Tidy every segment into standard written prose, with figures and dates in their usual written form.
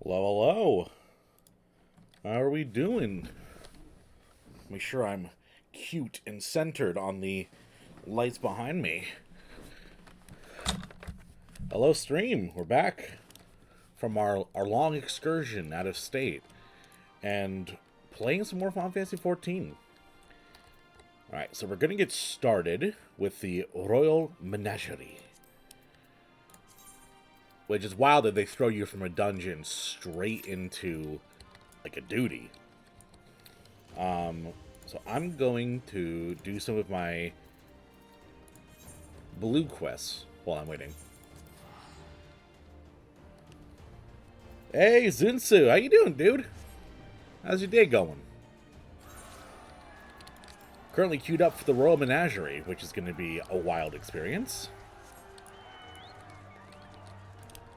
Hello, hello. How are we doing? Make sure I'm cute and centered on the lights behind me. Hello, stream. We're back from our long excursion out of state and playing some more Final Fantasy 14. Alright, so we're going to get started with the Royal Menagerie. Which is wild that they throw you from a dungeon straight into, like, a duty. So I'm going to do some of my blue quests while I'm waiting. Hey, Zunsu, how you doing, dude? How's your day going? Currently queued up for the Royal Menagerie, which is going to be a wild experience.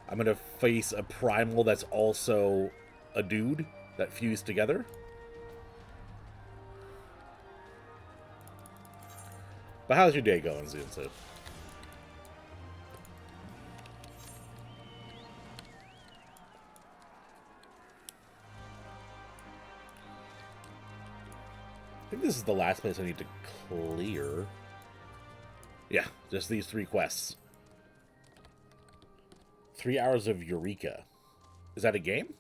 I'm going to face a primal that's also a dude that fused together. But how's your day going, Zunsu? I think this is the last place I need to clear. Yeah, just these 3 quests. 3 hours of Eureka. Is that a game?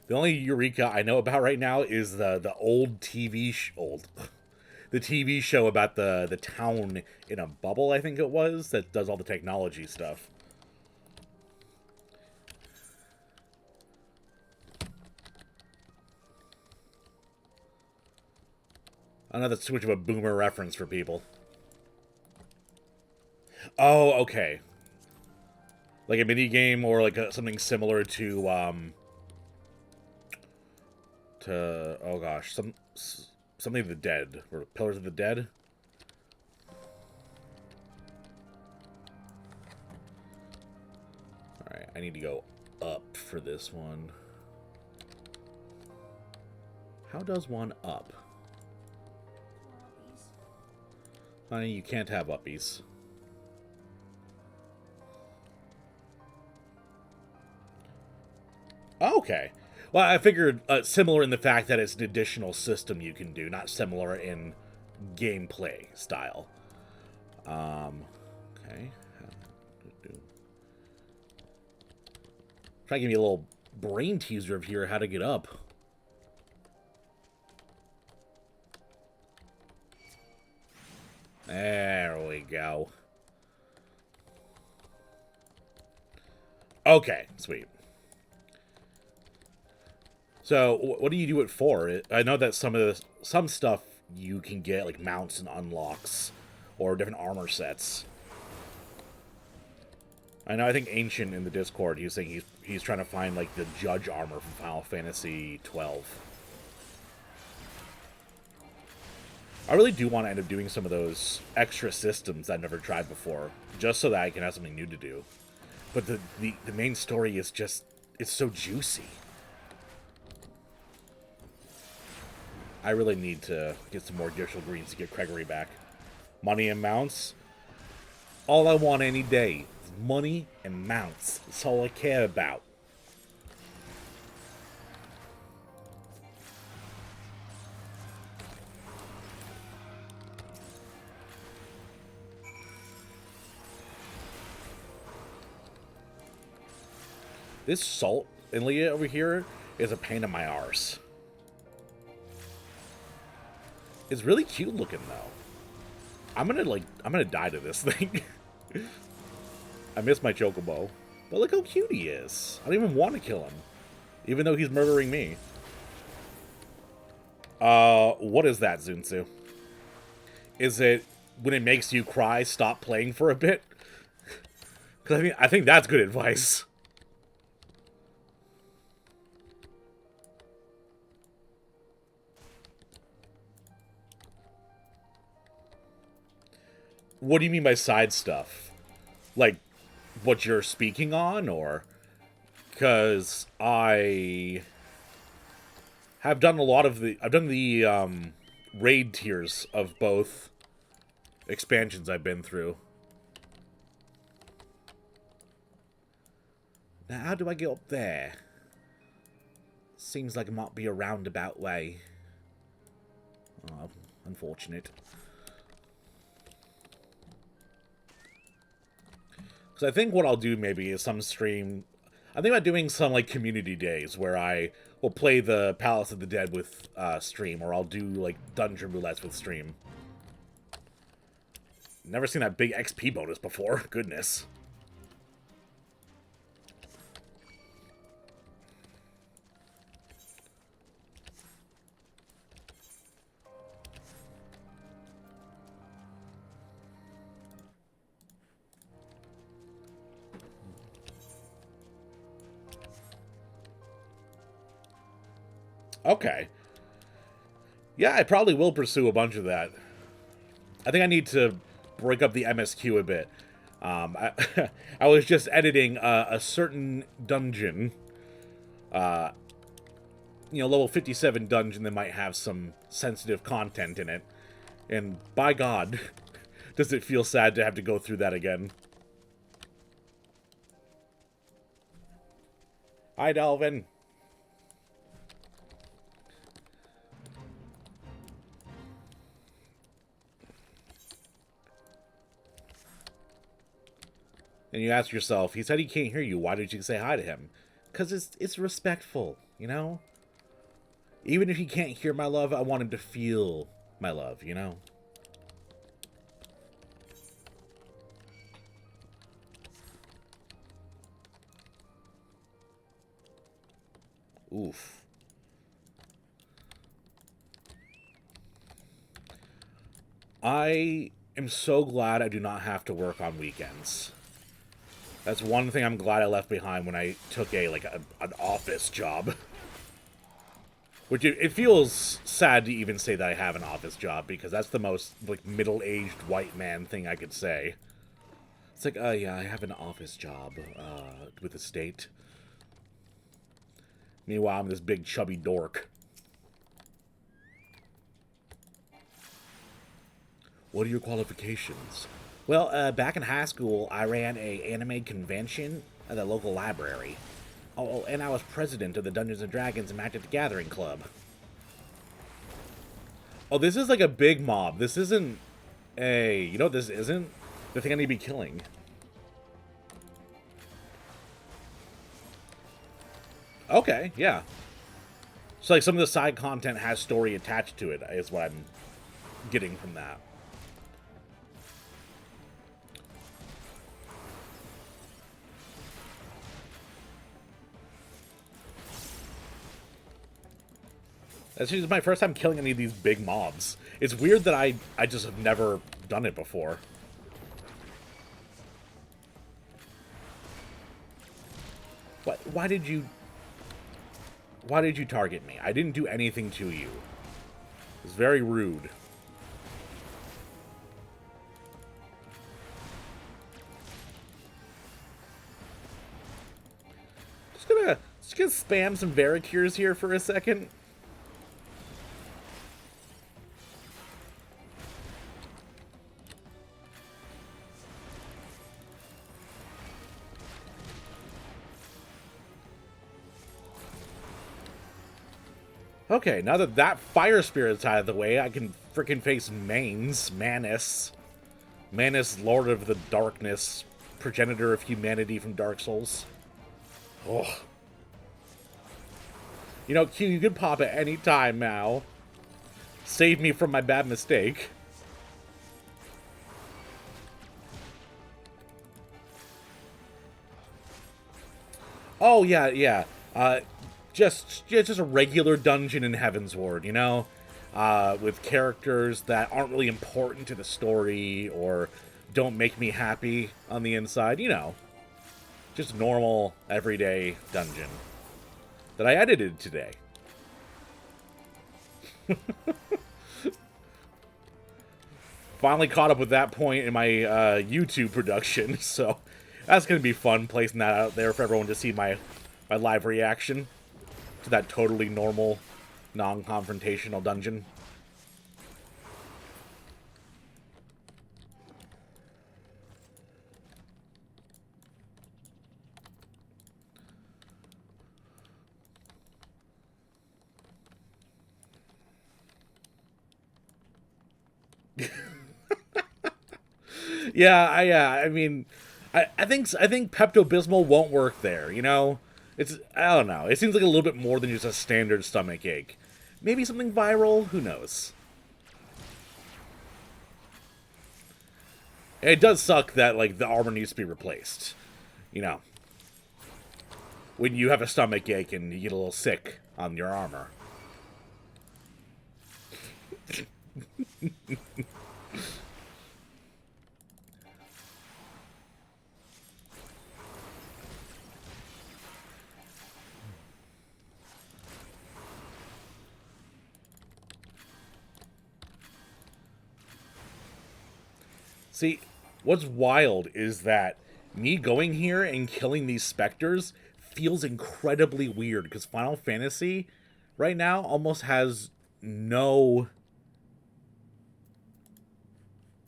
The only Eureka I know about right now is the old the TV show about the town in a bubble, I think it was, that does all the technology stuff. I know that's too much of a boomer reference for people. Oh, okay. Like a mini game or like something similar to oh gosh, something of the Dead or Pillars of the Dead. All right, I need to go up for this one. How does one up? Honey, you can't have uppies. Okay. Well, I figured similar in the fact that it's an additional system you can do, not similar in gameplay style. Okay. Try to give me a little brain teaser of here how to get up. There we go. Okay, sweet. So, what do you do it for? I know that some stuff you can get like mounts and unlocks, or different armor sets. I know. I think Ancient in the Discord, he's saying he's trying to find like the Judge armor from Final Fantasy 12. I really do want to end up doing some of those extra systems I've never tried before, just so that I can have something new to do. But the main story is just, it's so juicy. I really need to get some more Gishel Greens to get Gregory back. Money and mounts. All I want any day is money and mounts. That's all I care about. This salt inlet over here is a pain in my arse. It's really cute looking though. I'm gonna die to this thing. I miss my Chocobo. But look how cute he is. I don't even want to kill him. Even though he's murdering me. What is that, Zunsu? Is it when it makes you cry, stop playing for a bit? Because I think that's good advice. What do you mean by side stuff? Like, what you're speaking on, or? Because I have done a lot of I've done the raid tiers of both expansions I've been through. Now, how do I get up there? Seems like it might be a roundabout way. Oh, unfortunate. Because I think what I'll do maybe is some stream... I think about doing some, like, community days where I will play the Palace of the Dead with stream, or I'll do, like, dungeon roulettes with stream. Never seen that big XP bonus before. Goodness. Okay. Yeah, I probably will pursue a bunch of that. I think I need to break up the MSQ a bit. I, I was just editing a certain dungeon. Level 57 dungeon that might have some sensitive content in it. And by God, does it feel sad to have to go through that again. Hi, Delvin. And you ask yourself, he said he can't hear you. Why did you say hi to him? Because it's respectful, you know? Even if he can't hear my love, I want him to feel my love, you know? Oof. I am so glad I do not have to work on weekends. That's one thing I'm glad I left behind when I took an office job. Which it feels sad to even say that I have an office job, because that's the most, like, middle-aged white man thing I could say. It's like, oh yeah, I have an office job, with the state. Meanwhile, I'm this big chubby dork. What are your qualifications? Well, back in high school, I ran a anime convention at the local library. Oh, and I was president of the Dungeons & Dragons and Magic the Gathering Club. Oh, this is like a big mob. This isn't a... You know what this isn't? The thing I need to be killing. Okay, yeah. So, like, some of the side content has story attached to it, is what I'm getting from that. This is my first time killing any of these big mobs. It's weird that I just have never done it before. What? Why did you target me? I didn't do anything to you. It's very rude. Just gonna spam some Varicures here for a second. Okay, now that that fire spirit's out of the way, I can frickin' face Manus, Lord of the Darkness, progenitor of humanity from Dark Souls. Oh. You know, Q, you can pop at any time now. Save me from my bad mistake. Oh, yeah. Just a regular dungeon in Heavensward, you know? With characters that aren't really important to the story or don't make me happy on the inside, you know. Just normal, everyday dungeon that I edited today. Finally caught up with that point in my YouTube production, so that's going to be fun, placing that out there for everyone to see my live reaction to that totally normal, non-confrontational dungeon. I mean, I think Pepto-Bismol won't work there. You know, I don't know. It seems like a little bit more than just a standard stomach ache. Maybe something viral. Who knows? And it does suck that like the armor needs to be replaced. You know, when you have a stomach ache and you get a little sick on your armor. See, what's wild is that me going here and killing these specters feels incredibly weird because Final Fantasy right now almost has no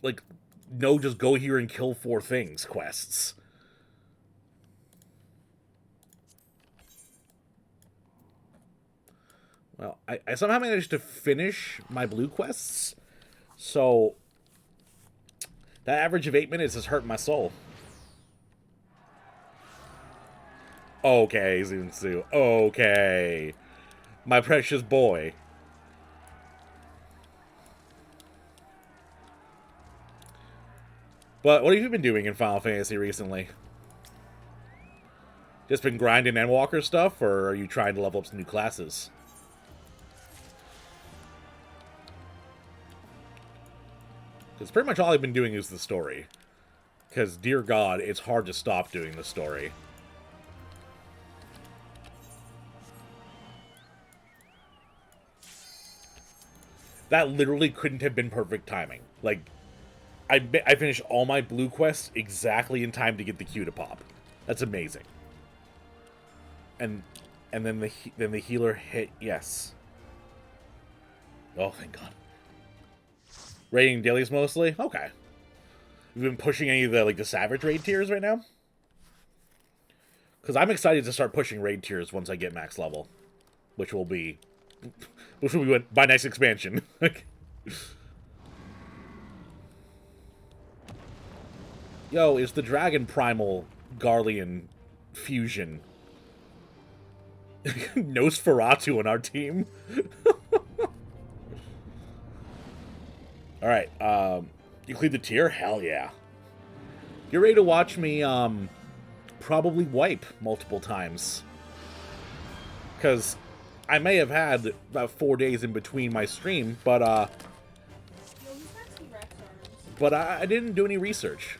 like no just go here and kill 4 things quests. Well, I somehow managed to finish my blue quests, so that average of 8 minutes has hurt my soul. Okay, Zunsu. Okay. My precious boy. But what have you been doing in Final Fantasy recently? Just been grinding Endwalker stuff, or are you trying to level up some new classes? Because pretty much all I've been doing is the story. Because, dear God, it's hard to stop doing the story. That literally couldn't have been perfect timing. Like, I finished all my blue quests exactly in time to get the Q to pop. That's amazing. And then the healer hit yes. Oh, thank God. Raiding dailies mostly? Okay. You've been pushing any of the Savage raid tiers right now? Because I'm excited to start pushing raid tiers once I get max level. Which will be my next expansion. Yo, is the Dragon Primal Garlean fusion Nosferatu on our team? Alright, you cleared the tier? Hell yeah. You're ready to watch me, probably wipe multiple times. Because I may have had about 4 days in between my stream, but, I didn't do any research.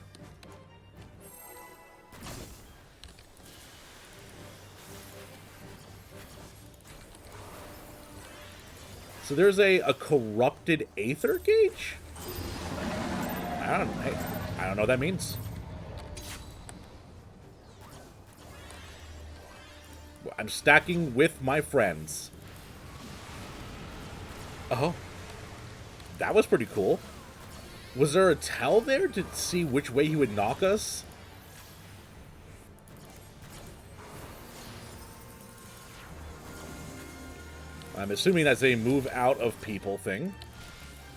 So there's a corrupted Aether Gauge? I don't know what that means. I'm stacking with my friends. Oh. That was pretty cool. Was there a tell there to see which way he would knock us? I'm assuming that's a move out of people thing.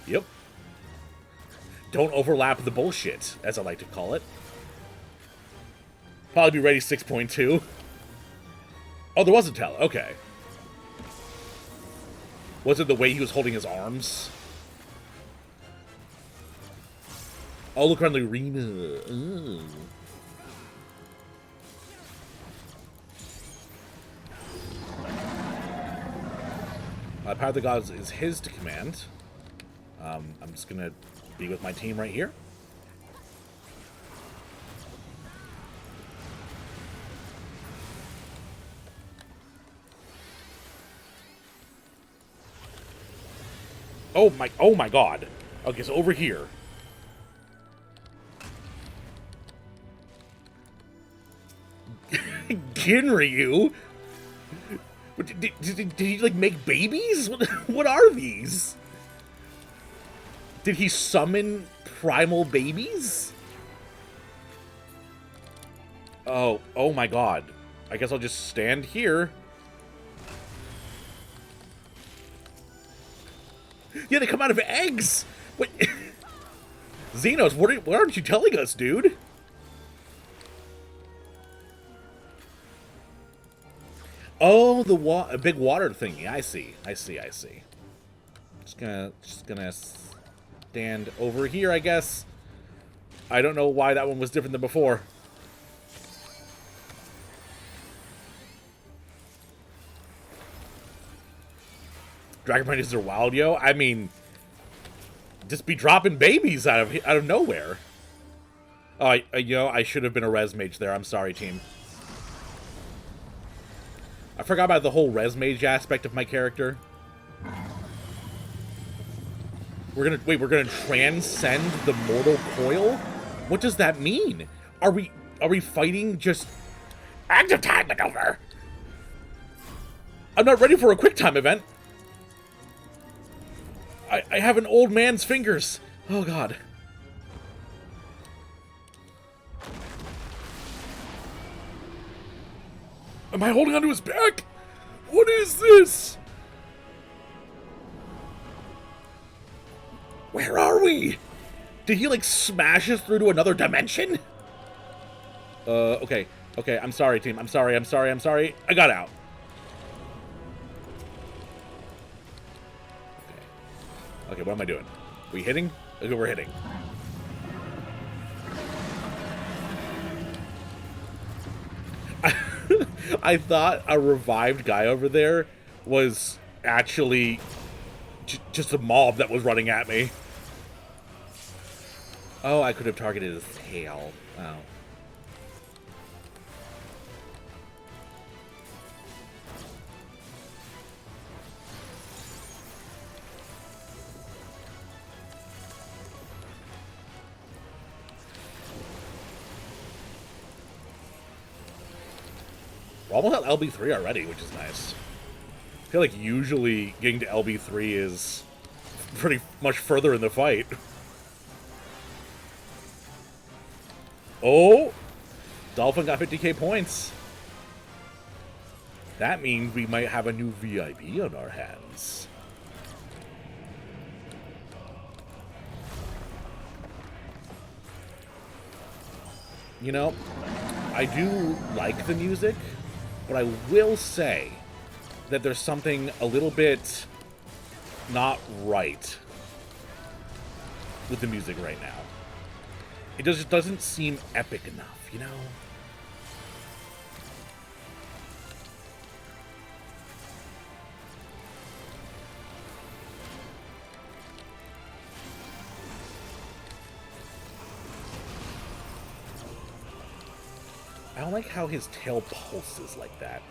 Yep. Don't overlap the bullshit, as I like to call it. Probably be ready 6.2. Oh, there was a tell. Okay. Was it the way he was holding his arms? Oh, look around the arena. Ooh. Power of the Gods is his to command. I'm just going to be with my team right here. Oh my God. Okay, so over here. Ginryu? Did he, like, make babies? What are these? Did he summon primal babies? Oh my God. I guess I'll just stand here. Yeah, they come out of eggs! Wait. Xenos, what aren't you telling us, dude? Oh, the big water thingy. I see. Just gonna stand over here, I guess. I don't know why that one was different than before. Dragon Predators are wild, yo. I mean, just be dropping babies out of nowhere. Oh, I should have been a res mage there. I'm sorry, team. I forgot about the whole res mage aspect of my character. We're gonna transcend the mortal coil? What does that mean? Are we fighting just active time maneuver? I'm not ready for a quick time event. I have an old man's fingers. Oh god. Am I holding onto his back? What is this? Where are we? Did he, like, smash us through to another dimension? Okay. Okay, I'm sorry, team. I'm sorry. I got out. Okay, what am I doing? Are we hitting? Okay, we're hitting. I thought a revived guy over there was actually just a mob that was running at me. Oh, I could have targeted his tail. Oh. We're almost at LB3 already, which is nice. I feel like usually getting to LB3 is pretty much further in the fight. Oh! Dolphin got 50k points. That means we might have a new VIP on our hands. You know, I do like the music, but I will say that there's something a little bit not right with the music right now. It just doesn't seem epic enough, you know? I don't like how his tail pulses like that.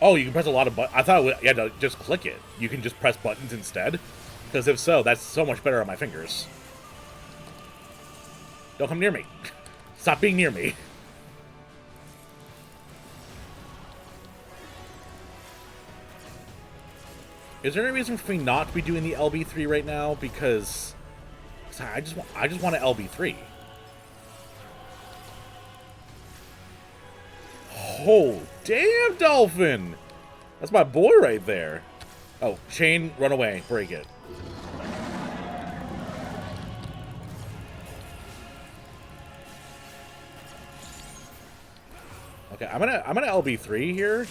Oh, you can press a lot of buttons. I thought you had to just click it. You can just press buttons instead? Because if so, that's so much better on my fingers. Don't come near me. Stop being near me. Is there any reason for me not to be doing the LB3 right now? Because I just want an LB3. Oh, damn, Dolphin! That's my boy right there. Oh, chain, run away, break it. Okay, I'm gonna LB3 here.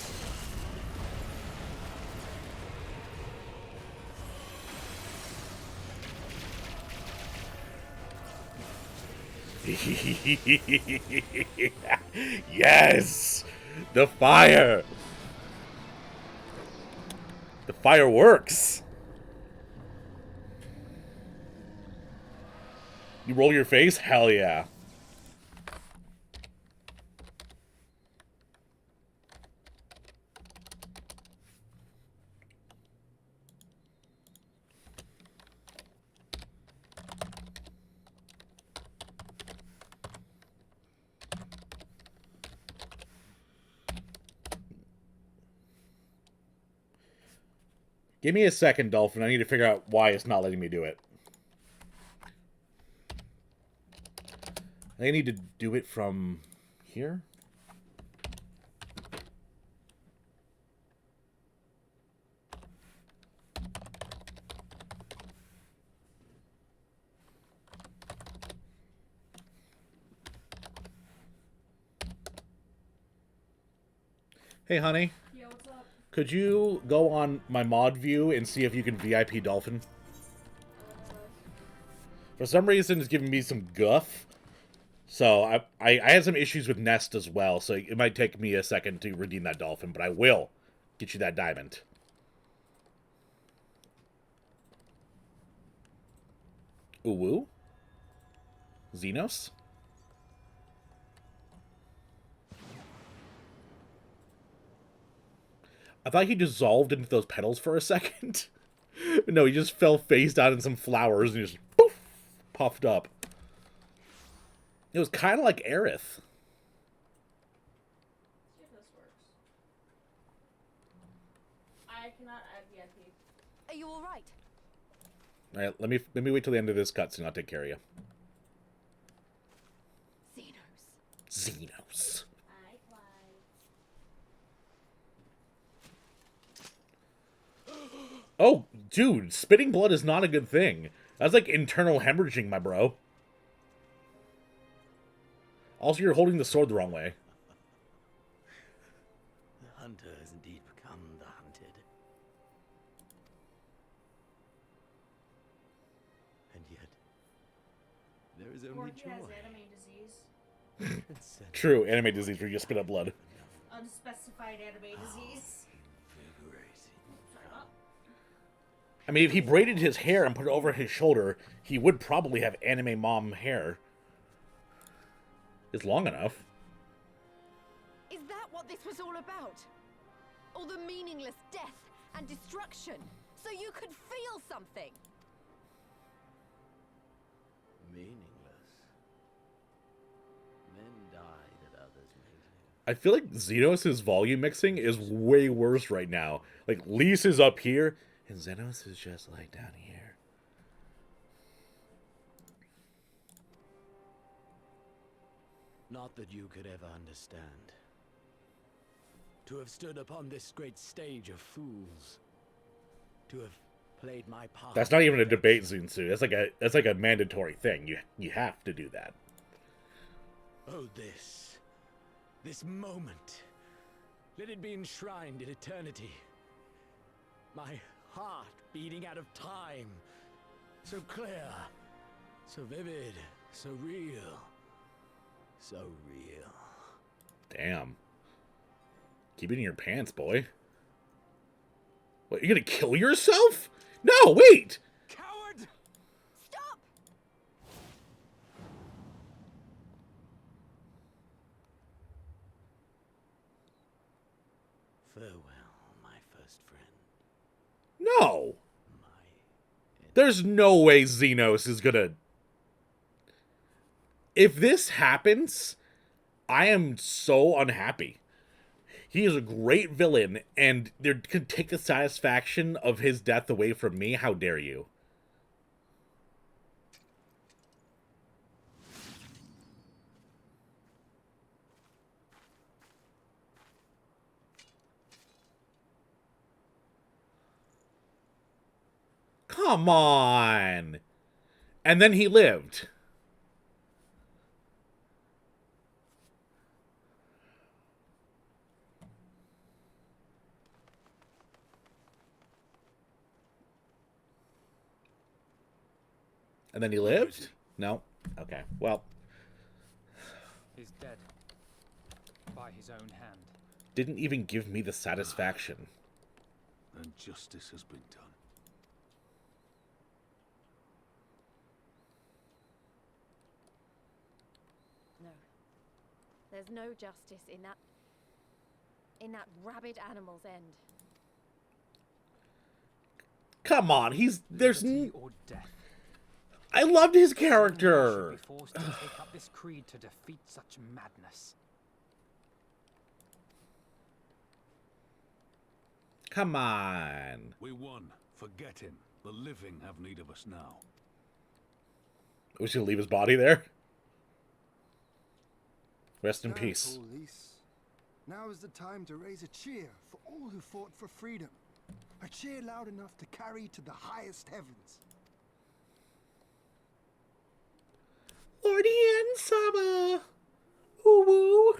Yes! The fire! The fire works! You roll your face? Hell yeah. Give me a second, Dolphin. I need to figure out why it's not letting me do it. I need to do it from here. Hey, honey. Yeah, what's up? Could you go on my mod view and see if you can VIP Dolphin? For some reason, it's giving me some guff. So I had some issues with Nest as well, so it might take me a second to redeem that Dolphin, but I will get you that diamond. Uwu? Xenos? I thought he dissolved into those petals for a second. No, he just fell face down in some flowers and just poof, puffed up. It was kind of like Aerith. See if this works. I cannot add VIP. Are you all right? All right, let me wait till the end of this cutscene. I'll take care of you. Xenos. Xenos. I Clyde. Oh, dude, spitting blood is not a good thing. That's like internal hemorrhaging, my bro. Also, you're holding the sword the wrong way. The hunter has indeed become the hunted. And yet, there is only Corky joy. has anime disease. True, anime disease where you spit up blood. Unspecified anime disease. Invigorating. Shut up. I mean, if he braided his hair and put it over his shoulder, he would probably have anime mom hair. It's long enough. Is that what this was all about? All the meaningless death and destruction, so you could feel something? Meaningless. Men die that others may live. I feel like Xenos' volume mixing is way worse right now. Like, Lys is up here, and Xenos is just like down here. Not that you could ever understand. To have stood upon this great stage of fools. To have played my part. That's not even a debate, Zunsu. That's like a mandatory thing. You have to do that. Oh, this moment. Let it be enshrined in eternity. My heart beating out of time. So clear, so vivid, so real. So real. Damn. Keep it in your pants, boy. What, you gonna kill yourself? No, wait! Coward! Stop! Farewell, my first friend. No! My There's no way Xenos is gonna... If this happens, I am so unhappy. He is a great villain, and they could take the satisfaction of his death away from me. How dare you? Come on! And then he lived. And then he lived? No? Okay. Well, He's dead. By his own hand. didn't even give me the satisfaction. And justice has been done. No. There's no justice in that rabid animal's end. Come on, there's... Liberty or death. I loved his Someone character! should be forced to take up this creed to defeat such madness. Come on. We won. Forget him. The living have need of us now. Was he gonna leave his body there? Rest in Now, peace. police. Now is the time to raise a cheer for all who fought for freedom. A cheer loud enough to carry to the highest heavens. Lord Ian Sama! Ooh woo!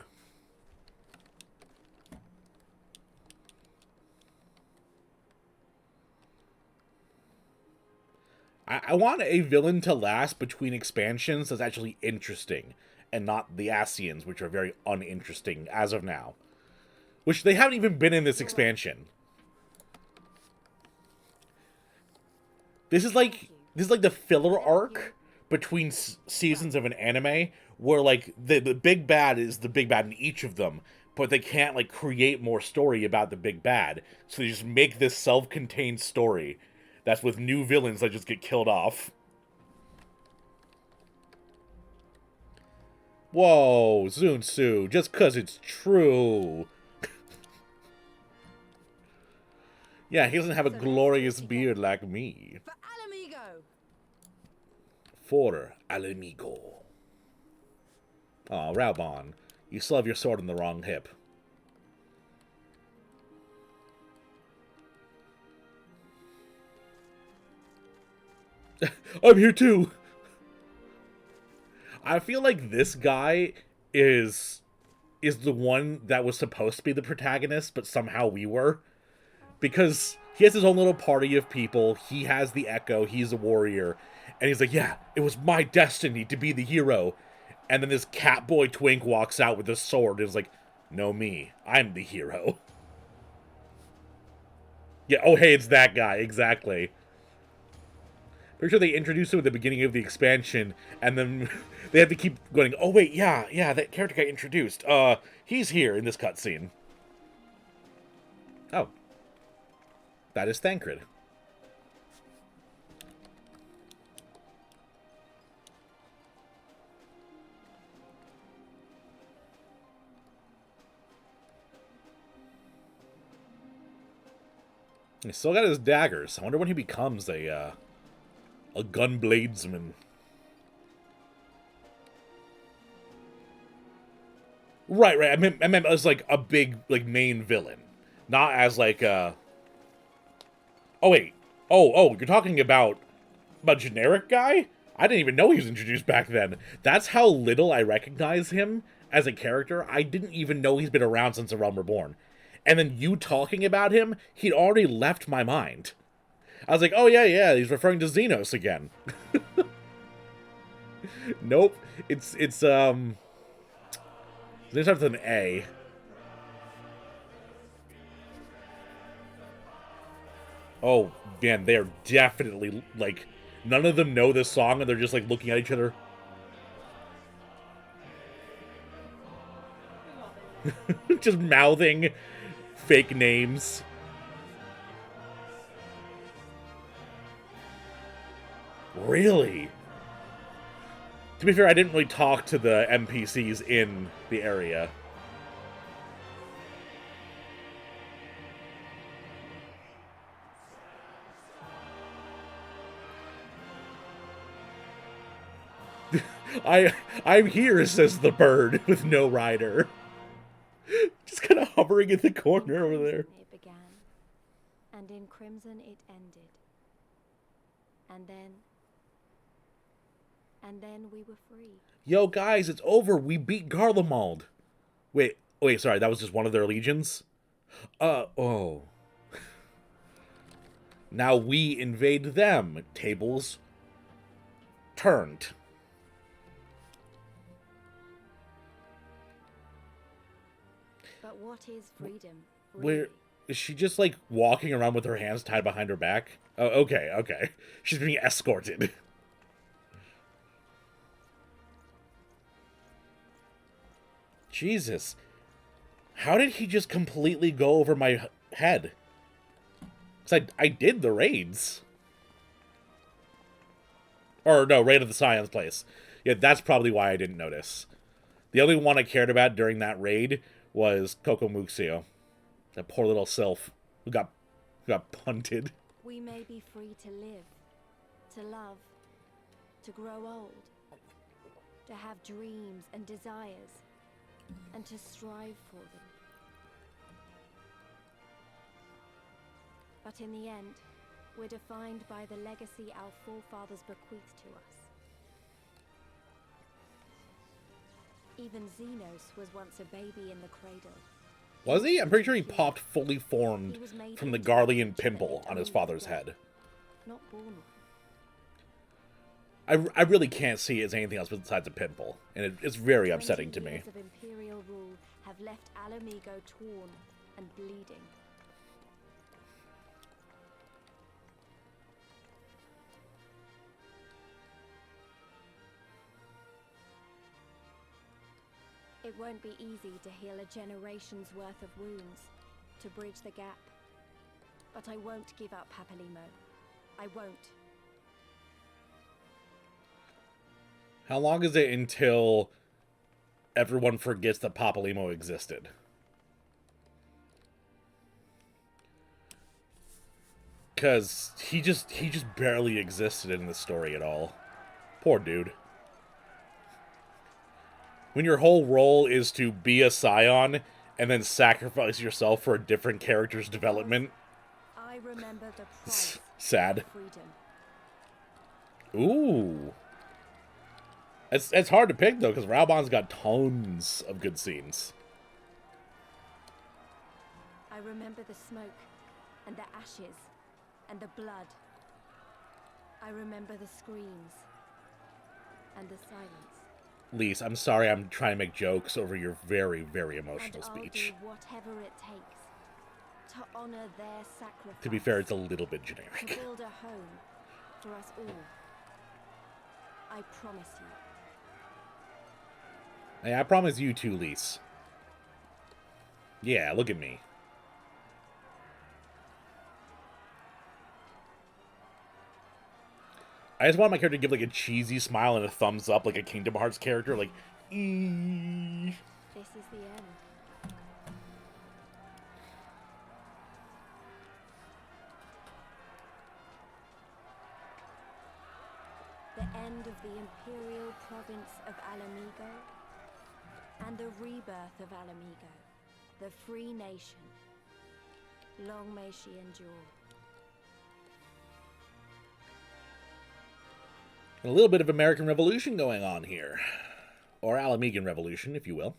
I want a villain to last between expansions that's actually interesting, and not the Ascians, which are very uninteresting as of now. Which they haven't even been in this expansion. This is like the filler arc between seasons of an anime, where like the big bad is the big bad in each of them, but they can't like create more story about the big bad, so they just make this self-contained story that's with new villains that just get killed off. Whoa, Zunsu, just 'cause it's true. Yeah, he doesn't have a glorious beard like me. For Alamigo! For Alamigo. Aw, Raubon, you still have your sword in the wrong hip. I'm here too! I feel like this guy is the one that was supposed to be the protagonist, but somehow we were. Because he has his own little party of people, he has the Echo, he's a warrior, and he's like, yeah, it was my destiny to be the hero. And then this Catboy Twink walks out with a sword and is like, no me, I'm the hero. Yeah, oh hey, it's that guy, exactly. Pretty sure they introduced him at the beginning of the expansion, and then they had to keep going, oh wait, yeah, that character got introduced. He's here in this cutscene. Oh. That is Thancred. He still got his daggers. I wonder when he becomes a gunbladesman. Right. I meant as like a big like main villain, not as like a. Oh wait. Oh, you're talking about a generic guy? I didn't even know he was introduced back then. That's how little I recognize him as a character. I didn't even know he's been around since The Realm Reborn. And then you talking about him, he'd already left my mind. I was like, oh yeah, he's referring to Xenos again. Nope. It's it starts with an A. Oh, man, they're definitely, like, none of them know this song, and they're just, like, looking at each other. Just mouthing fake names. Really? To be fair, I didn't really talk to the NPCs in the area. I'm here, says the bird with no rider. Just kind of hovering in the corner over there. It began, and in crimson it ended. And then we were free. Yo, guys, it's over. We beat Garlemald. Wait, sorry, that was just one of their legions? Oh. Now we invade them. Tables turned. But what is freedom? Where is she just like walking around with her hands tied behind her back? Oh, okay. She's being escorted. Jesus. How did he just completely go over my head? Because I did the raids. Or no, Raid of the Scion's place. Yeah, that's probably why I didn't notice. The only one I cared about during that raid was Coco Muxio. That poor little sylph who got punted. We may be free to live, to love, to grow old, to have dreams and desires, and to strive for them. But in the end, we're defined by the legacy our forefathers bequeathed to us. Even Xenos was once a baby in the cradle. Was he? I'm pretty sure he popped fully formed from the Garlean pimple on his father's head. Not born one. I really can't see it as anything else besides a pimple, and it's very upsetting to 20 me. years of Imperial rule have left Alamigo torn and bleeding. It won't be easy to heal a generation's worth of wounds, to bridge the gap. But I won't give up Papalimo. I won't. How long is it until everyone forgets that Papalimo existed? Because he just barely existed in the story at all. Poor dude. When your whole role is to be a scion and then sacrifice yourself for a different character's development. I remember the price Sad. of freedom. Ooh. It's hard to pick, though, because Raubon's got tons of good scenes. I remember the smoke, and the ashes, and the blood. I remember the screams, and the silence. Lise, I'm sorry I'm trying to make jokes over your very, very emotional And speech. I'll do whatever it takes to honor their sacrifice. To be fair, it's a little bit to generic. build a home for us all. I promise you. Hey, I promise you too, Lise. Yeah, look at me. I just want my character to give like a cheesy smile and a thumbs up like a Kingdom Hearts character, like, eee. This is the end. The end of the Imperial province of Alamigo, and the rebirth of Alamigo, the free nation. Long may she endure. A little bit of American Revolution going on here. Or Alamigan Revolution, if you will.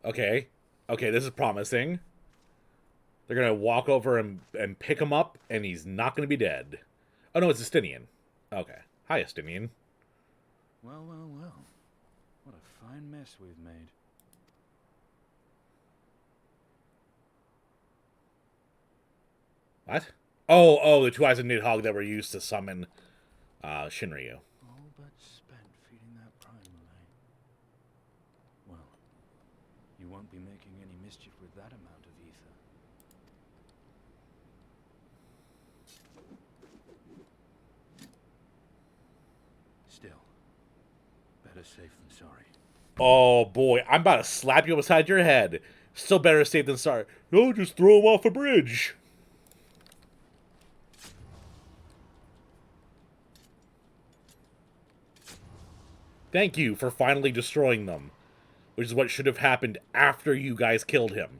Okay. Okay, this is promising. They're gonna walk over and pick him up, and he's not gonna be dead. Oh no, it's Estinian. Okay. Hi, Estinian. Well, well, well. What a fine mess we've made. What? Oh, the two eyes of Nidhogg that were used to summon Shinryu. All but spent feeding that primalite. Well, you won't be making any mischief with that amount of ether. Still, better safe than sorry. Oh boy, I'm about to slap you upside your head. Still better safe than sorry. No, just throw him off a bridge. Thank you for finally destroying them. Which is what should have happened after you guys killed him.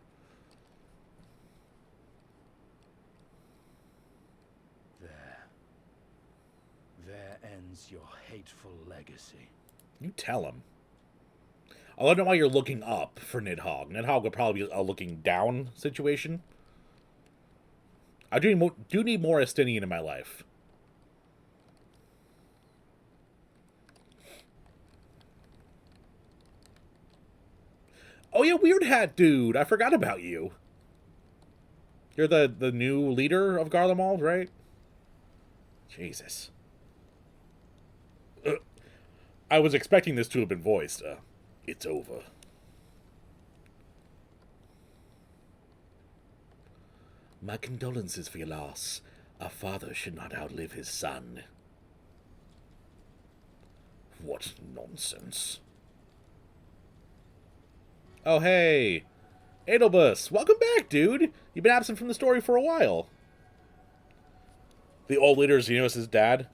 There ends your hateful legacy. You tell him. I don't know why you're looking up for Nidhogg. Nidhogg would probably be a looking down situation. I do need more Estinian in my life. Oh yeah, Weird Hat dude. I forgot about you. You're the new leader of Garlemald, right? Jesus. I was expecting this to have been voiced. It's over. My condolences for your loss. A father should not outlive his son. What nonsense. Oh, hey. Edelbus, welcome back, dude. You've been absent from the story for a while. The old leader is Xenos' dad.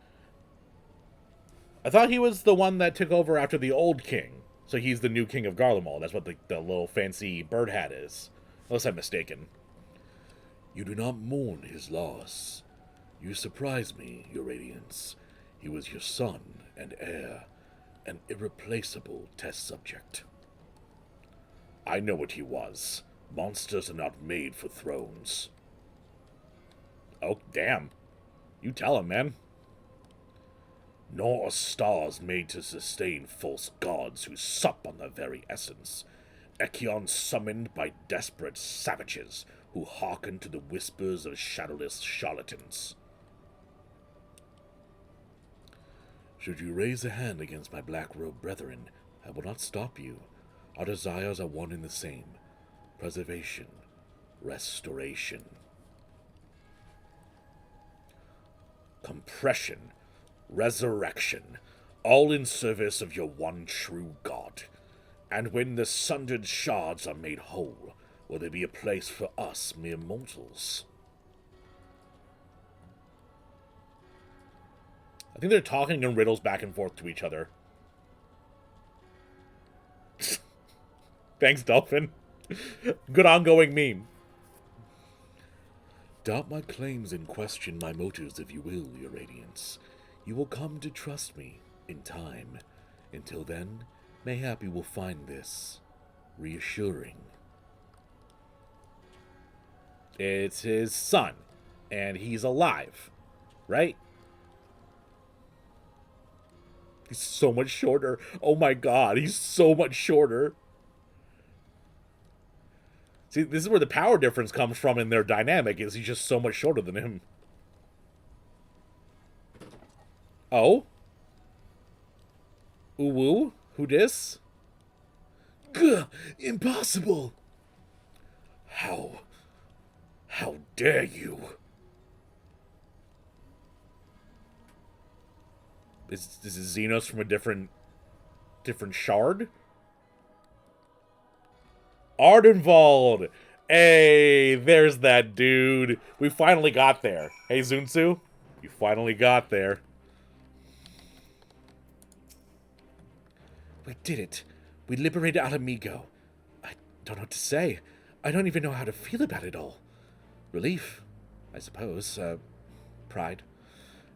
I thought he was the one that took over after the old king. So he's the new king of Garlemald. That's what the little fancy bird hat is. Unless I'm mistaken. You do not mourn his loss. You surprise me, Your Radiance. He was your son and heir, an irreplaceable test subject. I know what he was. Monsters are not made for thrones. Oh, damn. You tell him, man. Nor are stars made to sustain false gods who sup on their very essence. Echion summoned by desperate savages who hearken to the whispers of shadowless charlatans. Should you raise a hand against my black-robed brethren, I will not stop you. Our desires are one and the same. Preservation. Restoration. Compression. Resurrection. All in service of your one true God. And when the sundered shards are made whole, will there be a place for us mere mortals? I think they're talking in riddles back and forth to each other. Thanks, Dolphin. Good ongoing meme. Doubt my claims and question my motives if you will, your radiance. You will come to trust me in time. Until then, mayhap you will find this reassuring. It's his son, and he's alive, right? He's so much shorter. Oh my god, he's so much shorter. See, this is where the power difference comes from in their dynamic, is he's just so much shorter than him. Oh? Uwu? Who dis? Gah! Impossible! How dare you? Is Xenos from a different shard? Ardenwald! Hey, there's that dude. We finally got there. Hey, Zunsu, you finally got there. We did it. We liberated Alamigo. I don't know what to say. I don't even know how to feel about it all. Relief, I suppose. Pride.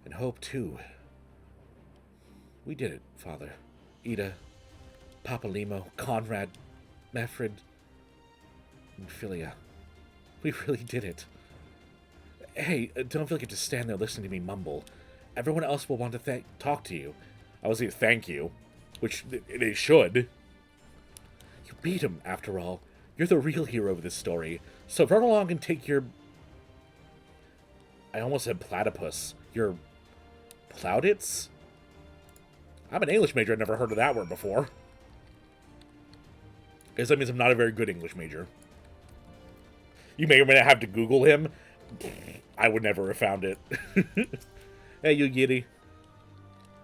And hope, too. We did it, Father. Ida, Papa Limo, Conrad, Mefred, and Philia. We really did it. Hey, don't forget to stand there listening to me mumble. Everyone else will want to talk to you. I was going to thank you, which they should. You beat him, after all. You're the real hero of this story. So run along and take your... I almost said platypus. Your plaudits? I'm an English major. I've never heard of that word before. I guess that means I'm not a very good English major. You may or may not have to Google him. I would never have found it. Hey, you giddy.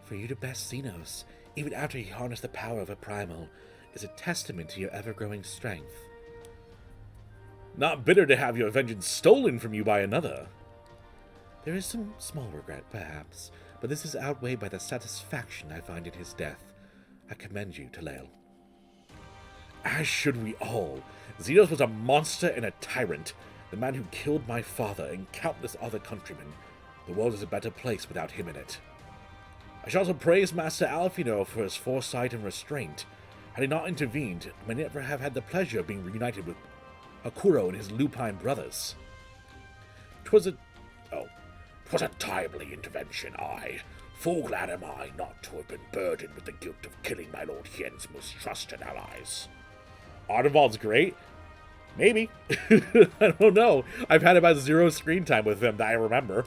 For you to best Xenos, even after he harnessed the power of a primal, is a testament to your ever-growing strength. Not bitter to have your vengeance stolen from you by another. There is some small regret, perhaps, but this is outweighed by the satisfaction I find in his death. I commend you, Talael. As should we all. Xenos was a monster and a tyrant, the man who killed my father and countless other countrymen. The world is a better place without him in it. I shall also praise Master Alfino for his foresight and restraint. Had he not intervened, I might never have had the pleasure of being reunited with Hakuro and his lupine brothers. 'Twas a timely intervention, aye. Full glad am I not to have been burdened with the guilt of killing my Lord Hien's most trusted allies. Ardenwald's great? Maybe. I don't know. I've had about 0 screen time with him that I remember.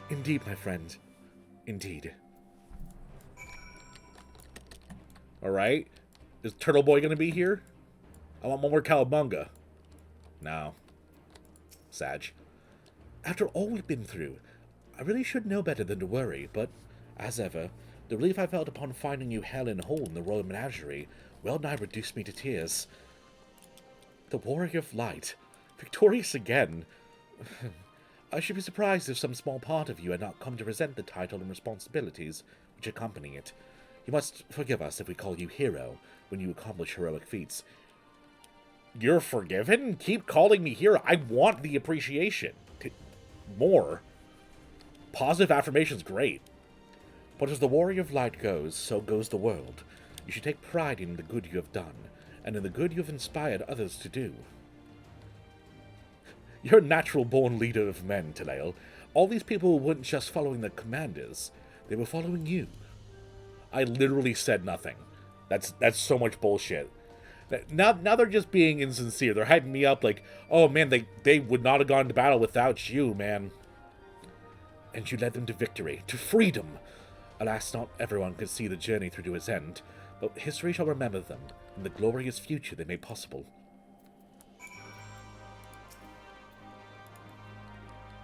Indeed, my friend. Indeed. Alright. Is Turtle Boy gonna be here? I want more Cowabunga. No. Sag. After all we've been through, I really should know better than to worry, but, as ever, the relief I felt upon finding you hale and whole in the Royal Menagerie well nigh reduced me to tears. The Warrior of Light. Victorious again. I should be surprised if some small part of you had not come to resent the title and responsibilities which accompany it. You must forgive us if we call you hero when you accomplish heroic feats. You're forgiven? Keep calling me hero. I want the appreciation. More. positive affirmation's great. But as the warrior of light goes, so goes the world. You should take pride in the good you have done, and in the good you have inspired others to do. You're a natural-born leader of men, Talael. All these people weren't just following the commanders. They were following you. I literally said nothing. That's so much bullshit. Now they're just being insincere. They're hyping me up like, oh man, they would not have gone to battle without you, man. And you led them to victory, to freedom. Alas, not everyone could see the journey through to its end, but history shall remember them, and the glorious future they made possible.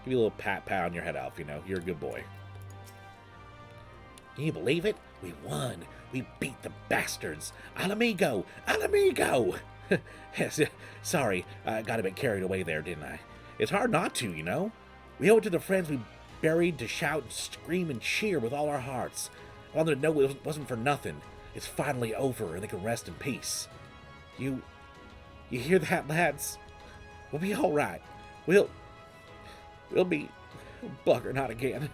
Give you a little pat on your head, Alf, you know. You're a good boy. Can you believe it? We won. We beat the bastards. Al amigo! Al amigo! Yes, sorry, I got a bit carried away there, didn't I? It's hard not to, you know? We owe it to the friends we buried to shout and scream and cheer with all our hearts. I want them to know it wasn't for nothing. It's finally over and they can rest in peace. You hear that, lads? We'll be alright. We'll be... Bugger, not again.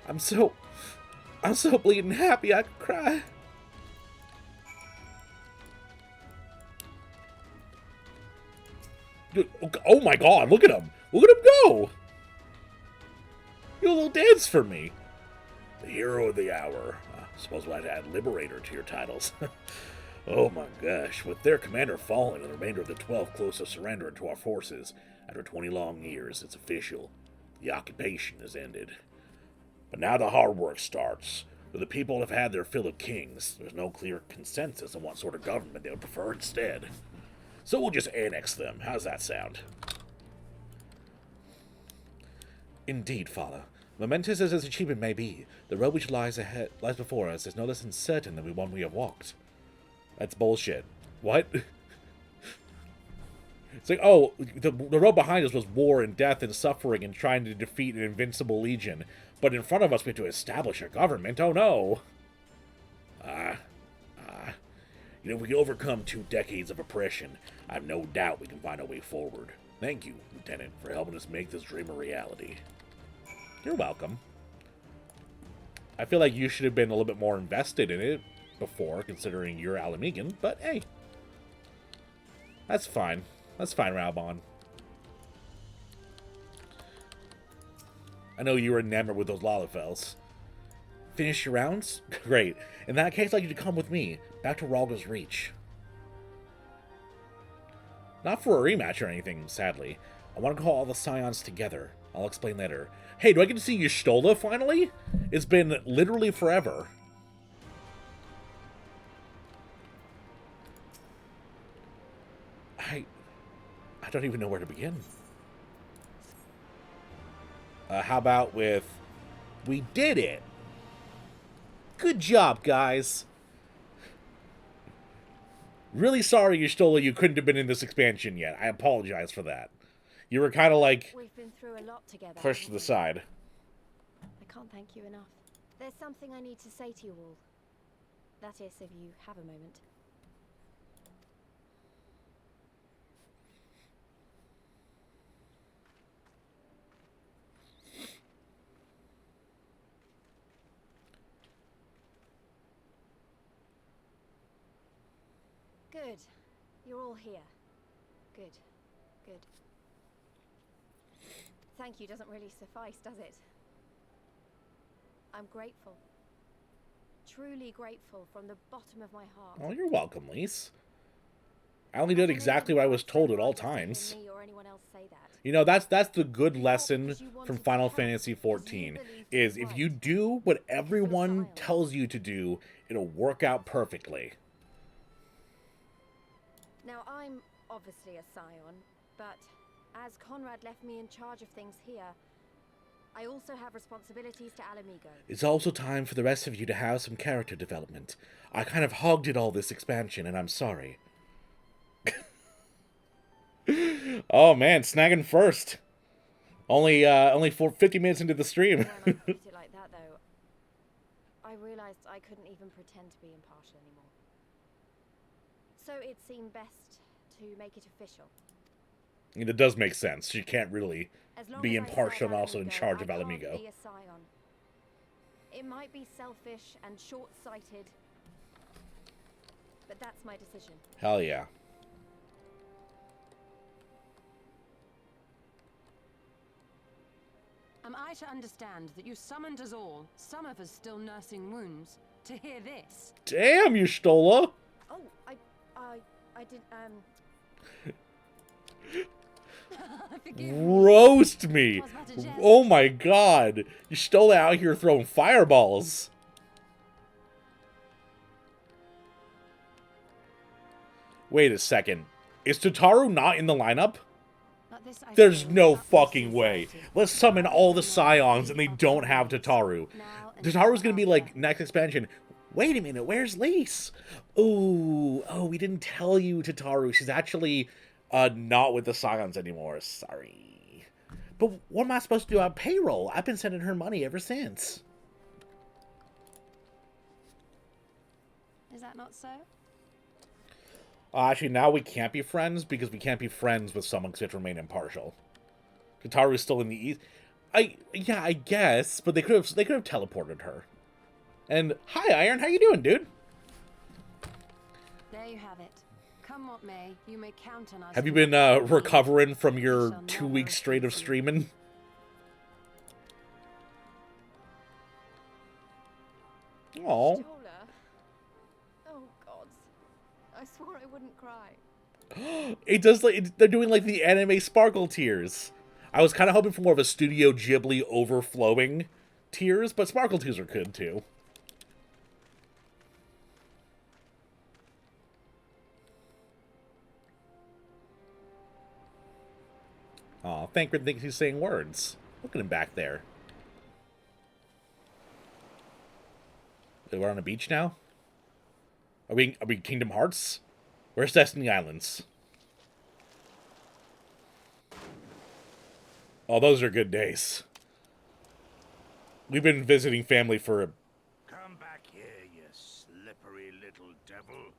I'm so bleeding happy I could cry. Dude, oh my god, look at him! Look at him go! Do a little dance for me. The hero of the hour. I suppose we'll have to add Liberator to your titles. Oh my gosh, with their commander fallen and the remainder of the 12 close to surrendering to our forces, after 20 long years, it's official. The occupation has ended. But now the hard work starts. Though the people have had their fill of kings, there's no clear consensus on what sort of government they would prefer instead. So we'll just annex them. How's that sound? Indeed, Father. Momentous as this achievement may be, the road which lies before us is no less uncertain than the one we have walked. That's bullshit. What? It's like, oh, the road behind us was war and death and suffering and trying to defeat an invincible legion. But in front of us we have to establish a government. Oh no. You know, if we can overcome 2 decades of oppression, I have no doubt we can find a way forward. Thank you, Lieutenant, for helping us make this dream a reality. You're welcome. I feel like you should have been a little bit more invested in it before, considering you're Ala Mhigan, but hey. That's fine. That's fine, Raubon. I know you were enamored with those Lalafels. Finish your rounds? Great. In that case, I'd like you to come with me, back to Rhalgr's Reach. Not for a rematch or anything, sadly. I want to call all the Scions together. I'll explain later. Hey, do I get to see Y'shtola finally? It's been literally forever. I don't even know where to begin. How about with... We did it! Good job, guys! Really sorry, Y'shtola, you couldn't have been in this expansion yet. I apologize for that. You were kind of like... We've been through a lot together. Pushed to the side. I can't thank you enough. There's something I need to say to you all. That is, if you have a moment. Good. You're all here. Good. Good. Thank you doesn't really suffice, does it? I'm grateful. Truly grateful from the bottom of my heart. Oh, you're welcome, Lise. I only did exactly what I was told at all times. You know, that's the good lesson from Final Fantasy XIV, is if you do what everyone tells you to do, it'll work out perfectly. Now, I'm obviously a Scion, but as Conrad left me in charge of things here, I also have responsibilities to Ala Mhigo. It's also time for the rest of you to have some character development. I kind of hogged it all this expansion, and I'm sorry. Oh man, snagging first. Only 50 minutes into the stream. When I put it like that, though, I realized I couldn't even pretend to be impartial anymore. So it seemed best to make it official. It does make sense. She can't really be impartial and also in charge of Ala Mhigo. Be a Scion, It might be selfish and short-sighted, but that's my decision. Hell yeah. Am I to understand that you summoned us all, some of us still nursing wounds, to hear this? Damn, you Stola! Oh, I did, Forgive me. Roast me! Was that a jest? Oh my god! You Stola out here throwing fireballs! Wait a second. Is Tataru not in the lineup? But this I There's say no without fucking way. sincerity. Let's summon all the Scions and they don't have Tataru. Now and Tataru's gonna be hereafter. like, next expansion. Wait a minute, where's Lise? Ooh, oh, we didn't tell you, Tataru. She's actually not with the Scions anymore. Sorry. But what am I supposed to do on payroll? I've been sending her money ever since. Is that not so? Actually, now we can't be friends because we can't be friends with someone because we have to remain impartial. Tataru's still in the east. Yeah, I guess, but they could have teleported her. And hi, Iron, how you doing, dude? There you have it. Come what may, you may count on us. Have you to been defend me. recovering from your shall 2 never weeks straight of cease. streaming? Oh, Stola. Oh, God. I swore I wouldn't cry. it does like they're doing like the anime sparkle tears. I was kind of hoping for more of a Studio Ghibli overflowing tears, but sparkle tears are good too. Aw, Thancred thinks he's saying words. Look at him back there. We're on a beach now? Are we Kingdom Hearts? Where's Destiny Islands? Oh, those are good days. We've been visiting family for... Come back here, you slippery little devil.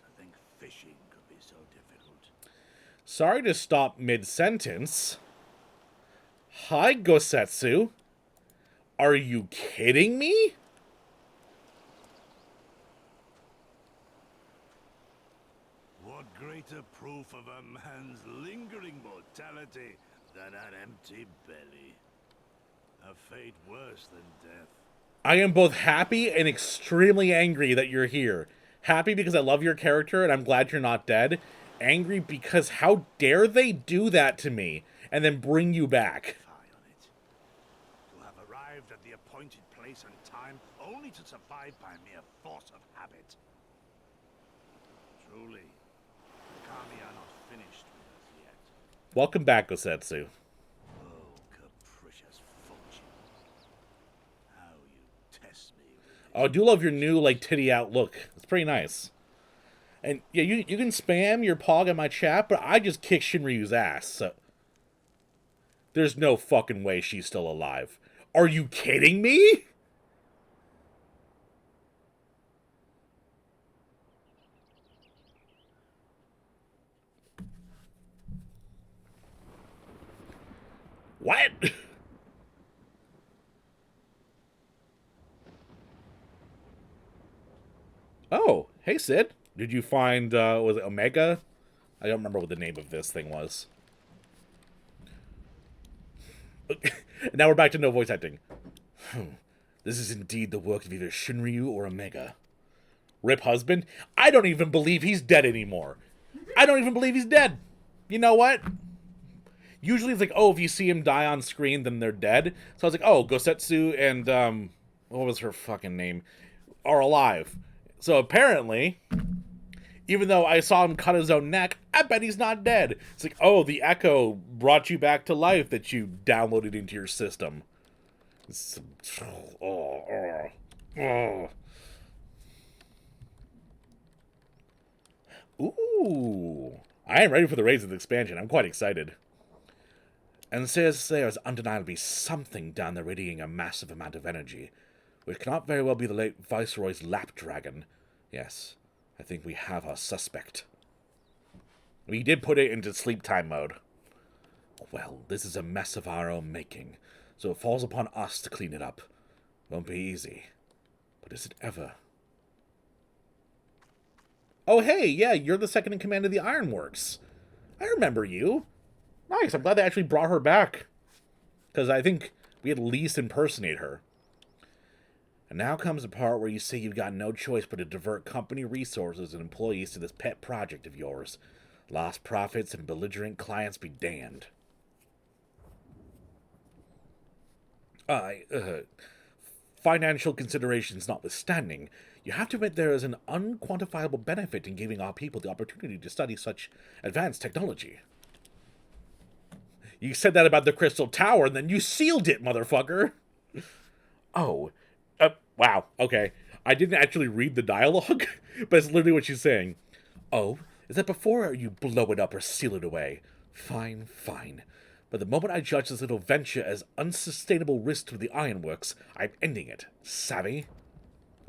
To think fishing could be so difficult. Sorry to stop mid-sentence. Hi, Gosetsu. Are you kidding me? What greater proof of a man's lingering mortality than an empty belly? A fate worse than death. I am both happy and extremely angry that you're here. Happy because I love your character and I'm glad you're not dead. Angry because how dare they do that to me and then bring you back. Fie on it. To have arrived at the appointed place and time only to survive by mere force of habit. Truly, the Kami are not finished with us yet. Welcome back, Gosetsu. Oh, capricious fortune. How you test me with Oh, I do love your new, like, titty out look. It's pretty nice. And, yeah, you can spam your pog in my chat, but I just kicked Shinryu's ass, so... There's no fucking way she's still alive. Are you kidding me? What? Oh, hey Sid. Did you find, was it Omega? I don't remember what the name of this thing was. Now we're back to no voice acting. This is indeed the work of either Shinryu or Omega. Rip husband? I don't even believe he's dead anymore. I don't even believe he's dead. You know what? Usually it's like, oh, if you see him die on screen, then they're dead. So I was like, oh, Gosetsu and, what was her fucking name? Are alive. So apparently, even though I saw him cut his own neck, I bet he's not dead. It's like, oh, the echo brought you back to life that you downloaded into your system. Ooh. I am ready for the Raids of the expansion. I'm quite excited. And says there is undeniably something down there radiating a massive amount of energy, which cannot very well be the late Viceroy's lap dragon. Yes, I think we have our suspect. We did put it into sleep time mode. Well, this is a mess of our own making, so it falls upon us to clean it up. Won't be easy. But is it ever? Oh, hey, yeah, you're the second in command of the Ironworks. I remember you. Nice, I'm glad they actually brought her back. Because I think we at least impersonate her. And now comes the part where you say you've got no choice but to divert company resources and employees to this pet project of yours. Lost profits and belligerent clients be damned. Financial considerations notwithstanding, you have to admit there is an unquantifiable benefit in giving our people the opportunity to study such advanced technology. You said that about the Crystal Tower, and then you sealed it, motherfucker! Oh. Wow, okay. I didn't actually read the dialogue, but it's literally what she's saying. Oh, is that before you blow it up or seal it away? Fine, fine. But the moment I judge this little venture as unsustainable risk to the Ironworks, I'm ending it. Savvy?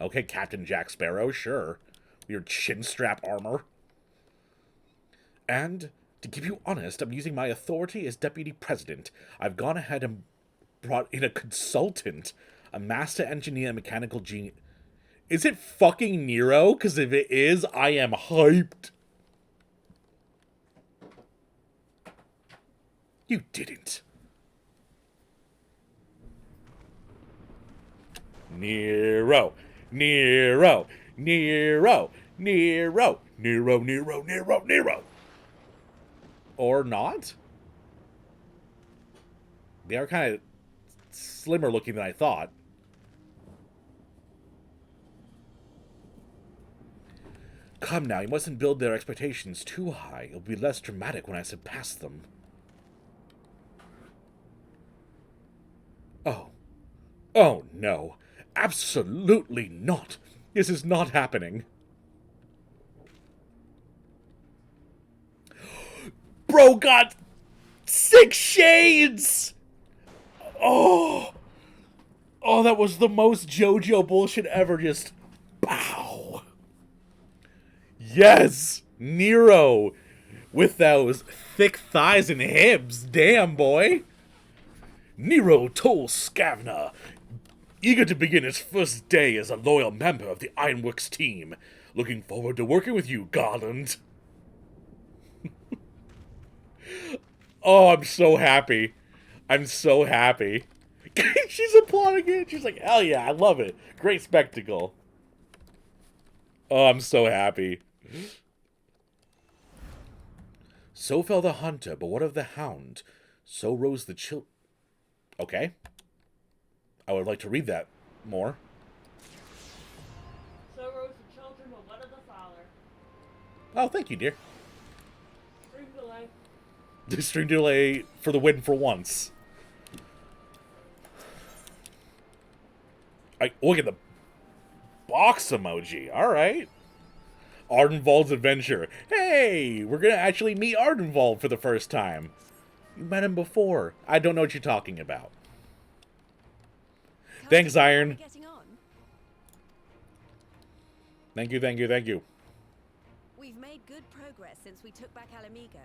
Okay, Captain Jack Sparrow, sure. Your chin-strap armor. And, to keep you honest, I'm using my authority as deputy president. I've gone ahead and brought in a consultant, a master engineer, mechanical genius. Is it fucking Nero? Because if it is, I am hyped. You didn't. Nero. Nero. Nero. Nero. Nero, Nero, Nero, Nero. Or not? They are kind of slimmer looking than I thought. Come now, you mustn't build their expectations too high. It'll be less dramatic when I surpass them. Oh. Oh, no. Absolutely not. This is not happening. Bro got 6 shades! Oh! Oh, that was the most JoJo bullshit ever. Just, pow! Yes! Nero! With those thick thighs and hips. Damn, boy! Nero Toll Scavner, eager to begin his first day as a loyal member of the Ironworks team. Looking forward to working with you, Garland. Oh, I'm so happy. I'm so happy. She's applauding it. She's like, hell yeah, I love it. Great spectacle. Oh, I'm so happy. So fell the hunter, but what of the hound? So rose the chill... Okay. I would like to read that more. So rose the children, but what of the father? Oh, thank you, dear. Stream delay. The stream delay for the win for once. Look at the box emoji. Alright. Ardenwald's adventure. Hey, we're gonna actually meet Ardenwald for the first time. You met him before. I don't know what you're talking about. Thanks, Iron. Thank you, thank you, thank you. We've made good progress since we took back Alamigo,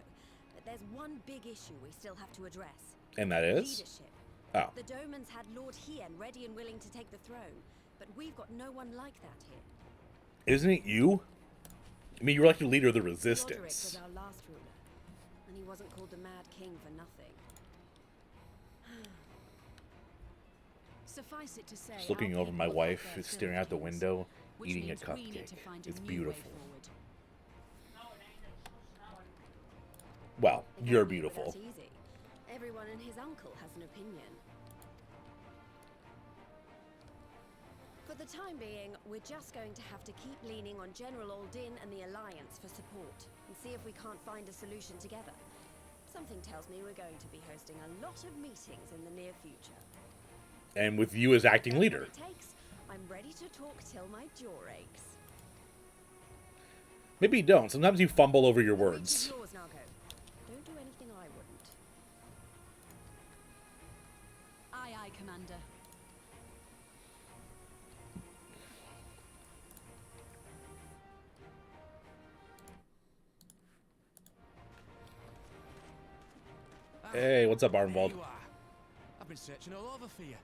but there's one big issue we still have to address. And that is? Leadership. Oh. The Domans had Lord Hien ready and willing to take the throne, but we've got no one like that here. Isn't it you? I mean, you're like the leader of the Roderick Resistance. was our last ruler, and he wasn't called the Mad King for nothing. Suffice it to say, Just looking over my wife, who's staring out the window, eating a cupcake. It's beautiful. Well, you're beautiful. That's easy. Everyone and his uncle has an opinion. For the time being, we're just going to have to keep leaning on General Aldin and the Alliance for support, and see if we can't find a solution together. Something tells me we're going to be hosting a lot of meetings in the near future. And with you as acting leader. I'm ready to talk till my jaw aches. Maybe you don't. Sometimes you fumble over your words. Yours, Nago. Don't do anything I wouldn't. Aye, aye, Commander. Hey, what's up, Ardenwald? There you are. I've been searching all over for you.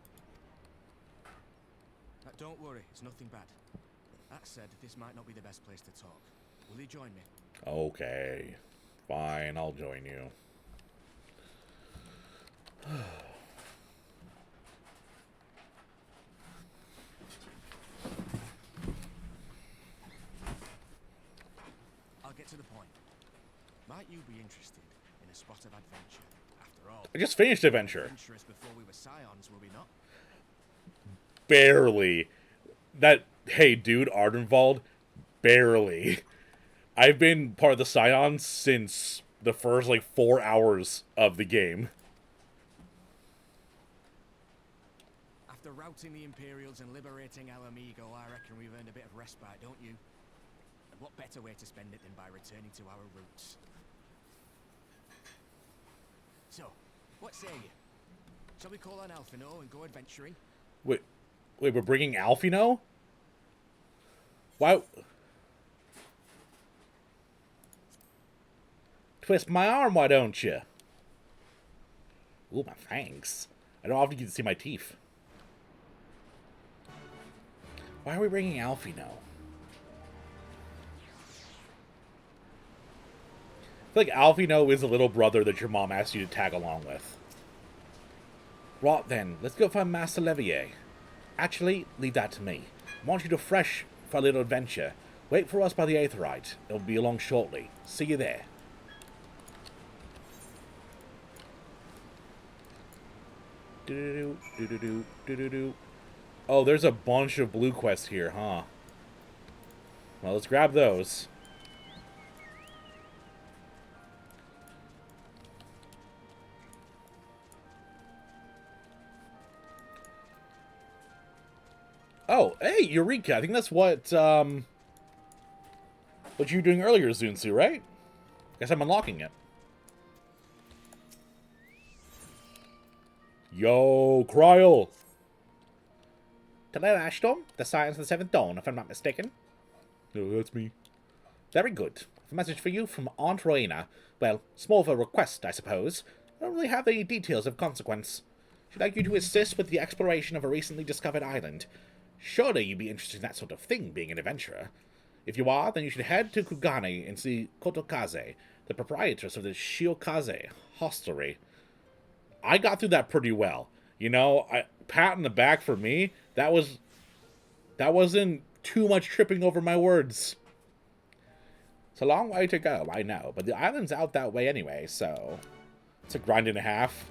Don't worry, it's nothing bad. That said, this might not be the best place to talk. Will you join me? Okay. Fine, I'll join you. I'll get to the point. Might you be interested in a spot of adventure? After all, I just finished Adventure. adventurous before we were scions, were we not? Barely. Hey, dude, Ardenwald, barely. I've been part of the Scions since the first, 4 hours of the game. After routing the Imperials and liberating Alamigo, I reckon we've earned a bit of respite, don't you? And what better way to spend it than by returning to our roots? So, what say you? Shall we call on Alphino and go adventuring? Wait, we're bringing Alphino? Why? Twist my arm, why don't you? Ooh, my fangs. I don't often get to see my teeth. Why are we bringing Alphino? I feel like Alphino is the little brother that your mom asked you to tag along with. Right then, let's go find Master Levier. Actually, leave that to me. I want you to fresh for a little adventure. Wait for us by the Aetheryte. It'll be along shortly. See you there. Do-do-do, do-do-do, do-do-do. Oh, there's a bunch of blue quests here, huh? Well, let's grab those. Oh, hey, Eureka. I think that's what you were doing earlier, Zunsu, right? Guess I'm unlocking it. Yo, Kryl. Hello, Ashton. The Scions of the Seventh Dawn, if I'm not mistaken. No, that's me. Very good. A message for you from Aunt Rowena. Well, small of a request, I suppose. I don't really have any details of consequence. She'd like you to assist with the exploration of a recently discovered island. Surely you'd be interested in that sort of thing, being an adventurer. If you are, then you should head to Kugane and see Kotokaze, the proprietress of the Shiokaze hostelry. I got through that pretty well. You know, pat in the back for me. That wasn't too much tripping over my words. It's a long way to go, I know, but the island's out that way anyway, so it's a grind and a half.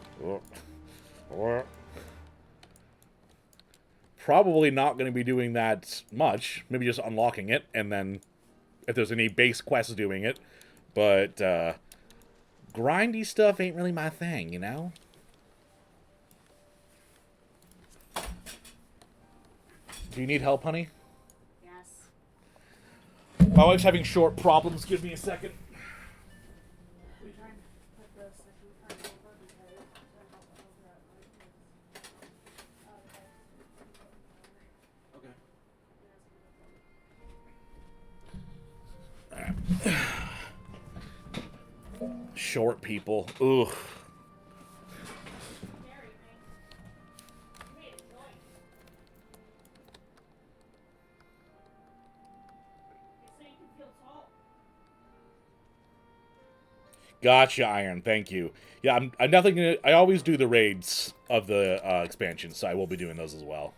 Probably not going to be doing that much. Maybe just unlocking it, and then if there's any base quests doing it. But grindy stuff ain't really my thing, you know? Do you need help, honey? Yes. My wife's having short problems. Give me a second. We trying to put the second part over because I help over at Okay. Short people. Ugh. Gotcha, Iron. Thank you. Yeah, I'm definitely gonna. I always do the raids of the expansion, so I will be doing those as well.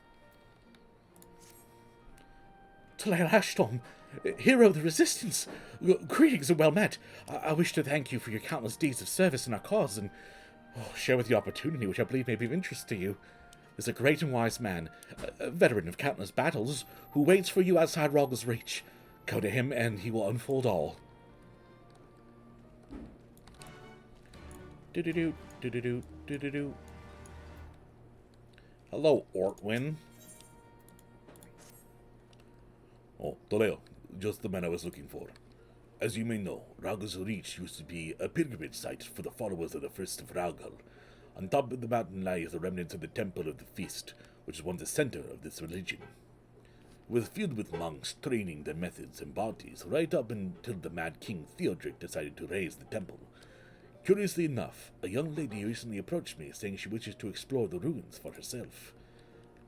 Talael Ashton, hero of the Resistance. Greetings and well met. I wish to thank you for your countless deeds of service in our cause and share with you opportunity which I believe may be of interest to you. There's a great and wise man, a veteran of countless battles, who waits for you outside Rogga's reach. Go to him and he will unfold all. Do-do-do, do-do-do, do-do-do. Hello, Ortwin. Oh, Talael, just the man I was looking for. As you may know, Ragga's Reach used to be a pilgrimage site for the followers of the First of Raggal. On top of the mountain lies the remnants of the Temple of the Feast, which is once the center of this religion. It was filled with monks training their methods and bodies right up until the Mad King Theodric decided to raise the temple. Curiously enough, a young lady recently approached me saying she wishes to explore the ruins for herself.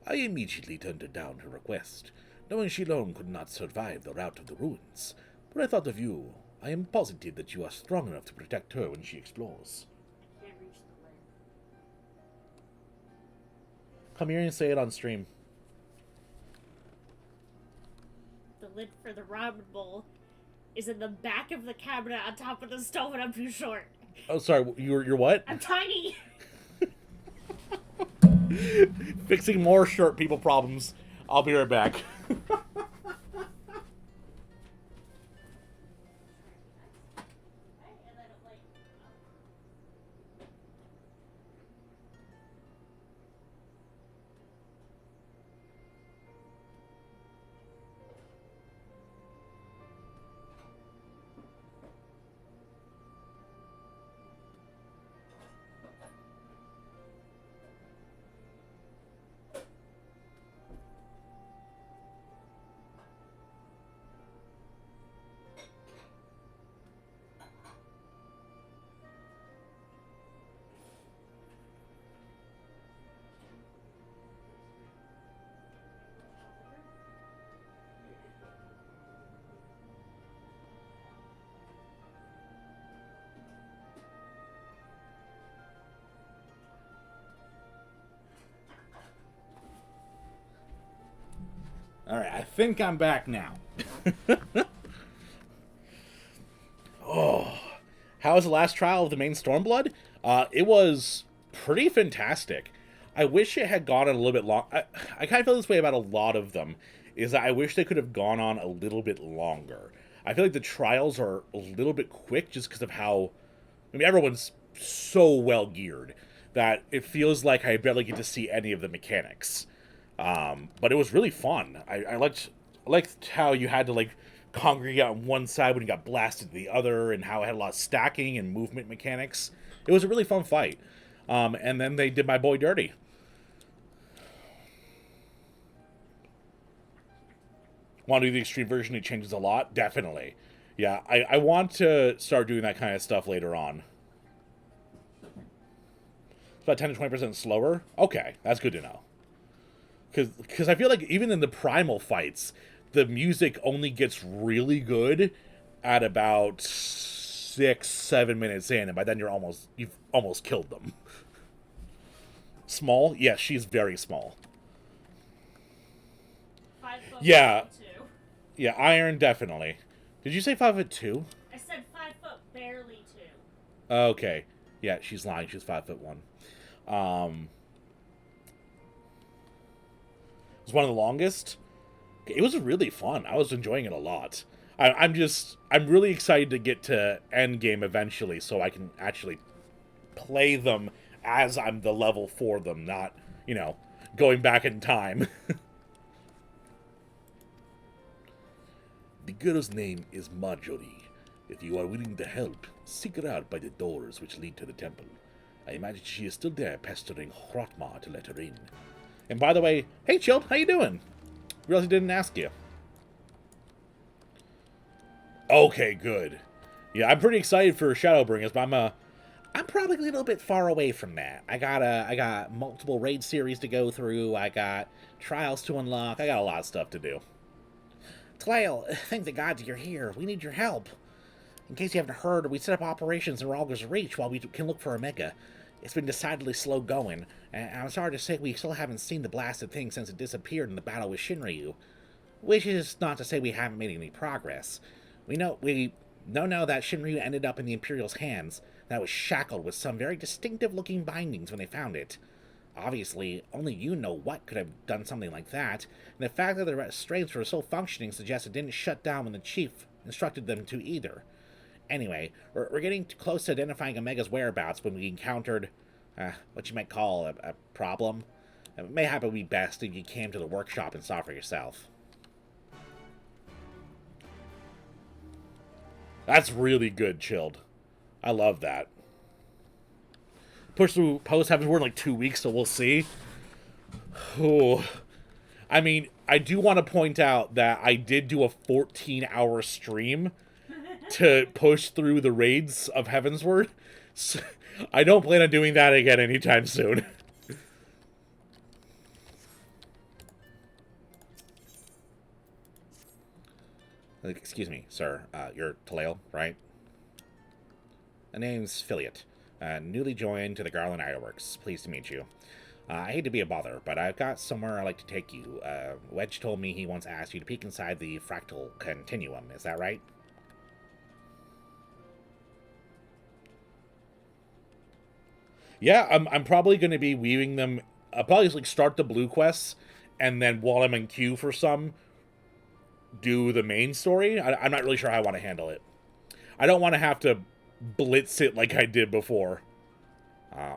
I immediately turned her down her request, knowing she alone could not survive the route of the ruins. But I thought of you. I am positive that you are strong enough to protect her when she explores. Can't reach the lid. Come here and say it on stream. The lid for the ramen bowl is in the back of the cabinet on top of the stove, and I'm too short. Oh, sorry, you're what? I'm tiny. Fixing more short people problems. I'll be right back. Alright, I think I'm back now. Oh, how was the last trial of the main Stormblood? It was pretty fantastic. I wish it had gone on a little bit long. I kind of feel this way about a lot of them, is that I wish they could have gone on a little bit longer. I feel like the trials are a little bit quick just because of how, I mean, everyone's so well geared that it feels like I barely get to see any of the mechanics. But it was really fun. I liked how you had to like congregate on one side when you got blasted to the other, and how it had a lot of stacking and movement mechanics. It was a really fun fight. And then they did my boy dirty. Want to do the extreme version? It changes a lot? Definitely. Yeah, I want to start doing that kind of stuff later on. It's about 10 to 20% slower? Okay, that's good to know. Because I feel like even in the primal fights, the music only gets really good at about 6-7 minutes in, and by then you've almost killed them. Small? Yes, she's very small. 5 foot. Yeah. 2. Yeah, iron definitely. Did you say 5'2"? I said 5 foot, barely 2. Okay. Yeah, she's lying. She's 5'1". It was one of the longest. It was really fun. I was enjoying it a lot. I'm really excited to get to endgame eventually, so I can actually play them as I'm the level for them, not, going back in time. The girl's name is Marjorie. If you are willing to help, seek her out by the doors which lead to the temple. I imagine she is still there pestering Hrotmar to let her in. And by the way, hey Chilled, how you doing? Realized I didn't ask you. Okay, good. Yeah, I'm pretty excited for Shadowbringers, but I'm probably a little bit far away from that. I got multiple raid series to go through. I got trials to unlock. I got a lot of stuff to do. Tlail, thank the gods you're here. We need your help. In case you haven't heard, we set up operations in Rhalgr's Reach while we can look for Omega. It's been decidedly slow going, and I'm sorry to say we still haven't seen the blasted thing since it disappeared in the battle with Shinryu. Which is not to say we haven't made any progress. We know that Shinryu ended up in the Imperial's hands, that it was shackled with some very distinctive-looking bindings when they found it. Obviously, only you know what could have done something like that, and the fact that the restraints were still functioning suggests it didn't shut down when the chief instructed them to either. Anyway, we're getting close to identifying Omega's whereabouts when we encountered, what you might call a problem. It may happen to be best if you came to the workshop and saw for yourself. That's really good, Chilled. I love that. Push through post haven't worked in like 2 weeks, so we'll see. Oh, I mean, I do want to point out that I did do a 14-hour stream to push through the raids of Heavensward. I don't plan on doing that again anytime soon. Excuse me, sir. You're Taleo, right? My name's Philiot. Newly joined to the Garland Ironworks. Pleased to meet you. I hate to be a bother, but I've got somewhere I'd like to take you. Wedge told me he once asked you to peek inside the fractal continuum. Is that right? Yeah, I'm probably going to be weaving them. I'll probably just, like, start the blue quests, and then while I'm in queue for some, do the main story. I'm not really sure how I want to handle it. I don't want to have to blitz it like I did before.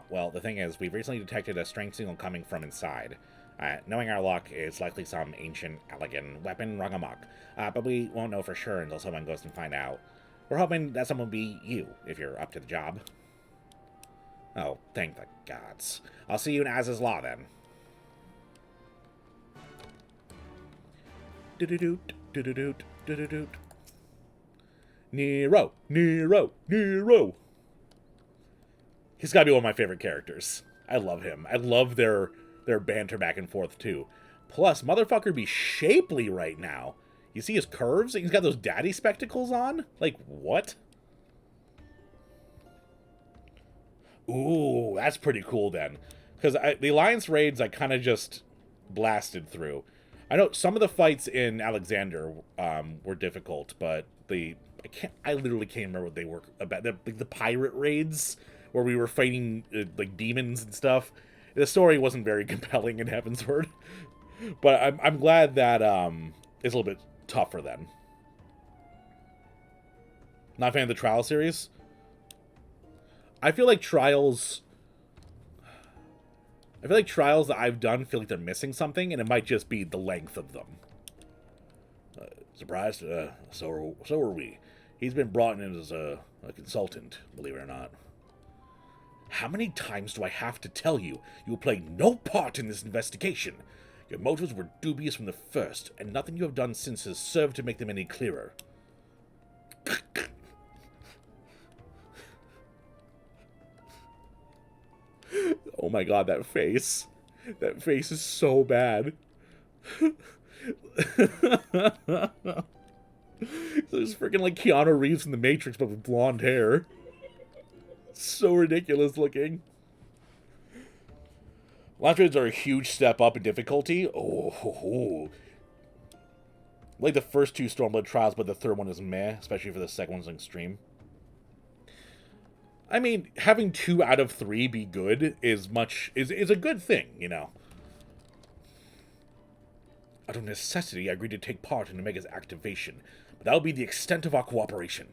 Well, the thing is, we've recently detected a strength signal coming from inside. Knowing our luck, it's likely some ancient Allegan weapon rung amok. But we won't know for sure until someone goes and find out. We're hoping that someone will be you, if you're up to the job. Oh, thank the gods. I'll see you in Az's Law, then. Do-do-doot, do-do-doot, do-do-doot. Nero, Nero, Nero. He's got to be one of my favorite characters. I love him. I love their banter back and forth, too. Plus, motherfucker be shapely right now. You see his curves? He's got those daddy spectacles on? Like, what? Ooh, that's pretty cool, then. Because the Alliance raids, I kind of just blasted through. I know some of the fights in Alexander were difficult, but I literally can't remember what they were about. The pirate raids where we were fighting like demons and stuff. The story wasn't very compelling in Heavensward, but I'm glad that it's a little bit tougher then. Not a fan of the Trial series. I feel like Trials that I've done feel like they're missing something, and it might just be the length of them. Surprised? So are we. He's been brought in as a consultant, believe it or not. How many times do I have to tell you you will play no part in this investigation? Your motives were dubious from the first, and nothing you have done since has served to make them any clearer. Oh my god, that face. That face is so bad. It's freaking like Keanu Reeves in The Matrix, but with blonde hair. So ridiculous looking. Launch raids are a huge step up in difficulty. Oh. Like the first two Stormblood trials, but the third one is meh, especially for the second one's extreme. I mean, having 2 out of 3 be good is a good thing, you know. Out of necessity, I agreed to take part in Omega's activation, but that will be the extent of our cooperation.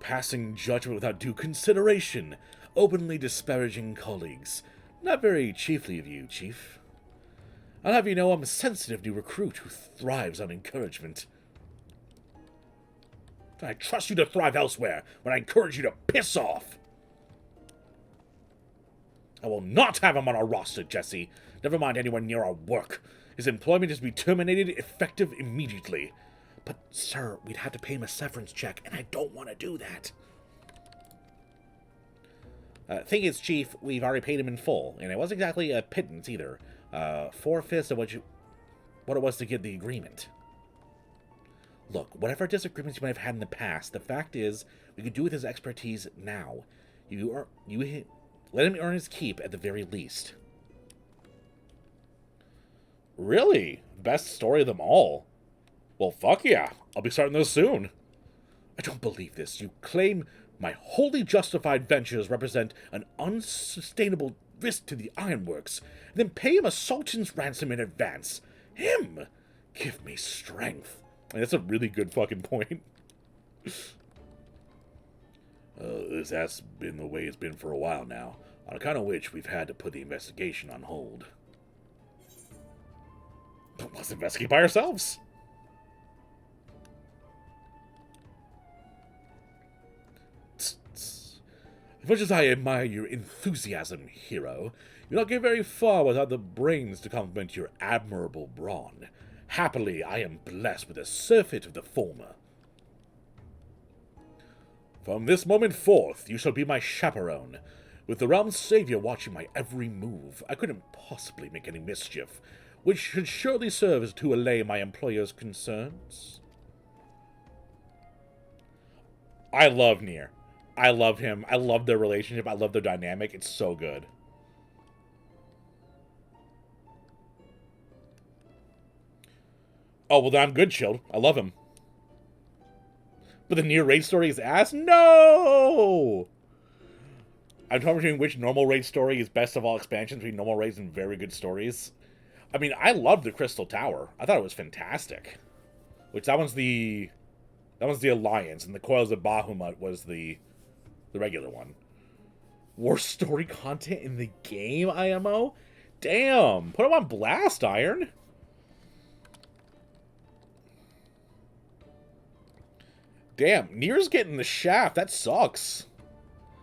Passing judgment without due consideration, openly disparaging colleagues. Not very chiefly of you, Chief. I'll have you know I'm a sensitive new recruit who thrives on encouragement. I trust you to thrive elsewhere when I encourage you to piss off. I will not have him on our roster, Jesse. Never mind anyone near our work. His employment is to be terminated effective immediately. But, sir, we'd have to pay him a severance check, and I don't want to do that. Thing is, Chief, we've already paid him in full, and it wasn't exactly a pittance either. 4/5 of what it was to get the agreement. Look, whatever disagreements you might have had in the past, the fact is, we could do with his expertise now. Let him earn his keep at the very least. Really? Best story of them all? Well, fuck yeah. I'll be starting those soon. I don't believe this. You claim my wholly justified ventures represent an unsustainable risk to the Ironworks, and then pay him a sultan's ransom in advance. Him! Give me strength. And that's a really good fucking point. This has been the way it's been for a while now, on account of which we've had to put the investigation on hold. But let's investigate by ourselves. As much as I admire your enthusiasm, hero, you'll not get very far without the brains to complement your admirable brawn. Happily, I am blessed with a surfeit of the former. From this moment forth, you shall be my chaperone. With the realm's savior watching my every move, I couldn't possibly make any mischief, which should surely serve as to allay my employer's concerns. I love Nier. I love him. I love their relationship. I love their dynamic. It's so good. Oh, well, then I'm good, Shield. I love him. But the Nier raid story is ass? No! I'm talking between which normal raid story is best of all expansions between normal raids and very good stories. I mean, I loved the Crystal Tower. I thought it was fantastic. Which, that one's the Alliance, and the Coils of Bahamut was the regular one. Worst story content in the game, IMO? Damn! Put him on blast, Iron! Damn, Nier's getting the shaft. That sucks.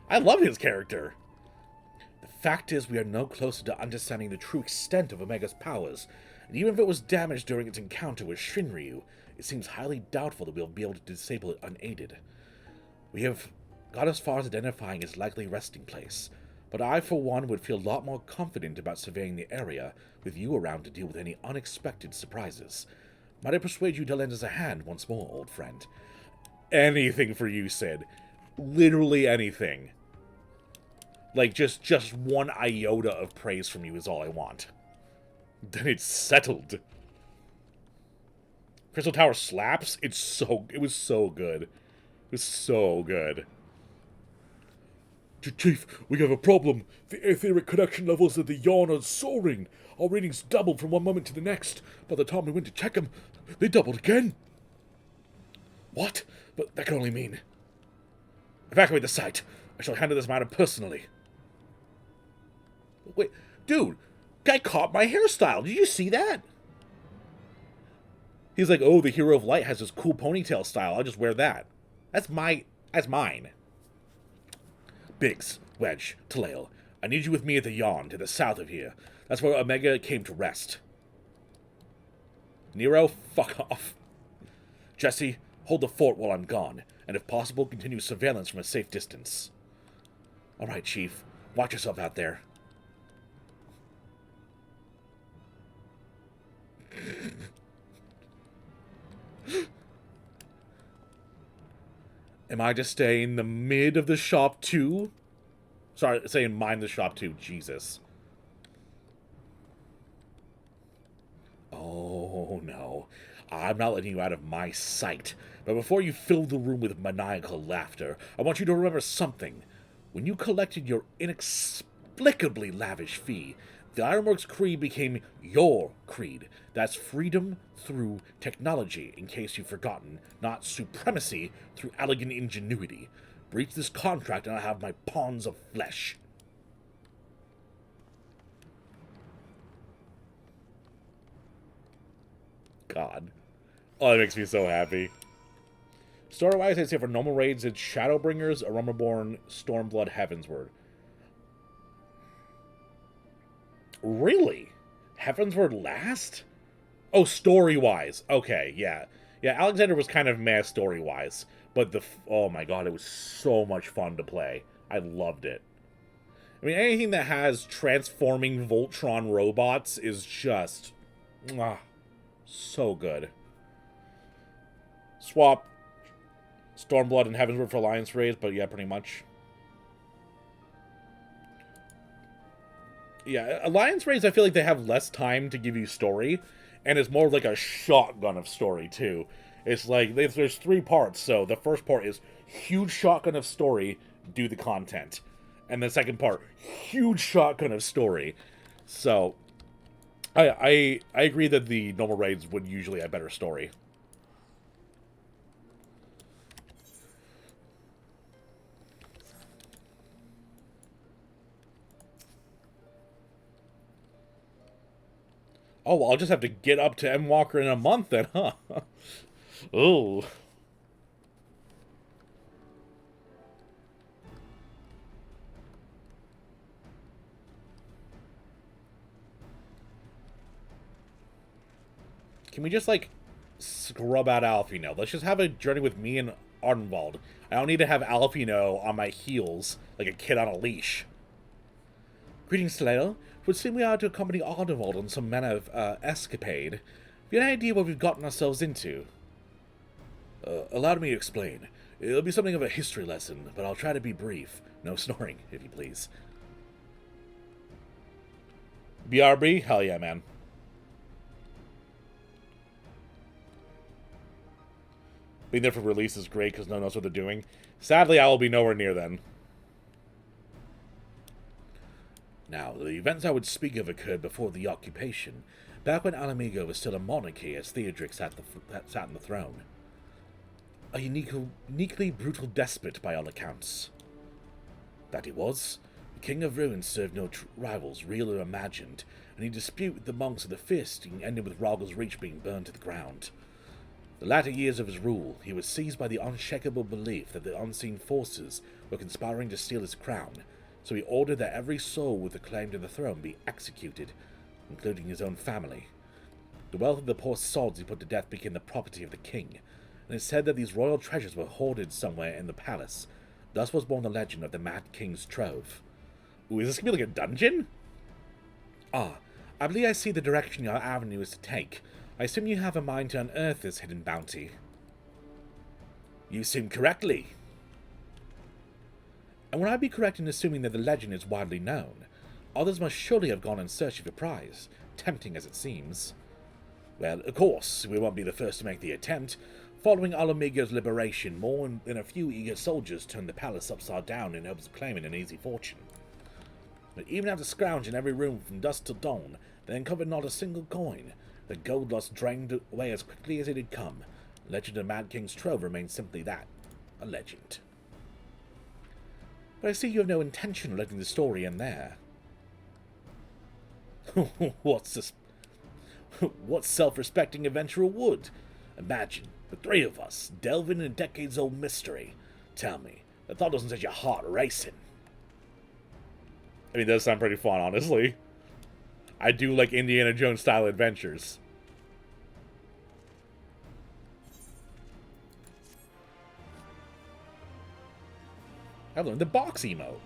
I love his character. The fact is, we are no closer to understanding the true extent of Omega's powers, and even if it was damaged during its encounter with Shinryu, it seems highly doubtful that we'll be able to disable it unaided. We have got as far as identifying its likely resting place, but I, for one, would feel a lot more confident about surveying the area with you around to deal with any unexpected surprises. Might I persuade you to lend us a hand once more, old friend? Anything for you, Sid. Literally anything. Like, just one iota of praise from you is all I want. Then it's settled. Crystal Tower slaps. It was so good. It was so good. Chief, we have a problem. The etheric connection levels of the Yawn are soaring. Our readings doubled from one moment to the next. By the time we went to check them, they doubled again. What? But that can only mean... Evacuate the site. I shall handle this matter personally. Wait, dude, guy caught my hairstyle. Did you see that? He's like, oh, the Hero of Light has this cool ponytail style. I'll just wear that. That's mine. Biggs, Wedge, Taleo, I need you with me at the Yawn, to the south of here. That's where Omega came to rest. Nero, fuck off. Jesse, hold the fort while I'm gone, and if possible, continue surveillance from a safe distance. Alright, Chief. Watch yourself out there. Am I to stay in the mid of the shop too? Sorry, saying mind the shop too. Jesus. Oh, no. I'm not letting you out of my sight. But before you fill the room with maniacal laughter, I want you to remember something. When you collected your inexplicably lavish fee, the Ironworks creed became your creed. That's freedom through technology, in case you've forgotten, not supremacy through elegant ingenuity. Breach this contract and I'll have my pawns of flesh. God. Oh, that makes me so happy. Story-wise, I'd say for normal raids, it's Shadowbringers, A Rumbleborn, Stormblood, Heavensward. Really? Heavensward last? Oh, story-wise. Okay, yeah. Yeah, Alexander was kind of meh story-wise. But oh my god, it was so much fun to play. I loved it. I mean, anything that has transforming Voltron robots is just... so good. Swap Stormblood and Heavensward for Alliance raids, but yeah, pretty much. Yeah, Alliance raids, I feel like they have less time to give you story, and it's more like a shotgun of story, too. It's like, there's 3 parts, so the first part is huge shotgun of story, do the content. And the second part, huge shotgun of story. So, I agree that the normal raids would usually have better story. Oh, well, I'll just have to get up to Endwalker in a month then, huh? Oh. Can we just, like, scrub out Alfie now? Let's just have a journey with me and Ardenwald. I don't need to have Alfino on my heels like a kid on a leash. Greetings, Slayer. It would seem we are to accompany Ardenwald on some manner of escapade. Have you any idea what we've gotten ourselves into? Allow me to explain. It'll be something of a history lesson, but I'll try to be brief. No snoring, if you please. BRB? Hell yeah, man. Being there for release is great because no one knows what they're doing. Sadly, I will be nowhere near then. Now, the events I would speak of occurred before the occupation, back when Ala Mhigo was still a monarchy as Theodric sat on the throne. A uniquely brutal despot by all accounts. That he was. The King of Ruins served no rivals, real or imagined, and he disputed with the monks of the Fist, ended with Roggel's Reach being burned to the ground. The latter years of his rule, he was seized by the unshakable belief that the unseen forces were conspiring to steal his crown, so he ordered that every soul with a claim to the throne be executed, including his own family. The wealth of the poor sods he put to death became the property of the king, and it's said that these royal treasures were hoarded somewhere in the palace. Thus was born the legend of the Mad King's Trove. Ooh, is this gonna be like a dungeon? Ah, I believe I see the direction your avenue is to take. I assume you have a mind to unearth this hidden bounty. You assume correctly. And would I be correct in assuming that the legend is widely known? Others must surely have gone in search of the prize, tempting as it seems. Well, of course, we won't be the first to make the attempt. Following Ala Mhigo's liberation, more than a few eager soldiers turned the palace upside down in hopes of claiming an easy fortune. But even after scrounging every room from dusk till dawn, they uncovered not a single coin. The gold dust drained away as quickly as it had come. The legend of Mad King's Trove remains simply that, a legend. But I see you have no intention of letting the story end there. What self-respecting adventurer would? Imagine, the three of us, delving in a decades-old mystery. Tell me, the thought doesn't set your heart racing. I mean, that does sound pretty fun, honestly. I do like Indiana Jones-style adventures. I learned the box emote.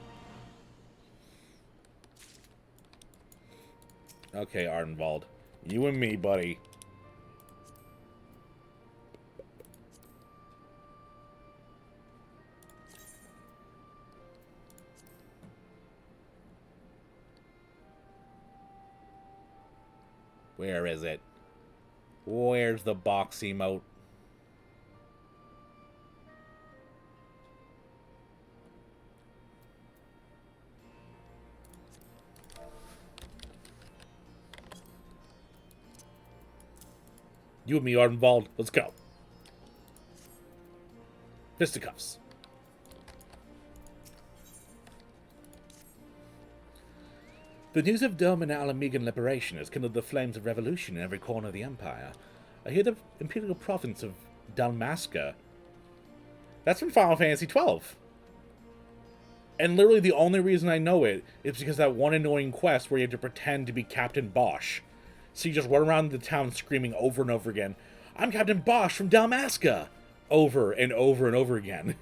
Okay, Ardenwald. You and me, buddy. Where is it? Where's the box emote? You and me, Ardenwald. Let's go. Fisticuffs. The news of Dome and Ala Mhigan liberation has kindled the flames of revolution in every corner of the Empire. I hear the imperial province of Dalmasca. That's from Final Fantasy XII. And literally the only reason I know it is because of that one annoying quest where you have to pretend to be Captain Bosch. So you just run around the town screaming over and over again, "I'm Captain Bosch from Dalmasca!" Over and over and over again.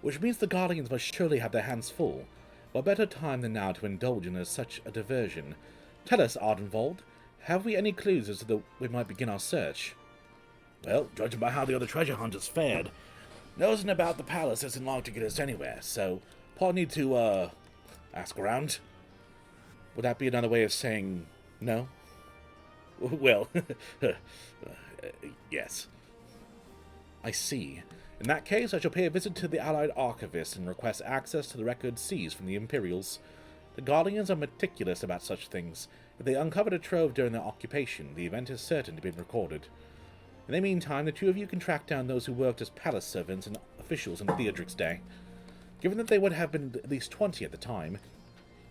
Which means the Guardians must surely have their hands full. What better time than now to indulge in such a diversion? Tell us, Ardenwald, have we any clues as to the we might begin our search? Well, judging by how the other treasure hunters fared, nosing about the palace isn't long to get us anywhere, so probably need to, ask around. Would that be another way of saying no? Well, yes. I see. In that case, I shall pay a visit to the Allied Archivist and request access to the records seized from the Imperials. The Guardians are meticulous about such things. If they uncovered a trove during their occupation, the event is certain to be recorded. In the meantime, the two of you can track down those who worked as palace servants and officials in Theodric's day. Given that they would have been at least 20 at the time,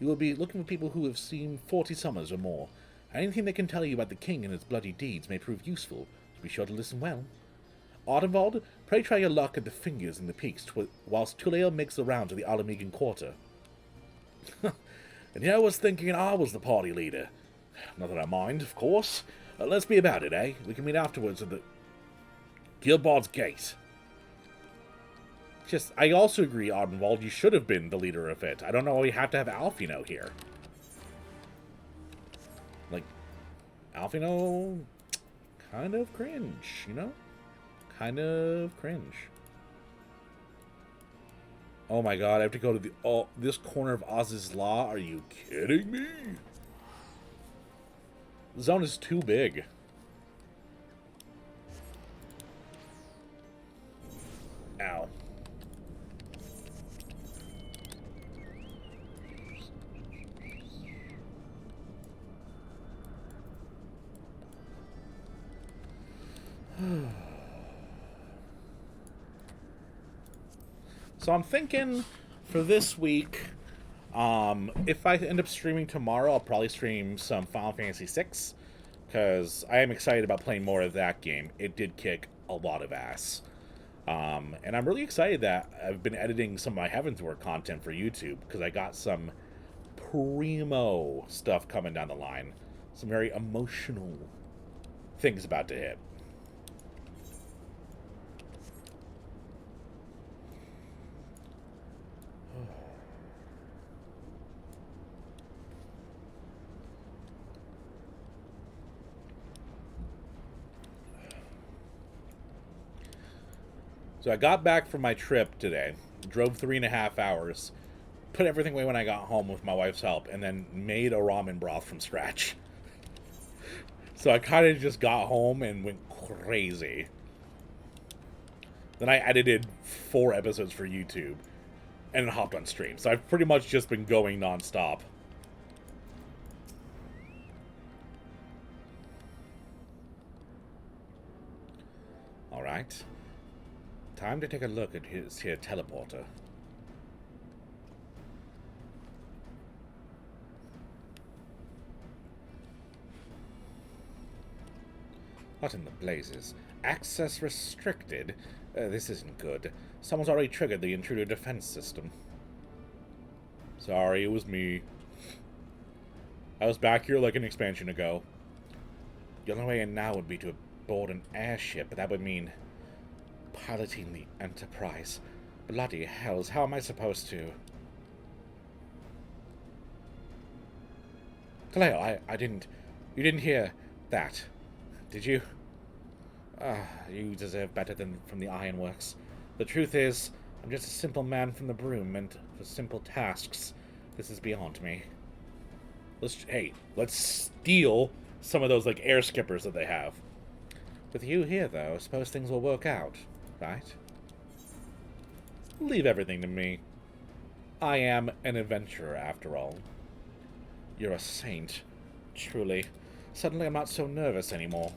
you will be looking for people who have seen 40 summers or more. Anything they can tell you about the king and his bloody deeds may prove useful, so be sure to listen well. Ardenwald, pray try your luck at the fingers in the peaks, whilst Tuleo makes the round to the Ala Mhigan quarter. And here I was thinking I was the party leader. Not that I mind, of course. Let's be about it, eh? We can meet afterwards at the... Guild Bald's Gate. Just, I also agree, Odenwald, you should have been the leader of it. I don't know why you have to have Alfino here. Like, Alfino, kind of cringe, you know? Kind of cringe. Oh my god, I have to go to the this corner of Oz's Law? Are you kidding me? The zone is too big. Ow. So I'm thinking for this week, if I end up streaming tomorrow, I'll probably stream some Final Fantasy VI, because I am excited about playing more of that game. It did kick a lot of ass. And I'm really excited that I've been editing some of my Heavensward content for YouTube, because I got some primo stuff coming down the line. Some very emotional things about to hit. So I got back from my trip today, drove 3.5 hours, put everything away when I got home with my wife's help, and then made a ramen broth from scratch. So I kind of just got home and went crazy. Then I edited 4 episodes for YouTube and hopped on stream. So I've pretty much just been going nonstop. All right. Time to take a look at his here teleporter. What in the blazes? Access restricted? This isn't good. Someone's already triggered the intruder defense system. Sorry, it was me. I was back here like an expansion ago. The only way in now would be to board an airship, but that would mean piloting the Enterprise. Bloody hells, how am I supposed to? Kaleo, I didn't... You didn't hear that, did you? You deserve better than from the Ironworks. The truth is, I'm just a simple man from the Broom, and for simple tasks, this is beyond me. Let's steal some of those, like, air skippers that they have. With you here, though, I suppose things will work out, right? Leave everything to me. I am an adventurer, after all. You're a saint, truly. Suddenly I'm not so nervous anymore.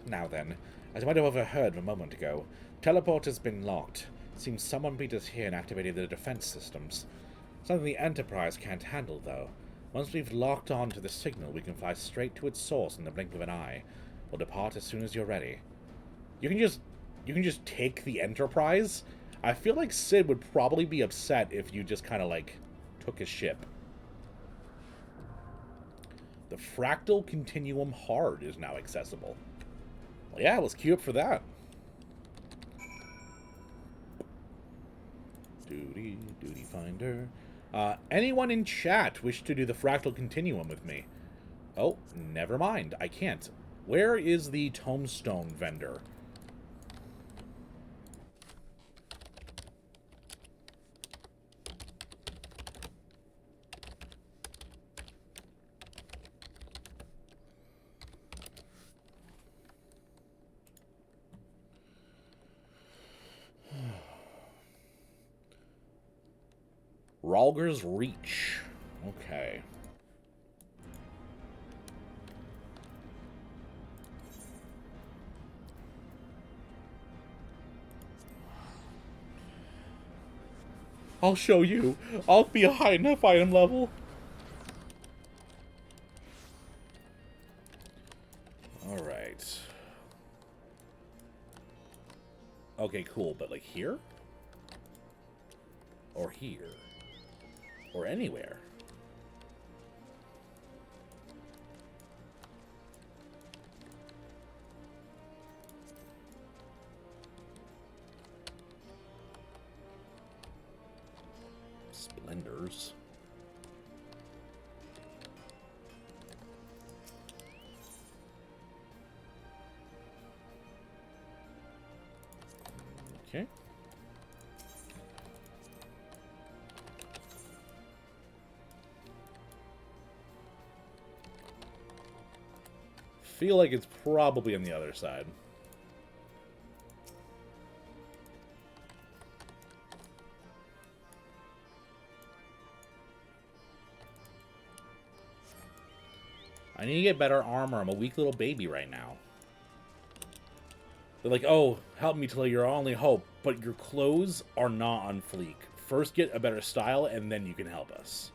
Now then, as you might have overheard a moment ago, teleport has been locked. Seems someone beat us here and activated the defense systems. Something the Enterprise can't handle, though. Once we've locked on to the signal, we can fly straight to its source in the blink of an eye. We'll depart as soon as you're ready. You can just take the Enterprise? I feel like Sid would probably be upset if you just kind of, like, took his ship. The Fractal Continuum Hard is now accessible. Well, yeah, let's queue up for that. Duty finder. Anyone in chat wish to do the Fractal Continuum with me? Oh, never mind. I can't. Where is the Tombstone vendor? Ralger's Reach. Okay. I'll show you. I'll be a high enough item level. Alright. Okay, cool. But like here? Or here? Or anywhere. yours. Okay. Feel like it's probably on the other side. I need to get better armor. I'm a weak little baby right now. They're like, oh, help me till you're our only hope, but your clothes are not on fleek. First get a better style, and then you can help us.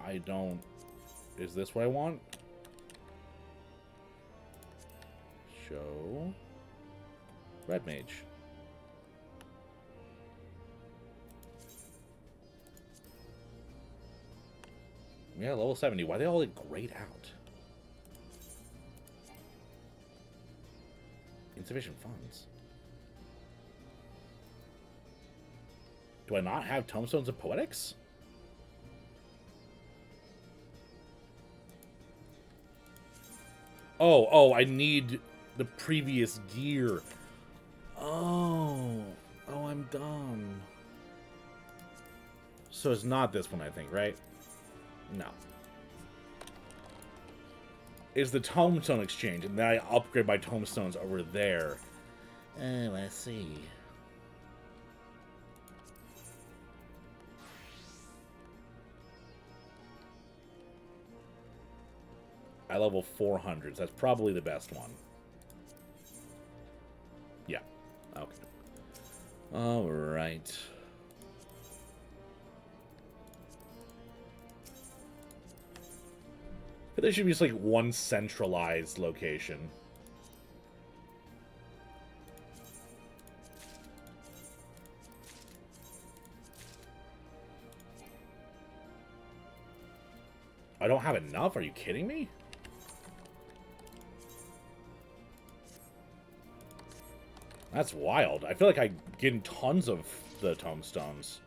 I don't... Is this what I want? Show... Red Mage. Yeah, level 70. Why they all look grayed out? Insufficient funds. Do I not have Tomestones of Poetics? Oh, I need the previous gear. Oh, I'm dumb. So it's not this one, I think, right? No. It's the Tomestone exchange, and then I upgrade my Tomestones over there. Oh, I see. I level 400s. That's probably the best one. Yeah. Okay. All right. There should be just like one centralized location. I don't have enough? Are you kidding me? That's wild. I feel like I'm getting tons of the Tomestones.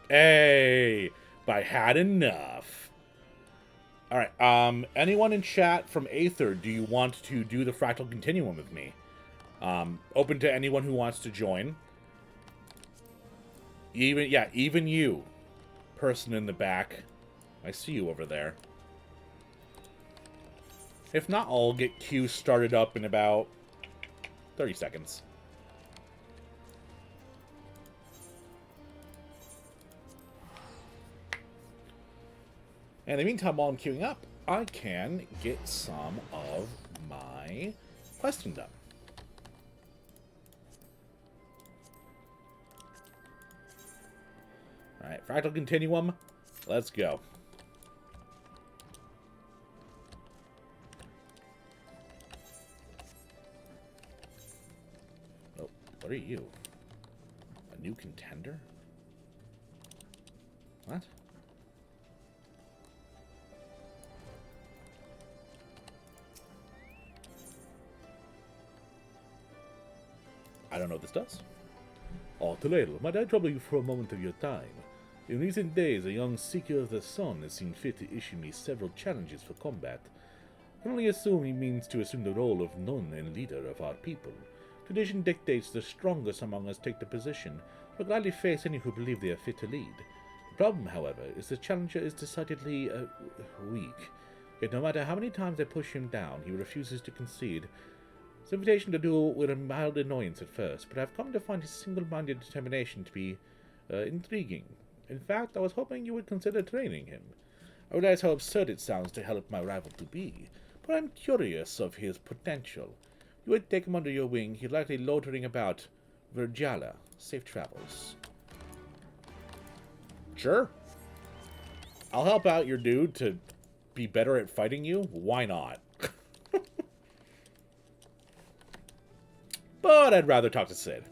Hey, but I had enough. All right. Anyone in chat from Aether, do you want to do the Fractal Continuum with me? Open to anyone who wants to join. Even you, person in the back. I see you over there. If not, I'll get Q started up in about 30 seconds. And in the meantime, while I'm queuing up, I can get some of my questing done. Alright, Fractal Continuum. Let's go. Oh, what are you? A new contender? What? I don't know what this does. Oh, Toledo, might I trouble you for a moment of your time? In recent days, a young Seeker of the Sun has seen fit to issue me several challenges for combat. I can only assume he means to assume the role of nun and leader of our people. Tradition dictates the strongest among us take the position, but gladly face any who believe they are fit to lead. The problem, however, is the challenger is decidedly weak. Yet no matter how many times I push him down, he refuses to concede. His invitation to duel was a mild annoyance at first, but I've come to find his single-minded determination to be intriguing. In fact, I was hoping you would consider training him. I realize how absurd it sounds to help my rival to be, but I'm curious of his potential. If you would take him under your wing, he's likely loitering about Virgala. Safe travels. Sure. I'll help out your dude to be better at fighting you. Why not? But I'd rather talk to Cid.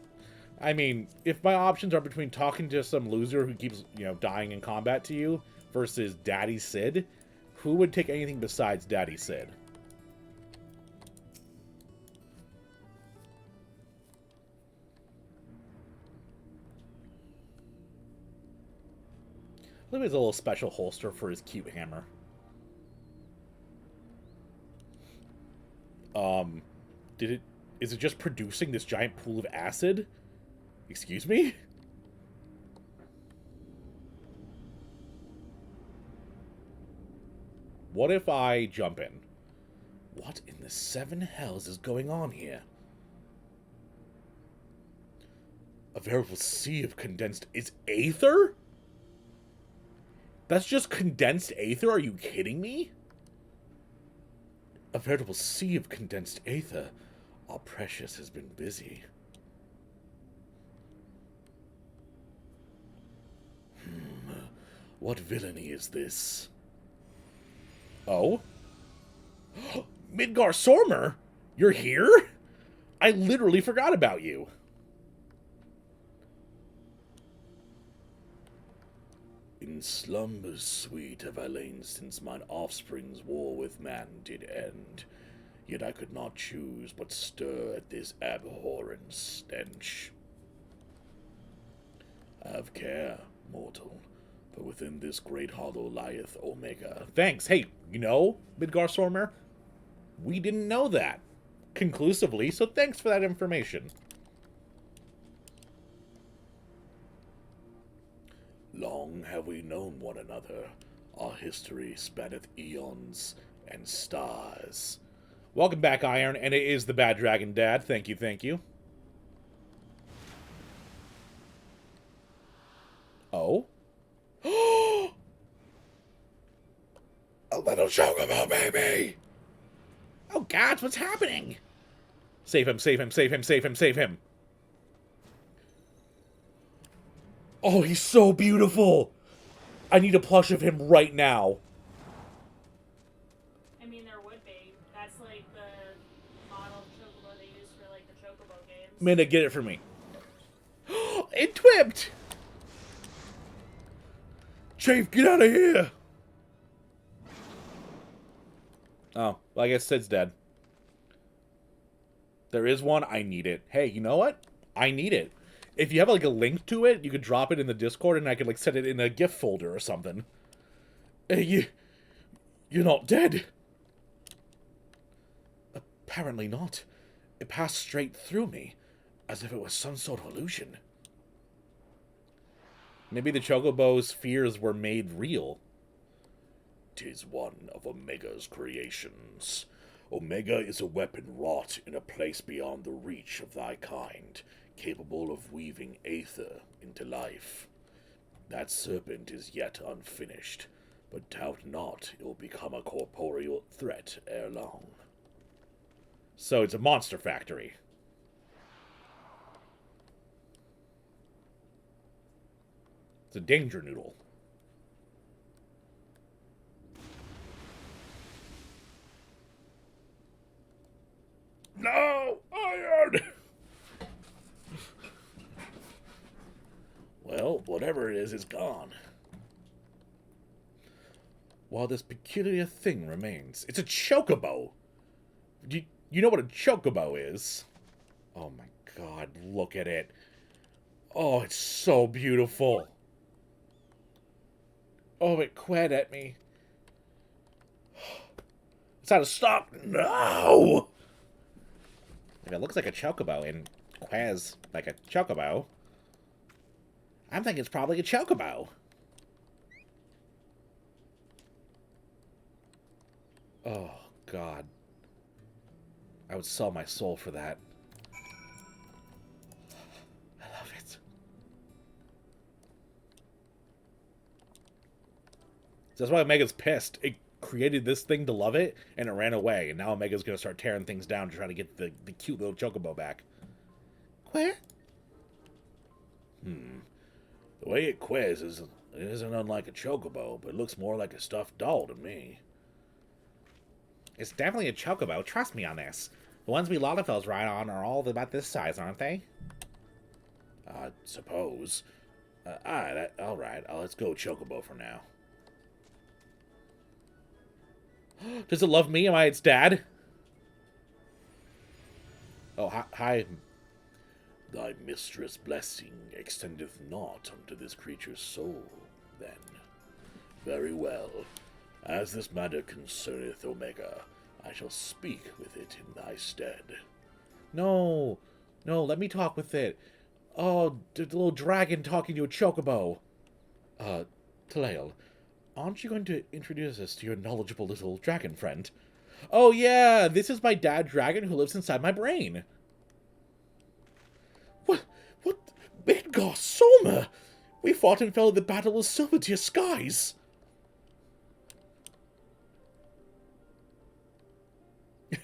I mean, if my options are between talking to some loser who keeps, dying in combat to you, versus Daddy Sid, who would take anything besides Daddy Sid? Look at his little special holster for his cute hammer. Is it just producing this giant pool of acid? Excuse me? What if I jump in? What in the seven hells is going on here? A veritable sea of condensed... Is aether? That's just condensed aether? Are you kidding me? A veritable sea of condensed aether. Our Precious has been busy. What villainy is this? Oh? Midgar Sormer? You're here? I literally forgot about you. In slumbers sweet have I lain since mine offspring's war with man did end. Yet I could not choose but stir at this abhorrent stench. Have care, mortal, for within this great hollow lieth Omega. Thanks. Hey, you know, Midgar Sormer, we didn't know that conclusively, so thanks for that information. Long have we known one another. Our history spanneth eons and stars. Welcome back, Iron, and it is the Bad Dragon Dad. Thank you, thank you. Oh? A little chocobo, baby! Oh, God, what's happening? Save him, save him, save him, save him, save him. Oh, he's so beautiful! I need a plush of him right now. I mean, there would be. That's like the model of chocobo they use for like the chocobo games. Minna, get it for me. It twipped! Chafe, get out of here! Oh, well, I guess Sid's dead. There is one. I need it. Hey, you know what? I need it. If you have, like, a link to it, you could drop it in the Discord, and I could, like, set it in a GIF folder or something. Hey, you're not dead. Apparently not. It passed straight through me, as if it was some sort of illusion. Maybe the Chocobo's fears were made real. 'Tis one of Omega's creations. Omega is a weapon wrought in a place beyond the reach of thy kind, capable of weaving aether into life. That serpent is yet unfinished, but doubt not it will become a corporeal threat ere long. So it's a monster factory. It's a danger noodle. No! Iron! Well, whatever it is, it's gone. While this peculiar thing remains. It's a chocobo! You know what a chocobo is? Oh my god, look at it. Oh, it's so beautiful. Oh, it qued at me. It's out of stock. No! If it looks like a chocobo and quaz like a chocobo, I'm thinking it's probably a chocobo. Oh, God. I would sell my soul for that. I love it. So that's why Omega's pissed. It created this thing to love it, and it ran away. And now Omega's going to start tearing things down to try to get the cute little chocobo back. Where? The way it quiz isn't unlike a chocobo, but it looks more like a stuffed doll to me. It's definitely a chocobo. Trust me on this. The ones we Lalafels ride on are all about this size, aren't they? I suppose. Alright, let's go chocobo for now. Does it love me? Am I its dad? Oh, hi. Thy mistress' blessing extendeth not unto this creature's soul, then. Very well. As this matter concerneth Omega, I shall speak with it in thy stead. No, let me talk with it. Oh, the little dragon talking to a chocobo. Talael, aren't you going to introduce us to your knowledgeable little dragon friend? Oh yeah, this is my dad dragon who lives inside my brain. What? Midgar Soma! We fought and fell at the Battle of Silvertear Skies!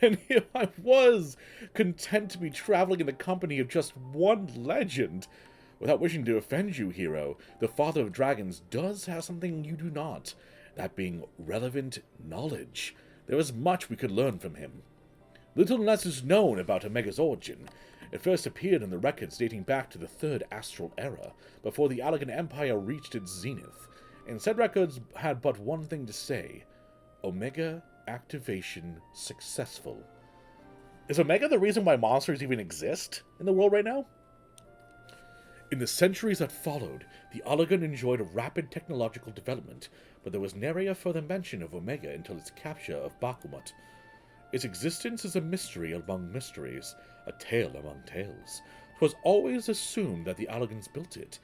And here I was, content to be traveling in the company of just one legend. Without wishing to offend you, hero, the Father of Dragons does have something you do not, that being relevant knowledge. There is much we could learn from him. Little less is known about Omega's origin. It first appeared in the records dating back to the Third Astral Era, before the Allagan Empire reached its zenith, and said records had but one thing to say: Omega activation successful. Is Omega the reason why monsters even exist in the world right now? In the centuries that followed, the Allagan enjoyed a rapid technological development, but there was nary a further mention of Omega until its capture of Bakhmut. Its existence is a mystery among mysteries, a tale among tales. 'Twas always assumed that the Allagans built it,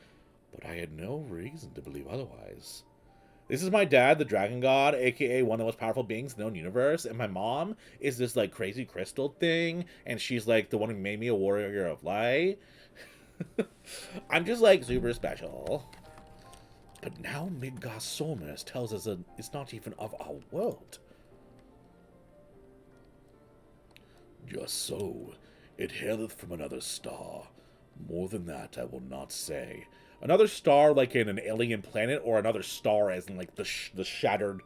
but I had no reason to believe otherwise. This is my dad, the Dragon God, aka one of the most powerful beings in the known universe, and my mom is this, like, crazy crystal thing, and she's, like, the one who made me a warrior of light. I'm just, like, super special. But now Midgar Solmers tells us that it's not even of our world. Just so. It haileth from another star. More than that I will not say. Another star, like in an alien planet, or another star as in, like, the shattered,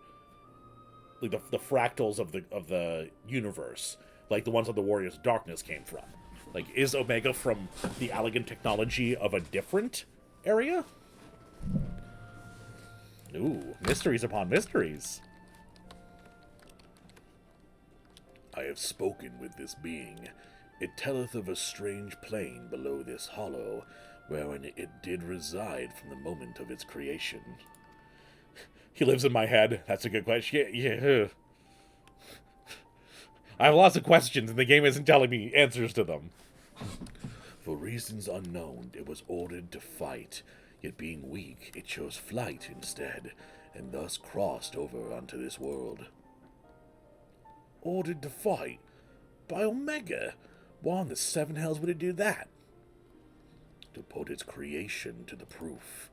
like, the fractals of the universe, like the ones that the Warriors of Darkness came from. Like, is Omega from the Allagan technology of a different area? Ooh, mysteries upon mysteries. I have spoken with this being. It telleth of a strange plane below this hollow, wherein it did reside from the moment of its creation. He lives in my head. That's a good question. Yeah. I have lots of questions, and the game isn't telling me answers to them. For reasons unknown, it was ordered to fight, yet being weak, it chose flight instead, and thus crossed over onto this world. Ordered to fight? By Omega? Why in the seven hells would it do that? To put its creation to the proof.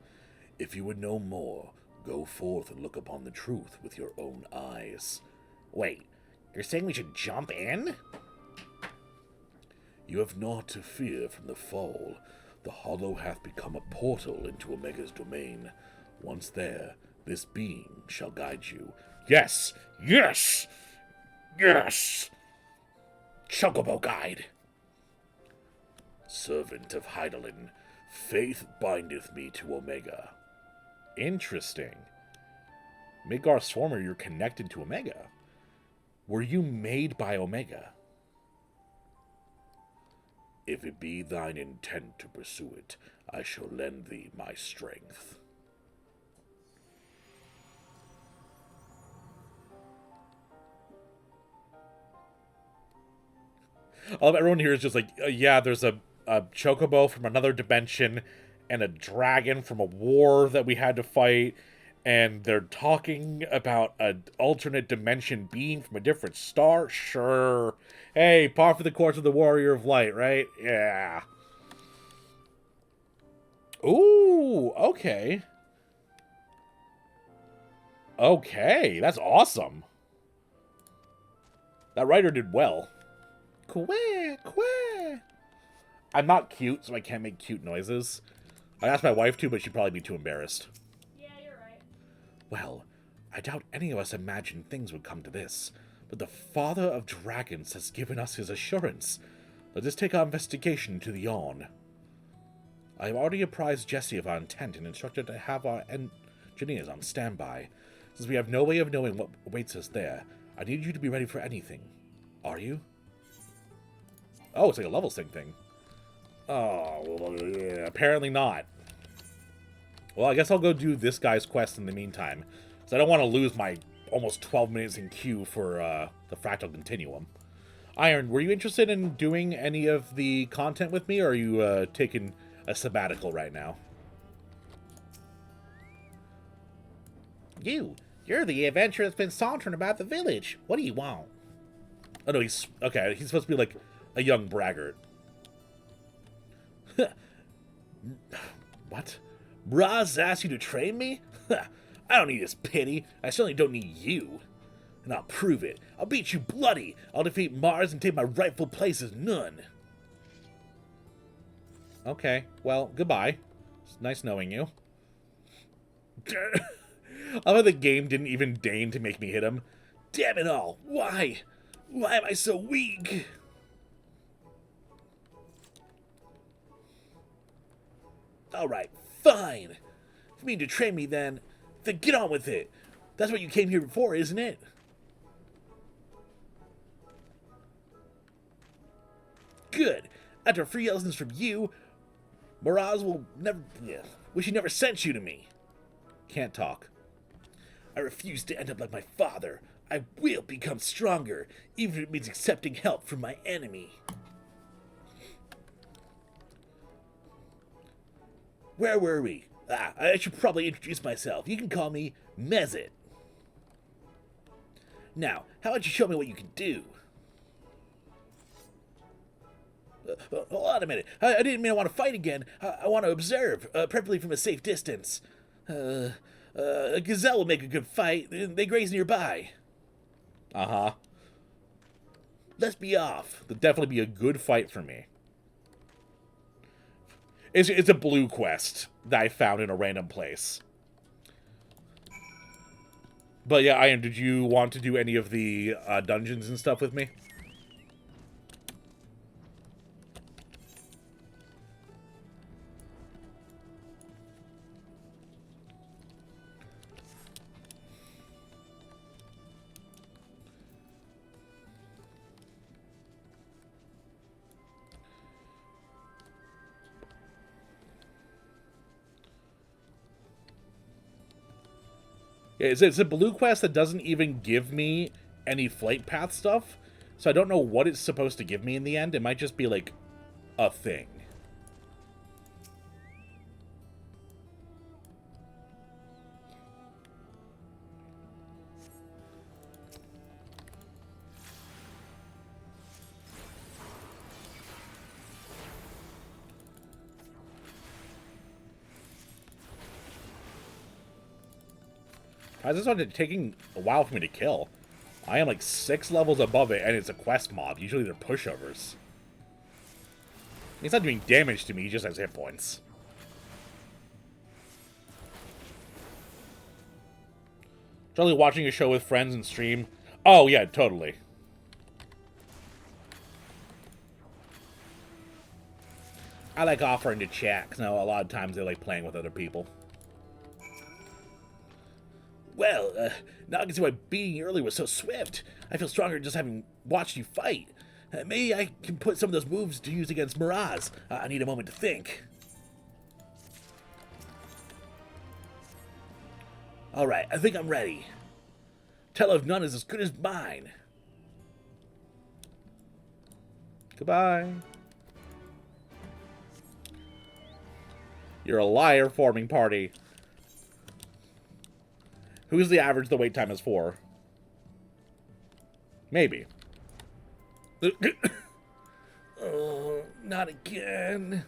If you would know more, go forth and look upon the truth with your own eyes. Wait, you're saying we should jump in? You have naught to fear from the fall. The hollow hath become a portal into Omega's domain. Once there, this being shall guide you. Yes! Yes! Yes! Chocobo Guide! Servant of Hydaelyn, faith bindeth me to Omega. Interesting. Midgar Swarmer, you're connected to Omega. Were you made by Omega? If it be thine intent to pursue it, I shall lend thee my strength. Everyone here is just like, yeah, there's a chocobo from another dimension and a dragon from a war that we had to fight, and they're talking about an alternate dimension being from a different star. Sure. Hey, par for the course of the Warrior of Light, right? Yeah. Ooh, okay. Okay, that's awesome. That writer did well. Quack, quack. I'm not cute, so I can't make cute noises. I asked my wife to, but she'd probably be too embarrassed. Yeah, you're right. Well, I doubt any of us imagined things would come to this, but the Father of Dragons has given us his assurance. Let us take our investigation to the Yawn. I have already apprised Jesse of our intent and instructed to have our engineers on standby. Since we have no way of knowing what awaits us there, I need you to be ready for anything. Are you? Oh, it's like a level sync thing. Oh, yeah, apparently not. Well, I guess I'll go do this guy's quest in the meantime. Because I don't want to lose my almost 12 minutes in queue for the Fractal Continuum. Iron, were you interested in doing any of the content with me, or are you taking a sabbatical right now? You're the adventurer that's been sauntering about the village. What do you want? Oh, no, he's... Okay, he's supposed to be like a young braggart. What? Miraz asked you to train me? I don't need his pity. I certainly don't need you. And I'll prove it. I'll beat you bloody. I'll defeat Mars and take my rightful place as Nun. Okay, well, goodbye. It's nice knowing you. I love the game didn't even deign to make me hit him. Damn it all. Why? Why am I so weak? Alright, fine. If you mean to train me then get on with it. That's what you came here for, isn't it? Good. After free lessons from you, Miraz will never... wish he never sent you to me. Can't talk. I refuse to end up like my father. I will become stronger, even if it means accepting help from my enemy. Where were we? I should probably introduce myself. You can call me Mezit. Now, how about you show me what you can do? Hold on a minute. I didn't mean I want to fight again. I want to observe, preferably from a safe distance. A gazelle will make a good fight. They graze nearby. Uh-huh. Let's be off. That'll definitely be a good fight for me. It's a blue quest that I found in a random place. But yeah, Ian, did you want to do any of the dungeons and stuff with me? Yeah, it's a blue quest that doesn't even give me any flight path stuff, so I don't know what it's supposed to give me in the end. It might just be, like, a thing. Why is this one taking a while for me to kill? I am like 6 levels above it, and it's a quest mob. Usually they're pushovers. He's not doing damage to me, he just has hit points. Totally watching a show with friends and stream. Oh, yeah, totally. I like offering to chat, because a lot of times they like playing with other people. Well, now I can see why beating you earlier was so swift. I feel stronger just having watched you fight. Maybe I can put some of those moves to use against Miraz. I need a moment to think. Alright, I think I'm ready. Tell if none is as good as mine. Goodbye. You're a liar, forming party. Who's the average the wait time is for? Maybe. Oh, not again.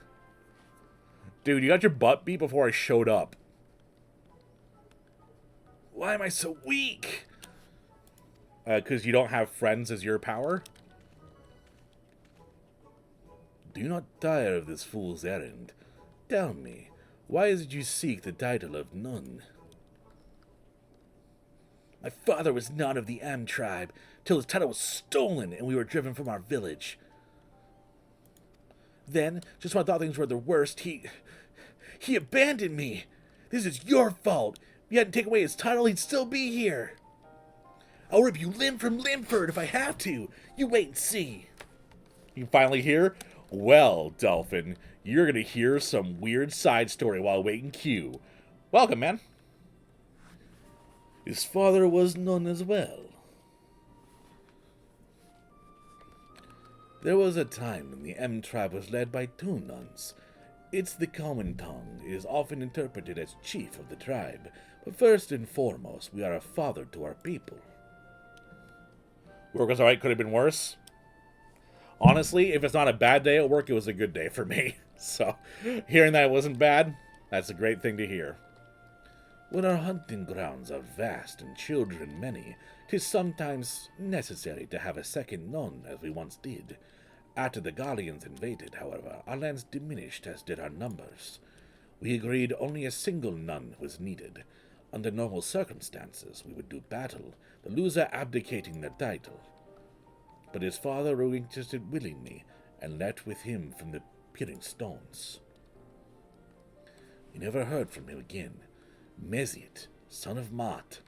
Dude, you got your butt beat before I showed up. Why am I so weak? Because you don't have friends as your power? Do not tire of this fool's errand. Tell me, why is it you seek the title of Nun? My father was none of the Am tribe, till his title was stolen and we were driven from our village. Then, just when I thought things were the worst, he abandoned me. This is your fault. If you hadn't taken away his title, he'd still be here. I'll rip you limb from Limford if I have to. You wait and see. You finally hear? Well, Dolphin, you're gonna hear some weird side story while waiting queue. Welcome, man. His father was none as well. There was a time when the M tribe was led by 2 nuns. It's the common tongue. It is often interpreted as chief of the tribe. But first and foremost, we are a father to our people. Work was alright, could have been worse. Honestly, if it's not a bad day at work, it was a good day for me. So, hearing that it wasn't bad, that's a great thing to hear. When our hunting grounds are vast and children many, 'tis sometimes necessary to have a second nun, as we once did. After the Gallians invaded, however, our lands diminished as did our numbers. We agreed only a single nun was needed. Under normal circumstances, we would do battle, the loser abdicating the title. But his father relinquished willingly, and left with him from the peering stones. We never heard from him again. Mesiet, son of Mart.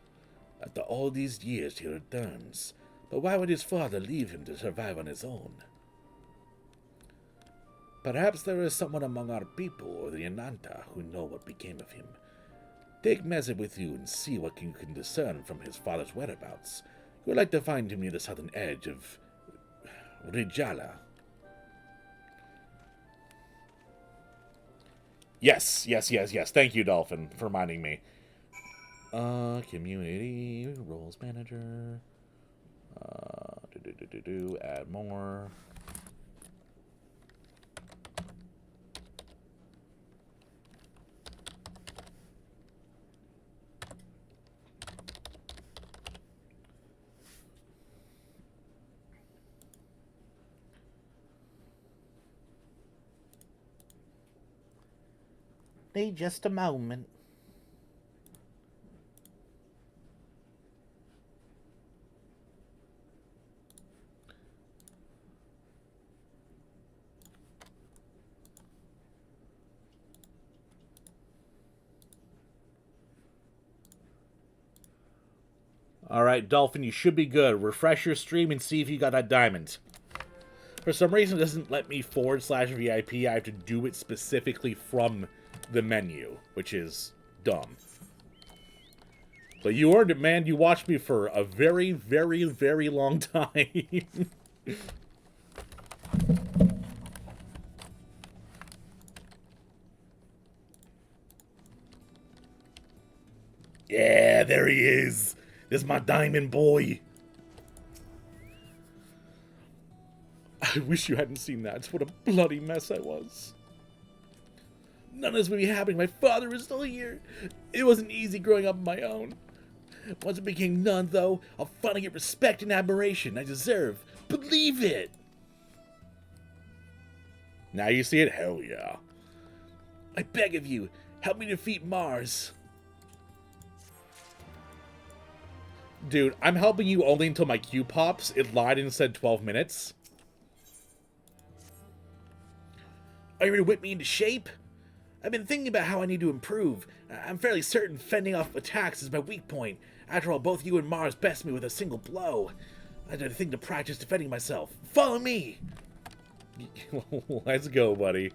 After all these years he returns, but why would his father leave him to survive on his own? Perhaps there is someone among our people or the Ananta who know what became of him. Take Mesiet with you and see what you can discern from his father's whereabouts. You would like to find him near the southern edge of Rijala. Yes. Thank you, Dolphin, for reminding me. Community roles manager. Add more. Need just a moment. Alright, Dolphin, you should be good. Refresh your stream and see if you got that diamond. For some reason, it doesn't let me /VIP. I have to do it specifically from the menu, which is dumb. But you earned it, man. You watched me for a very, very, very long time. Yeah, there he is. This is my diamond boy. I wish you hadn't seen that. What a bloody mess I was. None of this would be happening. My father is still here. It wasn't easy growing up on my own. Once I became none, though, I'll finally get respect and admiration I deserve. Believe it! Now you see it? Hell yeah. I beg of you, help me defeat Mars. Dude, I'm helping you only until my queue pops. It lied and said 12 minutes. Are you ready to whip me into shape? I've been thinking about how I need to improve. I'm fairly certain fending off attacks is my weak point. After all, both you and Mars best me with a single blow. I had a thing to practice defending myself. Follow me! Let's go, buddy.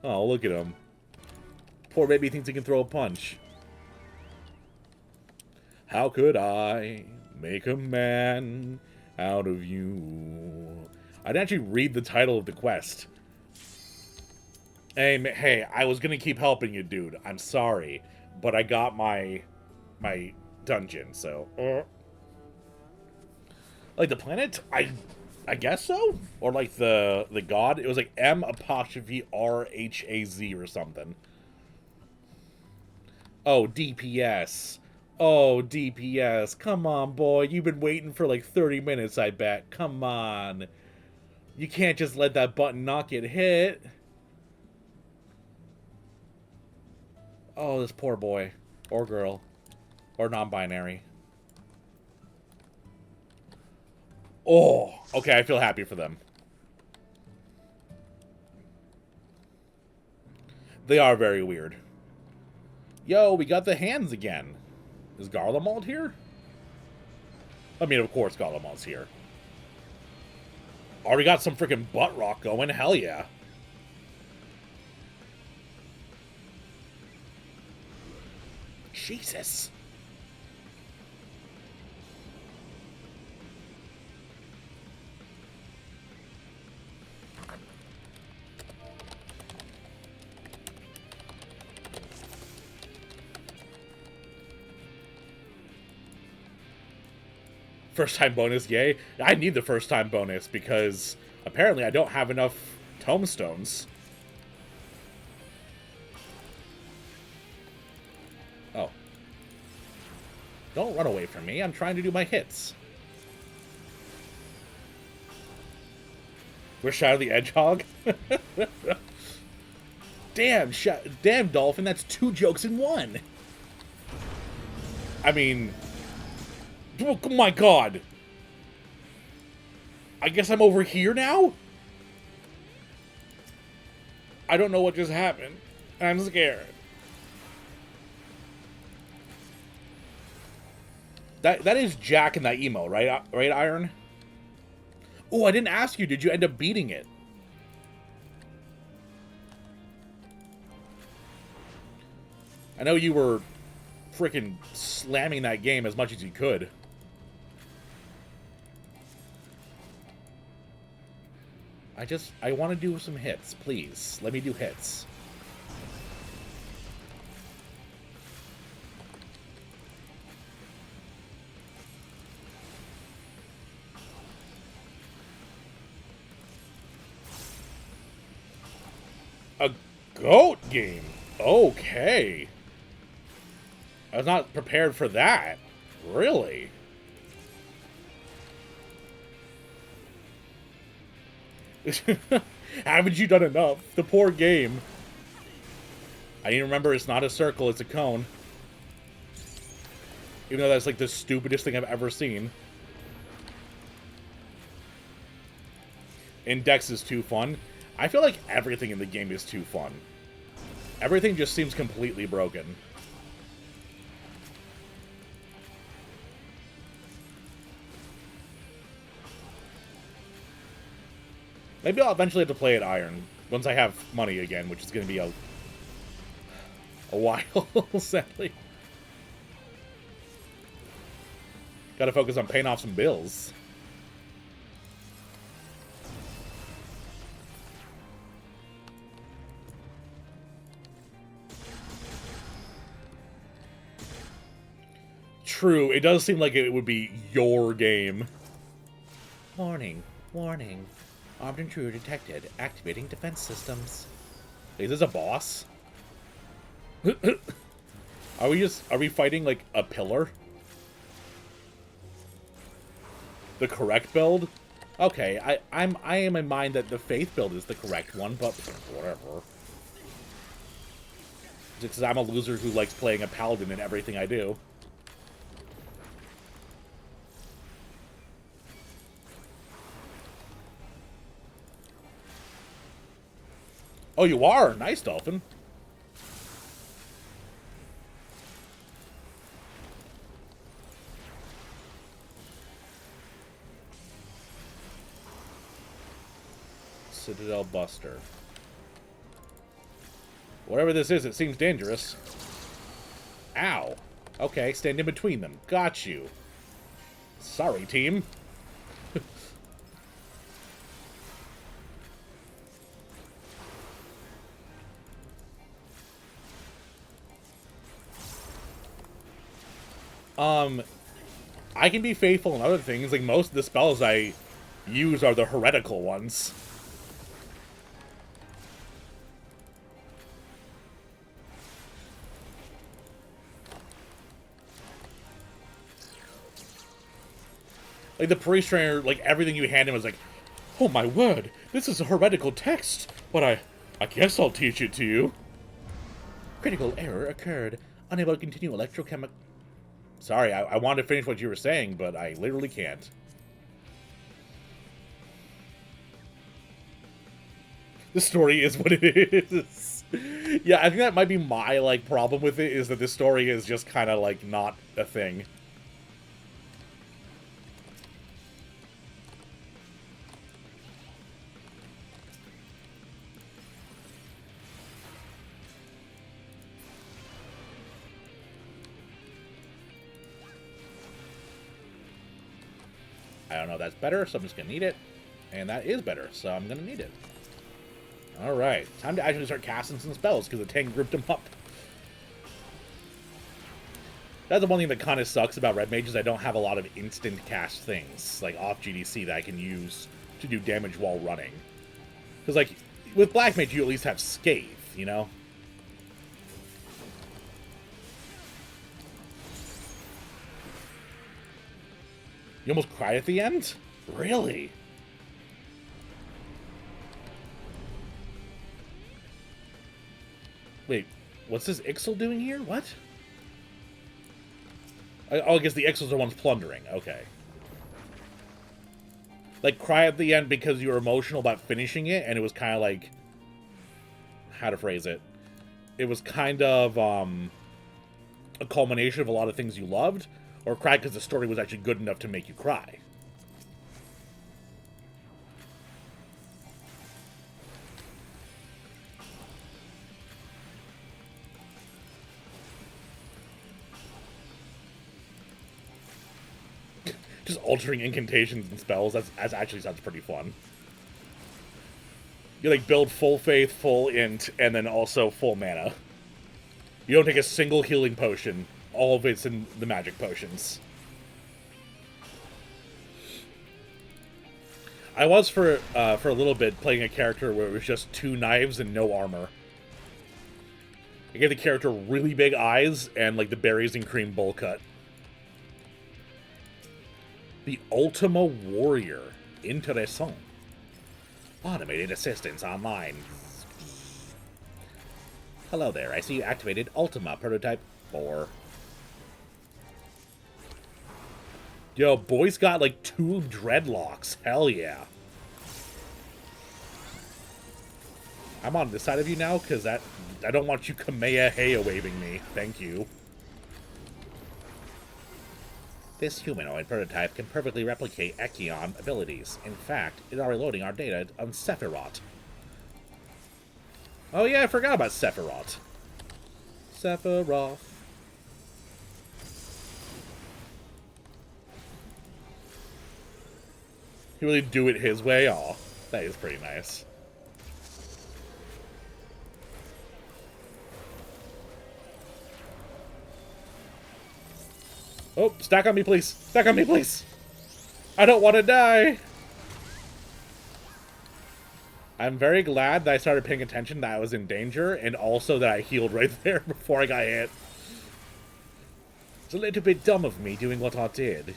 Oh, look at him. Poor baby thinks he can throw a punch. How could I make a man out of you? I'd actually read the title of the quest. Hey, I was gonna keep helping you, dude. I'm sorry, but I got my dungeon, so. Like the planet? I guess so? Or like the god? It was like M''RHAZ or something. Oh, DPS. Oh, DPS. Come on, boy. You've been waiting for like 30 minutes, I bet. Come on. You can't just let that button not get hit. Oh, this poor boy. Or girl. Or non-binary. Oh, okay, I feel happy for them. They are very weird. Yo, we got the hands again. Is Garlemald here? I mean, of course Galamon's here. Already got some freaking butt rock going, hell yeah. Jesus. First time bonus, yay. I need the first time bonus because apparently I don't have enough tomestones. Oh. Don't run away from me. I'm trying to do my hits. We're Shadow the Hedgehog? Damn, damn, Dolphin, that's 2 jokes in 1. I mean... Oh my god! I guess I'm over here now? I don't know what just happened. I'm scared. That is Jack in that emo, right? Right, Iron? Oh, I didn't ask you. Did you end up beating it? I know you were freaking slamming that game as much as you could. I want to do some hits, please. Let me do hits. A goat game? Okay. I was not prepared for that. Really? Haven't you done enough? The poor game. I need to remember it's not a circle, it's a cone. Even though that's like the stupidest thing I've ever seen. Index is too fun. I feel like everything in the game is too fun. Everything just seems completely broken. Maybe I'll eventually have to play it Iron once I have money again, which is going to be a while, sadly. Gotta focus on paying off some bills. True, it does seem like it would be your game. Warning, warning. Armed intruder detected. Activating defense systems. Is this a boss? Are we fighting like a pillar? The correct build? Okay, I am in mind that the Faith build is the correct one, but whatever. Just because I'm a loser who likes playing a paladin in everything I do. Oh, you are? Nice, Dolphin. Citadel Buster. Whatever this is, it seems dangerous. Ow. Okay, stand in between them. Got you. Sorry, team. I can be faithful in other things. Like, most of the spells I use are the heretical ones. Like, the priest trainer, like, everything you hand him is like, oh my word, this is a heretical text, but I guess I'll teach it to you. Critical error occurred. Unable to continue electrochemical... Sorry, I wanted to finish what you were saying, but I literally can't. The story is what it is. Yeah, I think that might be my, like, problem with it, is that the story is just kind of, like, not a thing. I don't know if that's better, so I'm just going to need it. And that is better, so I'm going to need it. Alright, time to actually start casting some spells, because the tank grouped them up. That's the one thing that kind of sucks about Red Mage is I don't have a lot of instant cast things, like off GDC, that I can use to do damage while running. Because, like, with Black Mage, you at least have Scathe, you know? You almost cried at the end? Really? Wait, what's this Ixal doing here? What? Oh, I guess the Ixals are the ones plundering. Okay. Like, cry at the end because you were emotional about finishing it, and it was kind of like... How to phrase it? It was kind of, a culmination of a lot of things you loved, or cry because the story was actually good enough to make you cry. Just altering incantations and spells, that actually sounds pretty fun. You, like, build full faith, full int, and then also full mana. You don't take a single healing potion. All of it's in the magic potions. I was, for a little bit, playing a character where it was just 2 knives and no armor. I gave the character really big eyes and, like, the berries and cream bowl cut. The Ultima Warrior. Interessant. Automated assistance online. Hello there, I see you activated Ultima Prototype 4. Yo, boy's got like 2 dreadlocks. Hell yeah. I'm on this side of you now, because I don't want you Kamehameha waving me. Thank you. This humanoid prototype can perfectly replicate Echion abilities. In fact, it's already loading our data on Sephiroth. Oh yeah, I forgot about Sephiroth. Sephiroth. He really do it his way? Aw, that is pretty nice. Oh, stack on me, please. Stack on me, please. I don't want to die. I'm very glad that I started paying attention that I was in danger, and also that I healed right there before I got hit. It's a little bit dumb of me doing what I did.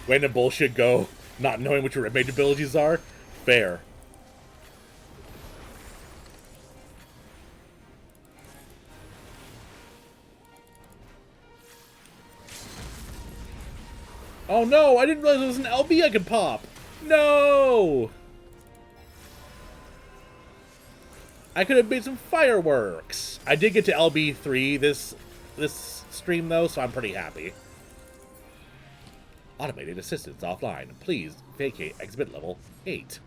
When the bullshit go, not knowing what your red mage abilities are? Fair. Oh no, I didn't realize there was an LB I could pop. No! I could have made some fireworks. I did get to LB3 this stream though, so I'm pretty happy. Automated assistance offline. Please vacate exhibit level 8.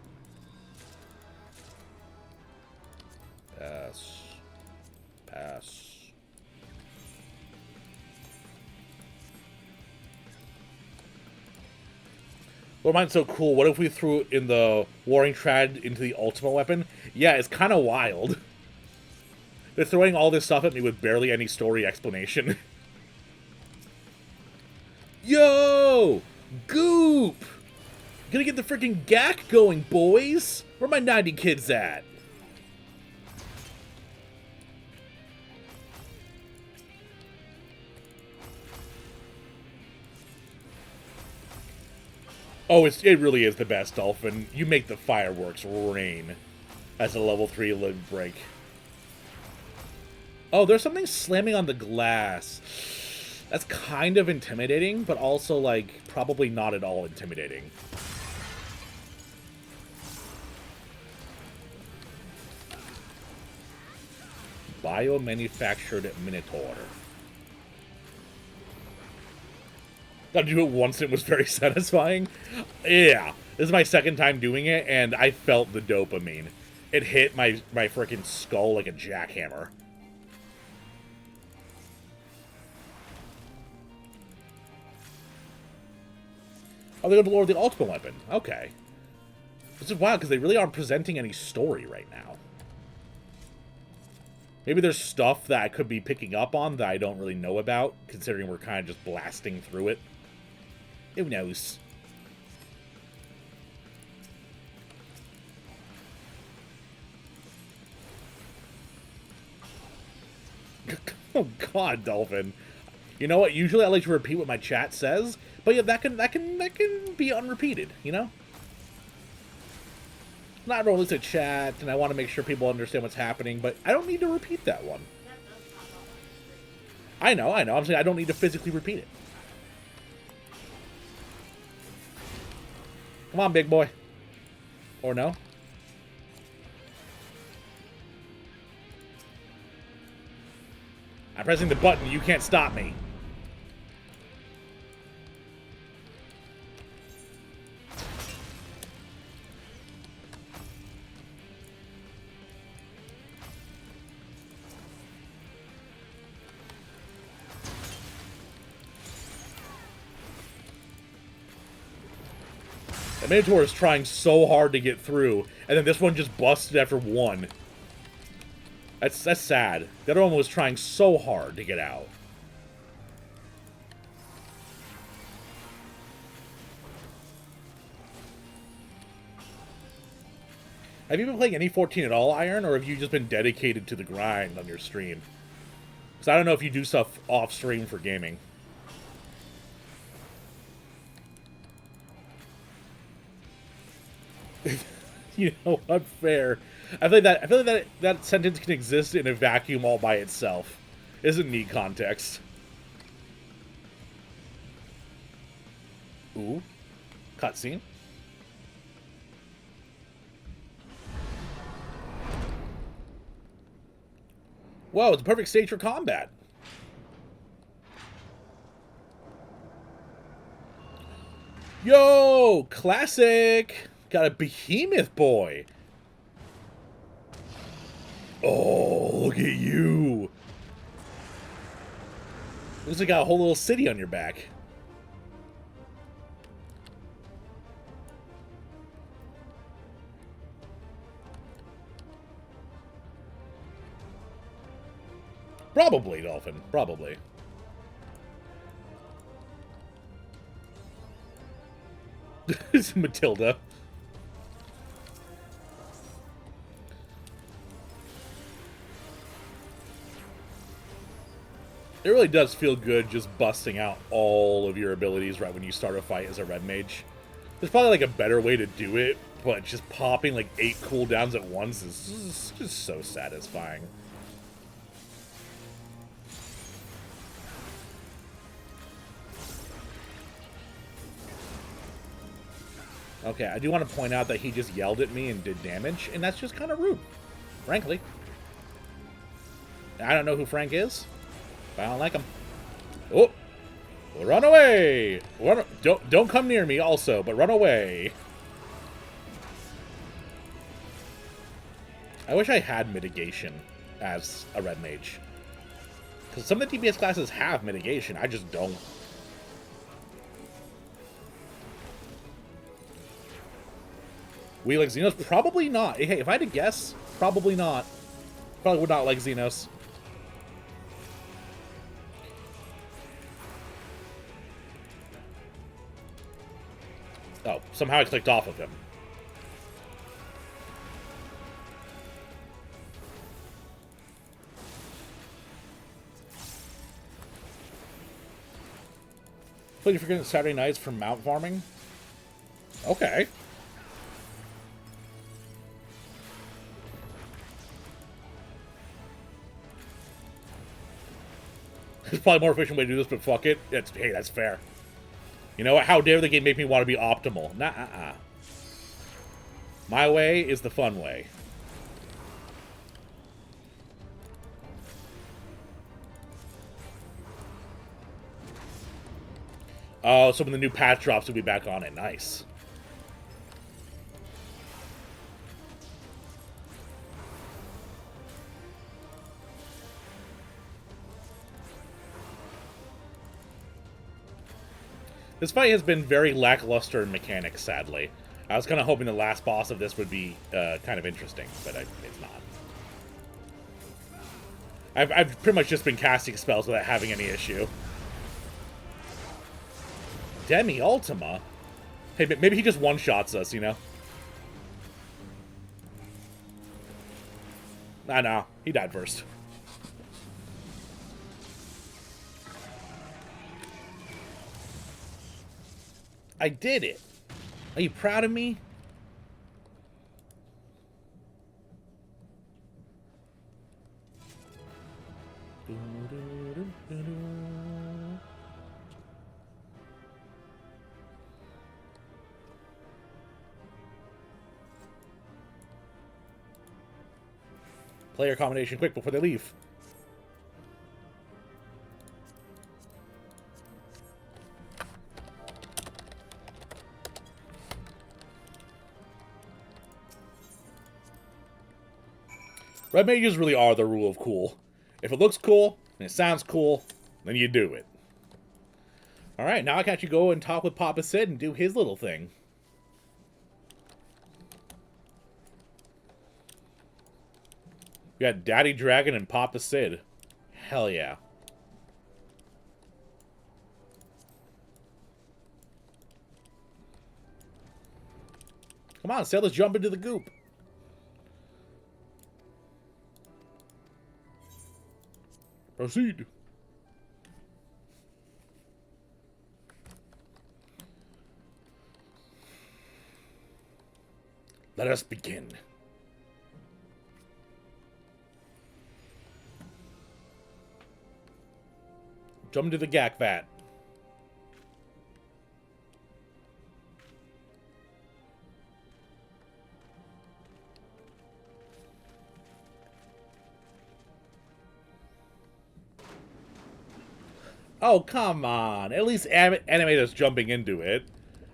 Pass. Pass. Well, mine's so cool. What if we threw in the Warring Trad into the Ultima weapon? Yeah, it's kind of wild. They're throwing all this stuff at me with barely any story explanation. Yo! Goop! Gonna get the freaking GAC going, boys! Where my 90 kids at? Oh, it really is the best, Dolphin. You make the fireworks rain as a level 3 limb break. Oh, there's something slamming on the glass. That's kind of intimidating, but also, like, probably not at all intimidating. Biomanufactured Minotaur. Got to do it once and it was very satisfying. Yeah, this is my second time doing it, and I felt the dopamine. It hit my freaking skull like a jackhammer. Oh, they're going to lower the ultimate weapon. Okay. This is wild, because they really aren't presenting any story right now. Maybe there's stuff that I could be picking up on that I don't really know about, considering we're kind of just blasting through it. Who knows? Oh God, Dolphin. You know what? Usually I like to repeat what my chat says, but yeah, that can be unrepeated, you know? Not everyone looks at chat, and I want to make sure people understand what's happening, but I don't need to repeat that one. I know. I'm saying I don't need to physically repeat it. Come on, big boy. Or no? I'm pressing the button. You can't stop me. The Minotaur is trying so hard to get through, and then this one just busted after one. That's sad. The other one was trying so hard to get out. Have you been playing any 14 at all, Iron, or have you just been dedicated to the grind on your stream? Because I don't know if you do stuff off stream for gaming. You know, unfair. I feel like that sentence can exist in a vacuum all by itself. It doesn't need context. Ooh. Cutscene. Whoa, it's a perfect stage for combat. Yo, classic. Got a behemoth boy. Oh, look at you. Looks like you got a whole little city on your back. Probably, Dolphin. Probably. It's Matilda. It really does feel good just busting out all of your abilities right when you start a fight as a red mage. There's probably like a better way to do it, but just popping like 8 cooldowns at once is just so satisfying. Okay, I do want to point out that he just yelled at me and did damage, and that's just kind of rude, frankly. I don't know who Frank is, but I don't like him. Oh! Run away! Don't come near me also, but run away. I wish I had mitigation as a red mage. Because some of the DPS classes have mitigation, I just don't. We like Xenos? Probably not. Hey, if I had to guess, probably not. Probably would not like Xenos. Oh, somehow I clicked off of him. So you're forgetting Saturday nights for mount farming? Okay. There's probably a more efficient way to do this, but fuck it. Hey, that's fair. You know what? How dare the game make me want to be optimal? Nah, My way is the fun way. Oh, so when the new patch drops, we'll be back on it. Nice. This fight has been very lackluster in mechanics, sadly. I was kind of hoping the last boss of this would be kind of interesting, but it's not. I've pretty much just been casting spells without having any issue. Demi Ultima? Hey, maybe he just one-shots us, you know? Ah, no. He died first. I did it. Are you proud of me? Player combination quick before they leave. Red mages really are the rule of cool. If it looks cool and it sounds cool, then you do it. Alright, now I can actually go and talk with Papa Sid and do his little thing. We got Daddy Dragon and Papa Sid. Hell yeah. Come on, Sid, let's jump into the goop. Proceed. Let us begin. Jump into the Gak Vat. Oh, come on. At least animate us jumping into it.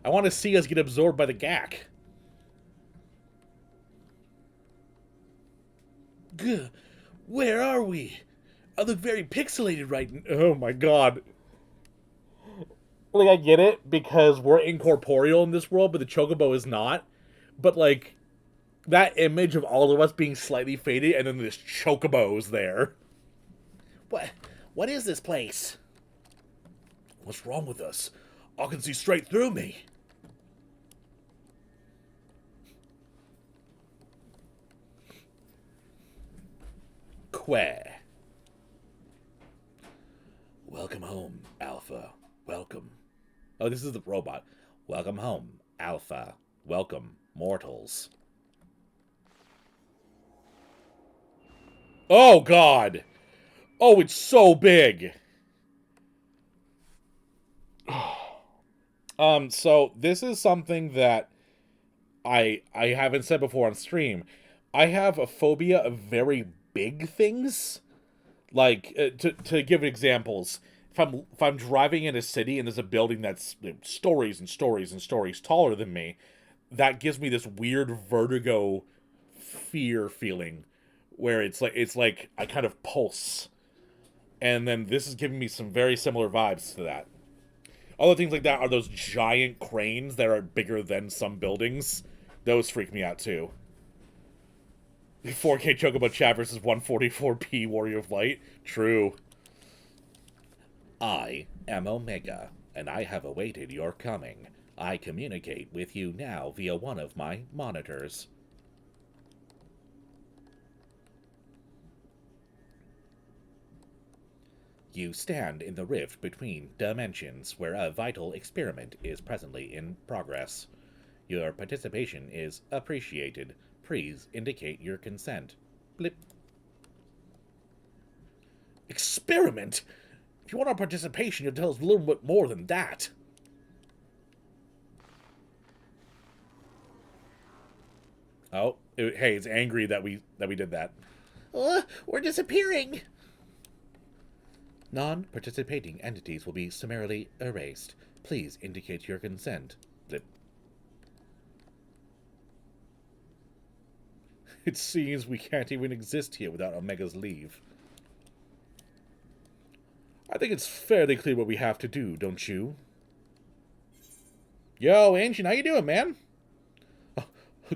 I want to see us get absorbed by the Gak. Gah, where are we? I look very pixelated right now. Oh my god. Like, I get it, because we're incorporeal in this world, but the Chocobo is not. But, like, that image of all of us being slightly faded, and then this Chocobo's there. What is this place? What's wrong with us? I can see straight through me. Quae. Welcome home, Alpha. Welcome. Oh, this is the robot. Welcome home, Alpha. Welcome, mortals. Oh, God. Oh, it's so big. So this is something that I haven't said before on stream. I have a phobia of very big things. Like, to give examples, if I'm driving in a city and there's a building that's stories and stories and stories taller than me, that gives me this weird vertigo fear feeling where it's like I kind of pulse. And then this is giving me some very similar vibes to that. Other things like that are those giant cranes that are bigger than some buildings. Those freak me out too. 4K Chocobo chat versus 144p Warrior of Light. True. I am Omega, and I have awaited your coming. I communicate with you now via one of my monitors. You stand in the rift between dimensions where a vital experiment is presently in progress. Your participation is appreciated. Please indicate your consent. Blip. Experiment? If you want our participation, you'll tell us a little bit more than that. Oh, hey, it's angry that we did that. We're disappearing! Non-participating entities will be summarily erased. Please indicate your consent. Blip. It seems we can't even exist here without Omega's leave. I think it's fairly clear what we have to do, don't you? Yo, Ancient, how you doing, man? Oh,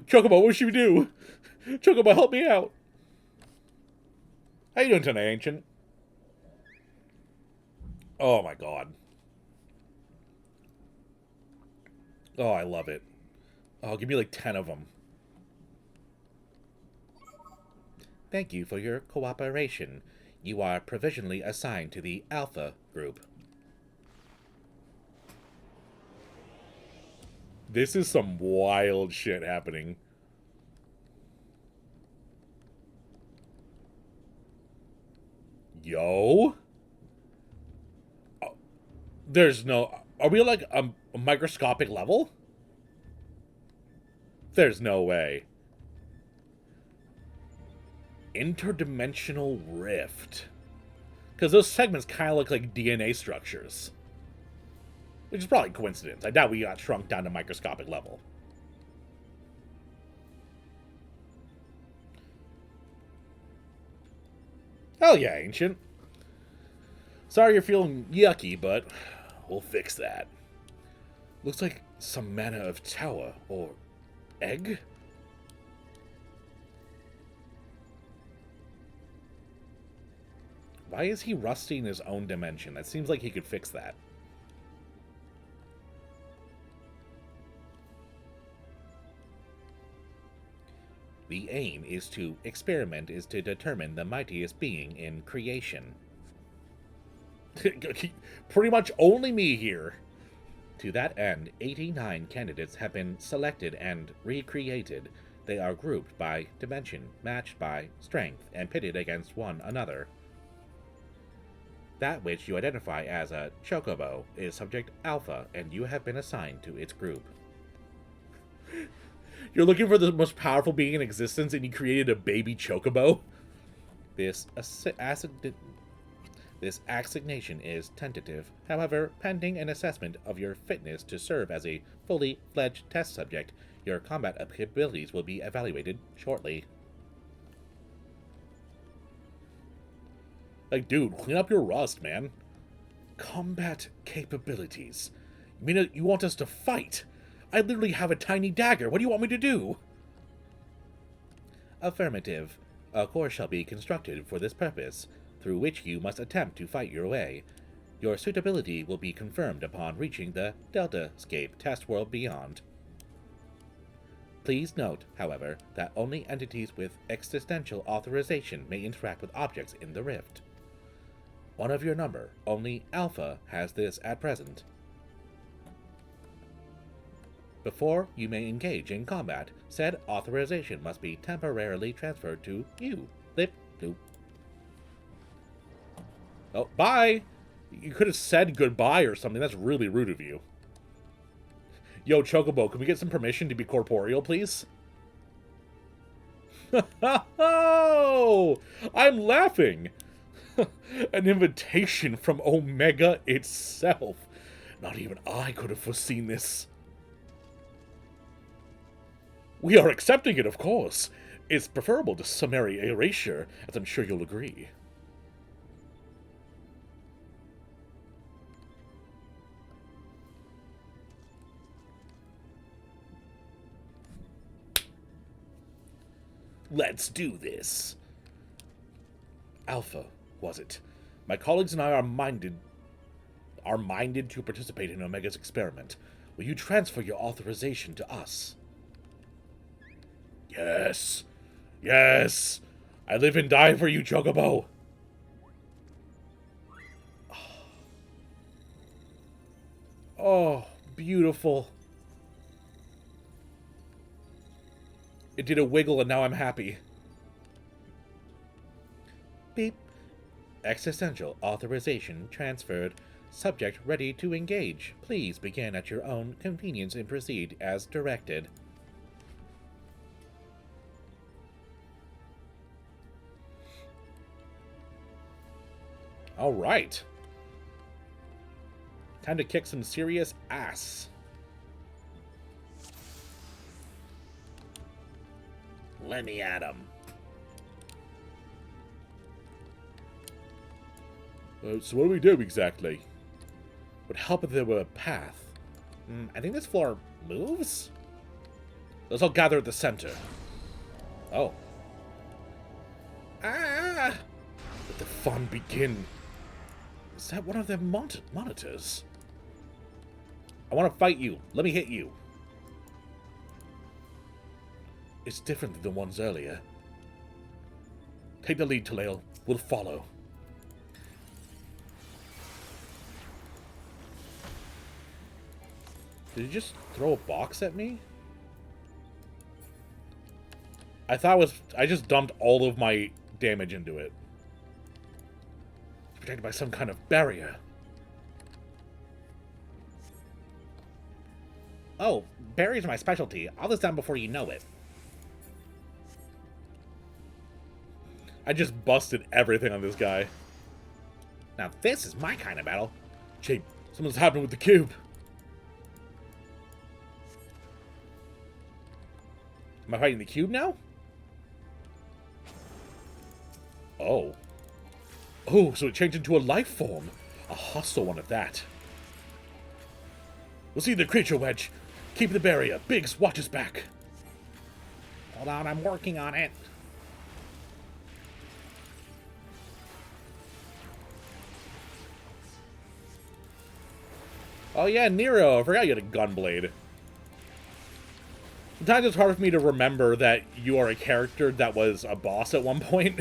Chocobo, what should we do? Chocobo, help me out. How you doing tonight, Ancient? Oh my god. Oh, I love it. Oh, give me like 10 of them. Thank you for your cooperation. You are provisionally assigned to the Alpha group. This is some wild shit happening. Yo? Oh, there's no... Are we like a microscopic level? There's no way. Interdimensional rift. Because those segments kind of look like DNA structures. Which is probably coincidence. I doubt we got shrunk down to microscopic level. Hell yeah, Ancient. Sorry you're feeling yucky, but we'll fix that. Looks like some manner of tower or egg? Why is he rusty in his own dimension? That seems like he could fix that. The aim is to determine the mightiest being in creation. Pretty much only me here. To that end, 89 candidates have been selected and recreated. They are grouped by dimension, matched by strength, and pitted against one another. That which you identify as a chocobo is subject Alpha, and you have been assigned to its group. You're looking for the most powerful being in existence, and you created a baby chocobo? This assignation is tentative. However, pending an assessment of your fitness to serve as a fully fledged test subject, your combat abilities will be evaluated shortly. Like, dude, clean up your rust, man. Combat capabilities. You mean you want us to fight? I literally have a tiny dagger. What do you want me to do? Affirmative. A course shall be constructed for this purpose, through which you must attempt to fight your way. Your suitability will be confirmed upon reaching the Deltascape test world beyond. Please note, however, that only entities with existential authorization may interact with objects in the rift. One of your number, only Alpha, has this at present. Before you may engage in combat, said authorization must be temporarily transferred to you. Lip doop. Oh, bye! You could have said goodbye or something. That's really rude of you. Yo, Chocobo, can we get some permission to be corporeal, please? Oh! I'm laughing! An invitation from Omega itself. Not even I could have foreseen this. We are accepting it, of course. It's preferable to summary erasure, as I'm sure you'll agree. Let's do this. Alpha, was it? My colleagues and I are minded to participate in Omega's experiment. Will you transfer your authorization to us? Yes. Yes. I live and die for you, Chocobo. Oh, beautiful. It did a wiggle and now I'm happy. Beep. Existential authorization transferred. Subject ready to engage. Please begin at your own convenience and proceed as directed. All right. Time to kick some serious ass. Let me at him. So what do we do exactly? Would help if there were a path. I think this floor moves? Let's all gather at the center. Oh. Ah! Let the fun begin. Is that one of their monitors? I want to fight you. Let me hit you. It's different than the ones earlier. Take the lead, Taleo. We'll follow. Did you just throw a box at me? I thought it was... I just dumped all of my damage into it. It's protected by some kind of barrier. Oh, barriers are my specialty. All this done before you know it. I just busted everything on this guy. Now this is my kind of battle. Jake, something's happened with the cube. Am I fighting the cube now? Oh. Oh, so it changed into a life form. A hostile one at that. We'll see the creature, Wedge. Keep the barrier. Biggs, watch us back. Hold on, I'm working on it. Oh yeah, Nero. I forgot you had a gunblade. Sometimes it's hard for me to remember that you are a character that was a boss at one point.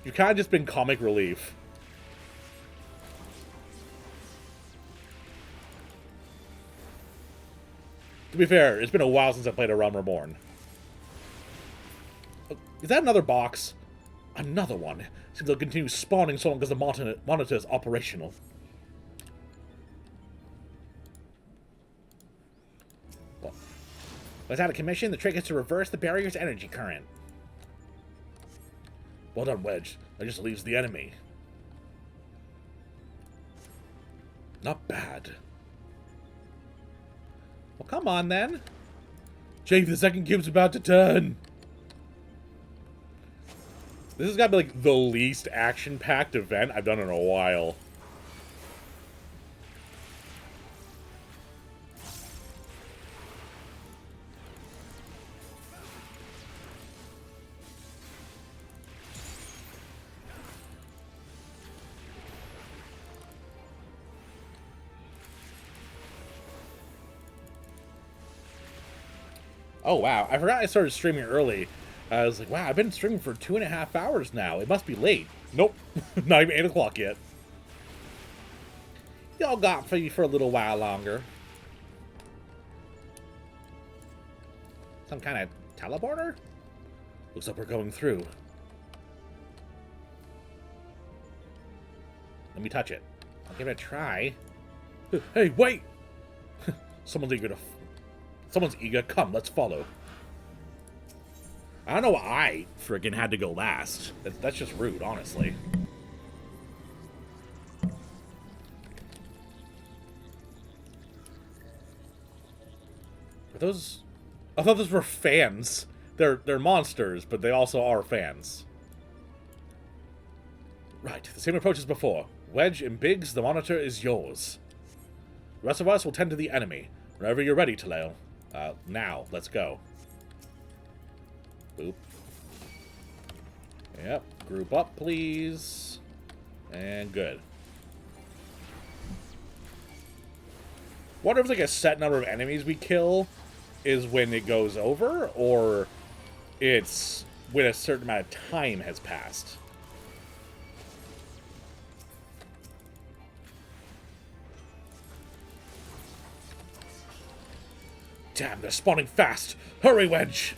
You've kind of just been comic relief. To be fair, it's been a while since I played A Realm Reborn. Is that another box? Another one. Seems they'll continue spawning so long as the monitor is operational. Well, it's out of commission. The trick is to reverse the barrier's energy current. Well done, Wedge. That just leaves the enemy. Not bad. Well, come on, then. Jake, the second cube's about to turn. This has got to be, like, the least action-packed event I've done in a while. Oh, wow. I forgot I started streaming early. I was like, wow, I've been streaming for 2.5 hours now. It must be late. Nope. Not even 8 o'clock yet. Y'all got for you for a little while longer. Some kind of teleporter? Looks like we're going through. Let me touch it. I'll give it a try. Hey, wait! Someone's eager. Come, let's follow. I don't know why I friggin' had to go last. That's just rude, honestly. Are those... I thought those were fans. They're monsters, but they also are fans. Right, the same approach as before. Wedge and Biggs, the monitor is yours. The rest of us will tend to the enemy. Whenever you're ready, Taleo. Now, let's go. Boop. Yep. Group up, please. And good. Wonder if like a set number of enemies we kill is when it goes over, or it's when a certain amount of time has passed. Damn, they're spawning fast! Hurry, Wedge!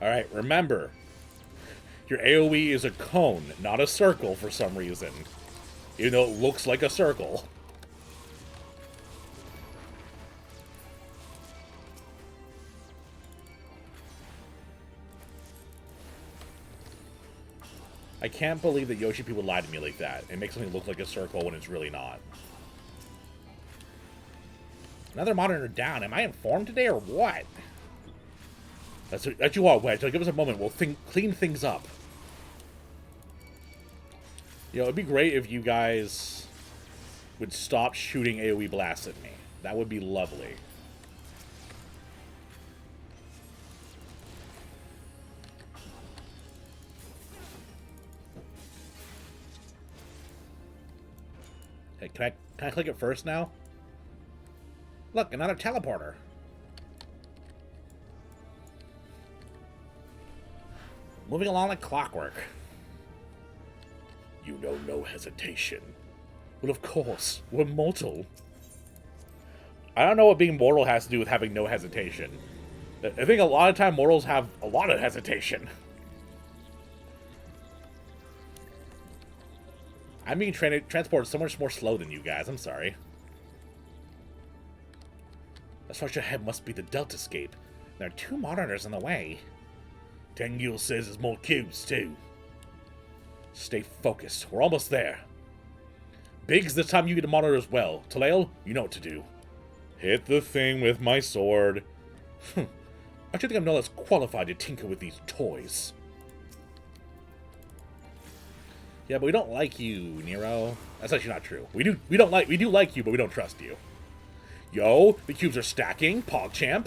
Alright, remember, your AoE is a cone, not a circle for some reason. Even though it looks like a circle. I can't believe that Yoshi people lie to me like that and make something look like a circle when it's really not. Another monitor down. Am I informed today or what? That's you are, Wedge. Give us a moment. We'll clean things up. You know, it'd be great if you guys would stop shooting AoE blasts at me. That would be lovely. Hey, can I click it first now? Look, another teleporter. Moving along like clockwork. You know no hesitation. Well, of course, we're mortal. I don't know what being mortal has to do with having no hesitation. I think a lot of time mortals have a lot of hesitation. I'm being transported so much more slow than you guys, I'm sorry. That structure ahead must be the Deltascape. There are 2 monitors in the way. Tengyul says there's more cubes, too. Stay focused. We're almost there. Biggs, this time you get a monitor as well. Talael, you know what to do. Hit the thing with my sword. I don't think I'm no less qualified to tinker with these toys. Yeah, but we don't like you, Nero. That's actually not true. We do like you, but we don't trust you. Yo, the cubes are stacking. PogChamp.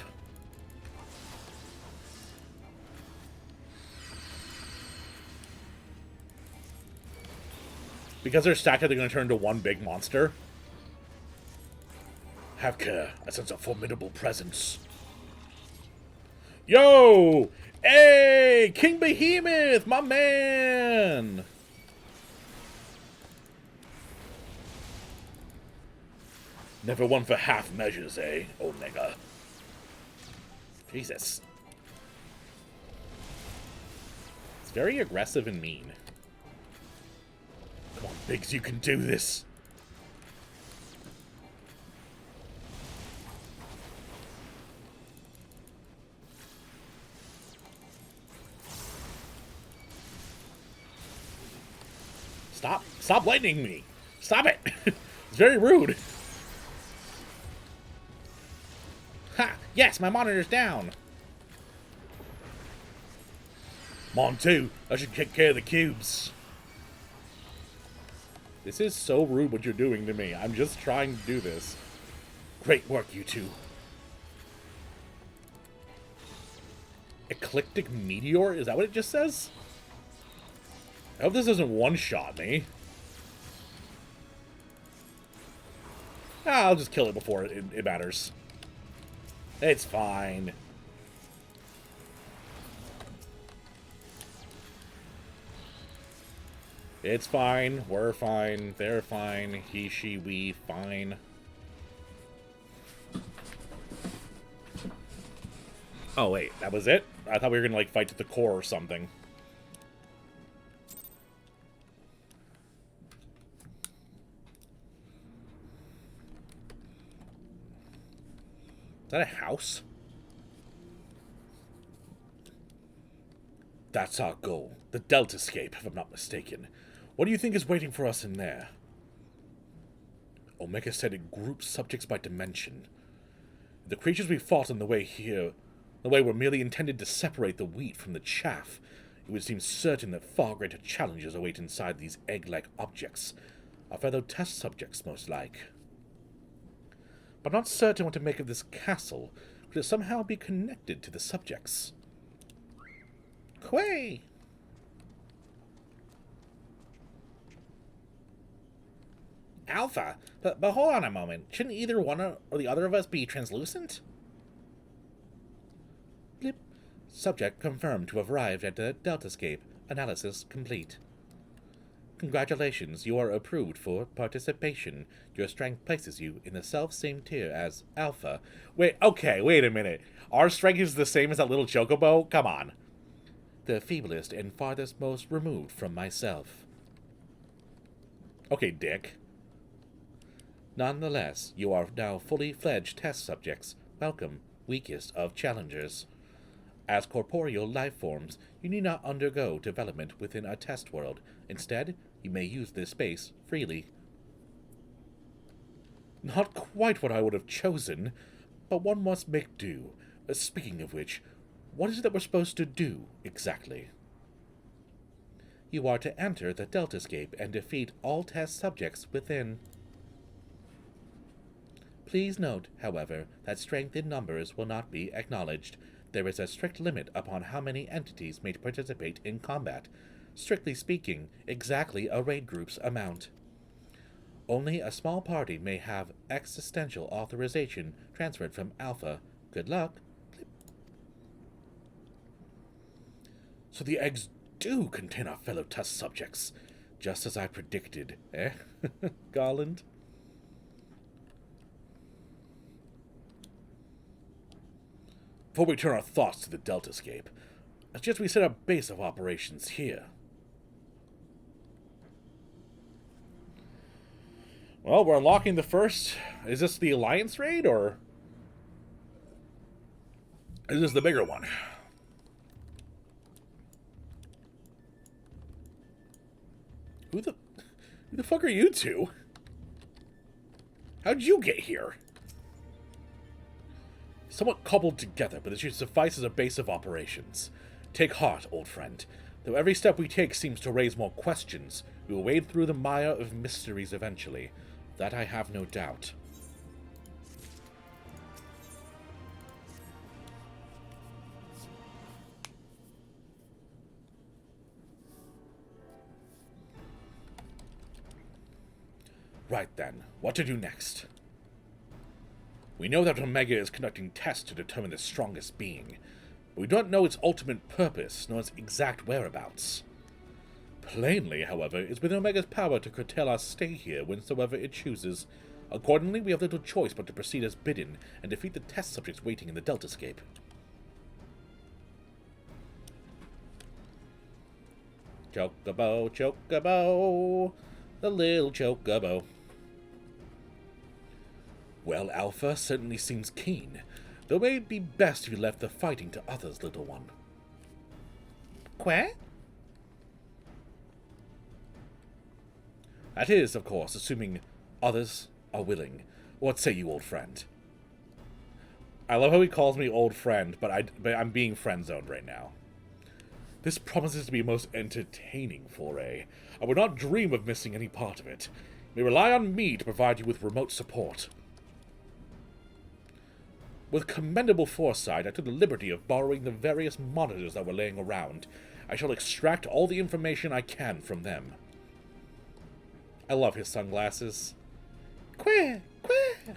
Because they're stacked, they're going to turn into one big monster. Have care. I sense a formidable presence. Yo! Hey! King Behemoth! My man! Never one for half measures, eh, Omega? Jesus. It's very aggressive and mean. Come on, Biggs, you can do this. Stop lightning me. Stop it. It's very rude. Ha! Yes, my monitor's down. Montu, I should take care of the cubes. This is so rude what you're doing to me. I'm just trying to do this. Great work, you two. Eclectic Meteor? Is that what it just says? I hope this doesn't one-shot me. I'll just kill it before it matters. It's fine. It's fine. We're fine. They're fine. He, she, we, fine. Oh, wait. That was it? I thought we were gonna, like, fight to the core or something. Is that a house? That's our goal. The Deltascape, if I'm not mistaken. What do you think is waiting for us in there? Omega said it groups subjects by dimension. The creatures we fought on the way here, were merely intended to separate the wheat from the chaff. It would seem certain that far greater challenges await inside these egg-like objects. Our fellow test subjects, most like. But not certain what to make of this castle. Could it somehow be connected to the subjects? Quay! Alpha? But hold on a moment. Shouldn't either one or the other of us be translucent? Blip. Subject confirmed to have arrived at the Deltascape. Analysis complete. Congratulations, you are approved for participation. Your strength places you in the self-same tier as Alpha. Wait a minute. Our strength is the same as that little chocobo? Come on. The feeblest and farthest most removed from myself. Okay, Dick. Nonetheless, you are now fully fledged test subjects. Welcome, weakest of challengers. As corporeal life forms, you need not undergo development within a test world. Instead, you may use this space freely. Not quite what I would have chosen, but one must make do. Speaking of which, what is it that we're supposed to do, exactly? You are to enter the Deltascape and defeat all test subjects within. Please note, however, that strength in numbers will not be acknowledged. There is a strict limit upon how many entities may participate in combat. Strictly speaking, exactly a raid group's amount. Only a small party may have existential authorization transferred from Alpha. Good luck. So the eggs do contain our fellow test subjects, just as I predicted, eh? Garland? Before we turn our thoughts to the Deltascape, I suggest we set up base of operations here. Well, we're unlocking the first. Is this the Alliance raid, or is this the bigger one? Who the fuck are you two? How'd you get here? Somewhat cobbled together, but it should suffice as a base of operations. Take heart, old friend. Though every step we take seems to raise more questions, we will wade through the mire of mysteries eventually. That I have no doubt. Right then, what to do next? We know that Omega is conducting tests to determine the strongest being, but we don't know its ultimate purpose, nor its exact whereabouts. Plainly, however, it's within Omega's power to curtail our stay here whensoever it chooses. Accordingly, we have little choice but to proceed as bidden and defeat the test subjects waiting in the Deltascape. Chocobo, Chocobo, the little Chocobo. Well, Alpha certainly seems keen, though it may be best if you left the fighting to others, little one. Quah? That is, of course, assuming others are willing. What say you, old friend? I love how he calls me old friend, but I'm being friend-zoned right now. This promises to be a most entertaining foray. I would not dream of missing any part of it. You may rely on me to provide you with remote support. With commendable foresight, I took the liberty of borrowing the various monitors that were laying around. I shall extract all the information I can from them. I love his sunglasses. Quah! Quah!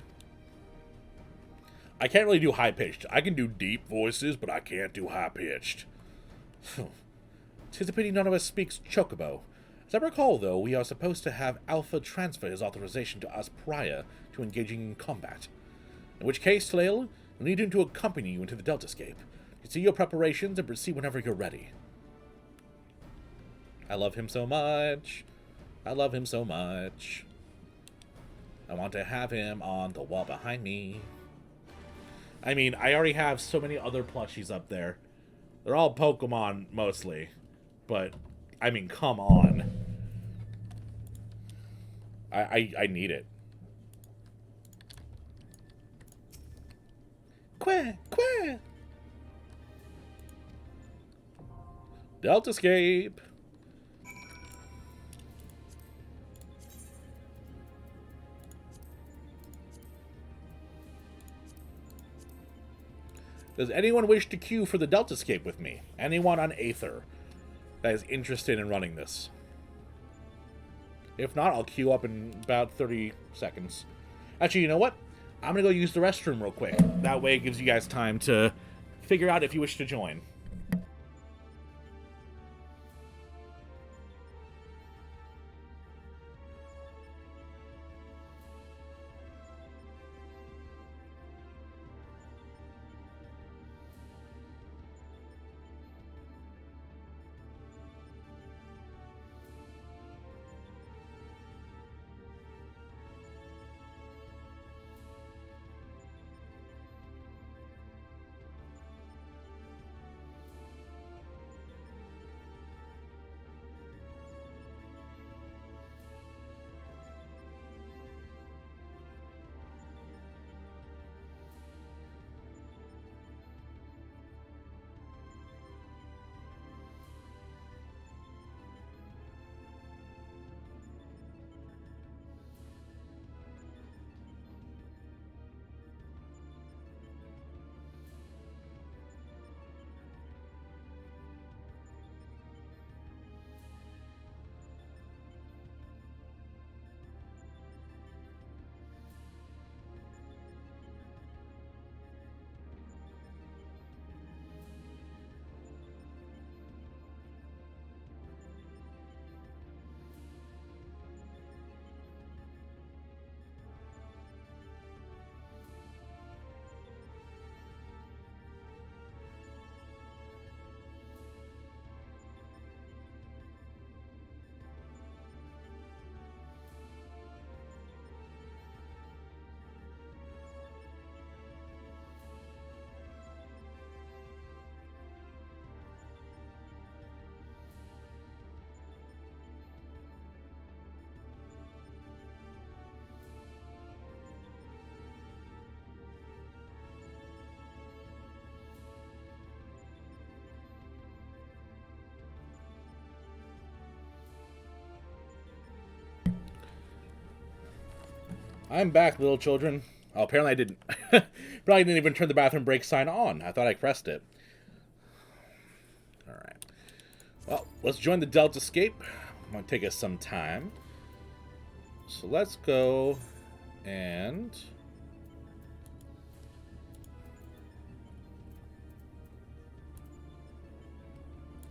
I can't really do high-pitched. I can do deep voices, but I can't do high-pitched. 'Tis a pity none of us speaks Chocobo. As I recall, though, we are supposed to have Alpha transfer his authorization to us prior to engaging in combat. In which case, Tlail, we'll need him to accompany you into the Deltascape. To see your preparations and proceed whenever you're ready. I love him so much. I love him so much. I want to have him on the wall behind me. I mean, I already have so many other plushies up there. They're all Pokemon, mostly. But, I mean, come on. I need it. Quah! Quah! Deltascape! Does anyone wish to queue for the Deltascape with me? Anyone on Aether that is interested in running this? If not, I'll queue up in about 30 seconds. Actually, you know what? I'm going to go use the restroom real quick. That way it gives you guys time to figure out if you wish to join. I'm back, little children. Oh, apparently I didn't. Probably didn't even turn the bathroom break sign on. I thought I pressed it. Alright. Well, let's join the Delta Escape. Might take us some time. So let's go and...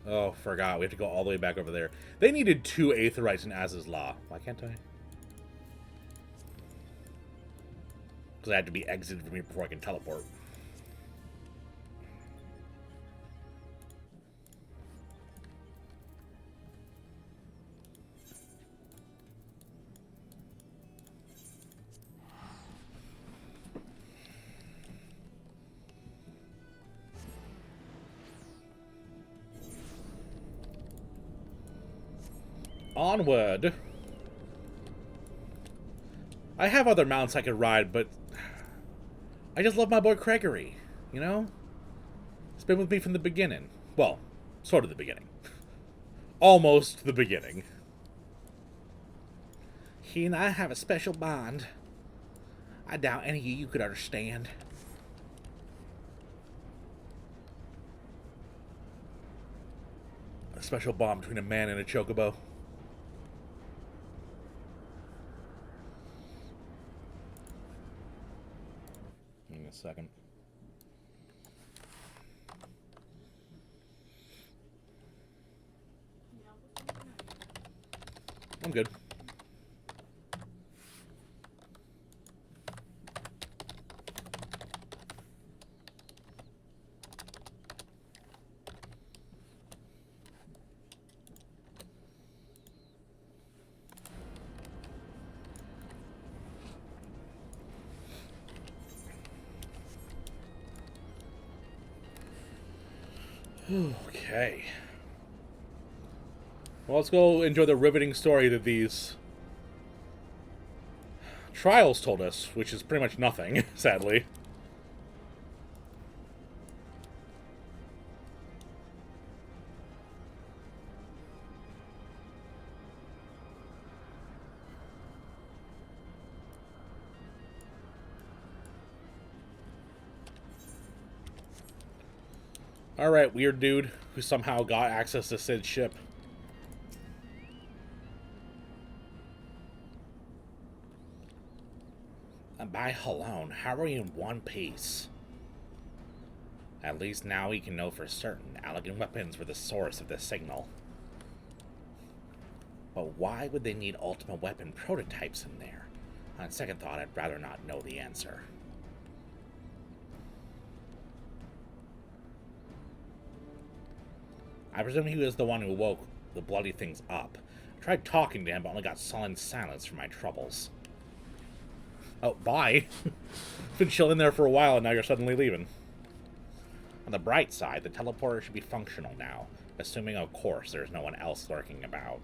Oh, forgot. We have to go all the way back over there. They needed 2 Aetherites in Az's Law. Why can't I? Because I had to be exited from here before I can teleport. Onward. I have other mounts I could ride, but I just love my boy Gregory, you know? He's been with me from the beginning. Well, sort of the beginning. Almost the beginning. He and I have a special bond. I doubt any of you could understand. A special bond between a man and a chocobo. Give me a second. I'm good. Okay. Well, let's go enjoy the riveting story that these trials told us, which is pretty much nothing, sadly. Alright, weird dude who somehow got access to Sid's ship. And by Halone, how are we in one piece? At least now we can know for certain Allagan weapons were the source of the signal. But why would they need ultimate weapon prototypes in there? On second thought, I'd rather not know the answer. I presume he was the one who woke the bloody things up. I tried talking to him, but only got sullen silence for my troubles. Oh, bye. Been chilling there for a while, and now you're suddenly leaving. On the bright side, the teleporter should be functional now, assuming, of course, there's no one else lurking about.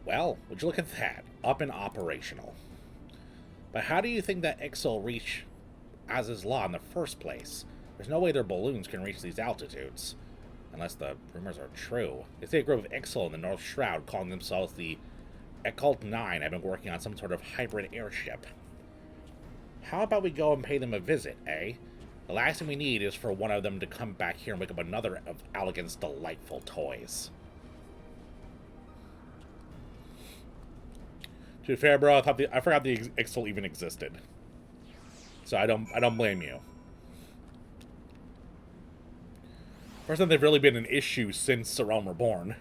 Well, would you look at that? Up and operational. But how do you think that Ixal reached Az's Law in the first place? There's no way their balloons can reach these altitudes. Unless the rumors are true. They say a group of Ixal in the North Shroud calling themselves the Occult 9 have been working on some sort of hybrid airship. How about we go and pay them a visit, eh? The last thing we need is for one of them to come back here and wake up another of Allagan's delightful toys. To be fair, bro, I forgot the Ixal even existed. So I don't blame you. First time they've really been an issue since The Realm Reborn.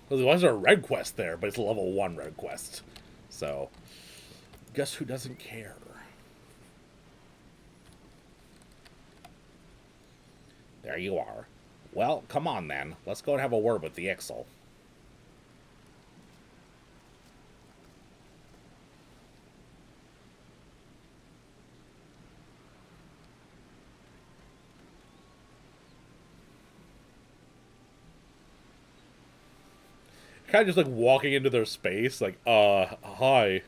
Well, there was a red quest there, but it's a level 1 red quest. So, guess who doesn't care? There you are. Well, come on then. Let's go and have a word with the Ixal. Kind of just like walking into their space, like, hi.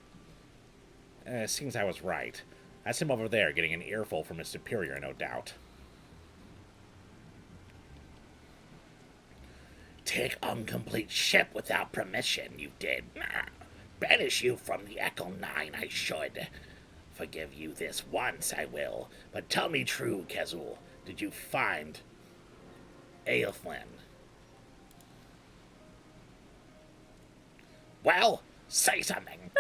Seems I was right. That's him over there getting an earful from his superior, no doubt. Take incomplete ship without permission, you did. Banish you from the Echo 9, I should. Forgive you this once, I will. But tell me true, Kezul. Did you find Aelflin? Well, say something.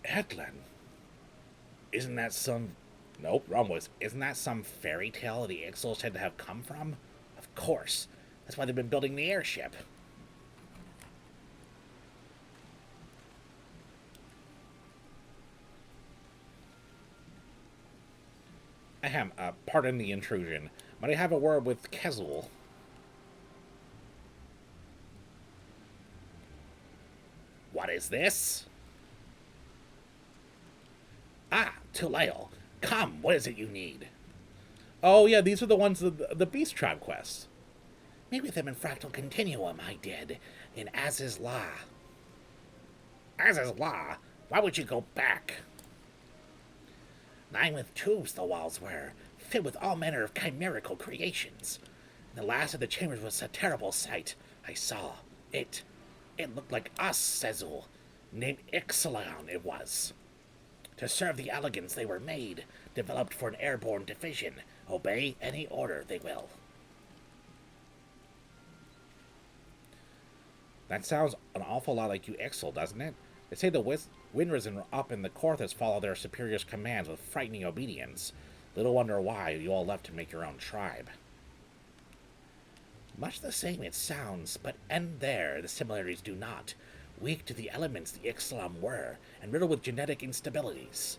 Edlin? Isn't that some... Nope, wrong voice. Isn't that some fairy tale the Ixal said to have come from? Of course. That's why they've been building the airship. Ahem, pardon the intrusion. Might I have a word with Kezul? What is this? Ah, Tulael. Come, what is it you need? Oh, yeah, these are the ones, the Beast Tribe quests. Meet with them in Fractal Continuum, I did, in Aziz's Law. Aziz's Law? Why would you go back? 9 with tubes the walls were, filled with all manner of chimerical creations. And the last of the chambers was a terrible sight. I saw it. It looked like us, Sezul. Named Ixalan it was. To serve the elegance they were made, developed for an airborne division. Obey any order they will. That sounds an awful lot like you Ixal, doesn't it? They say the Windrisen up in the Corthus follow their superior's commands with frightening obedience. Little wonder why you all left to make your own tribe. Much the same it sounds, but end there the similarities do not. Weak to the elements the Ixalan were, and riddled with genetic instabilities.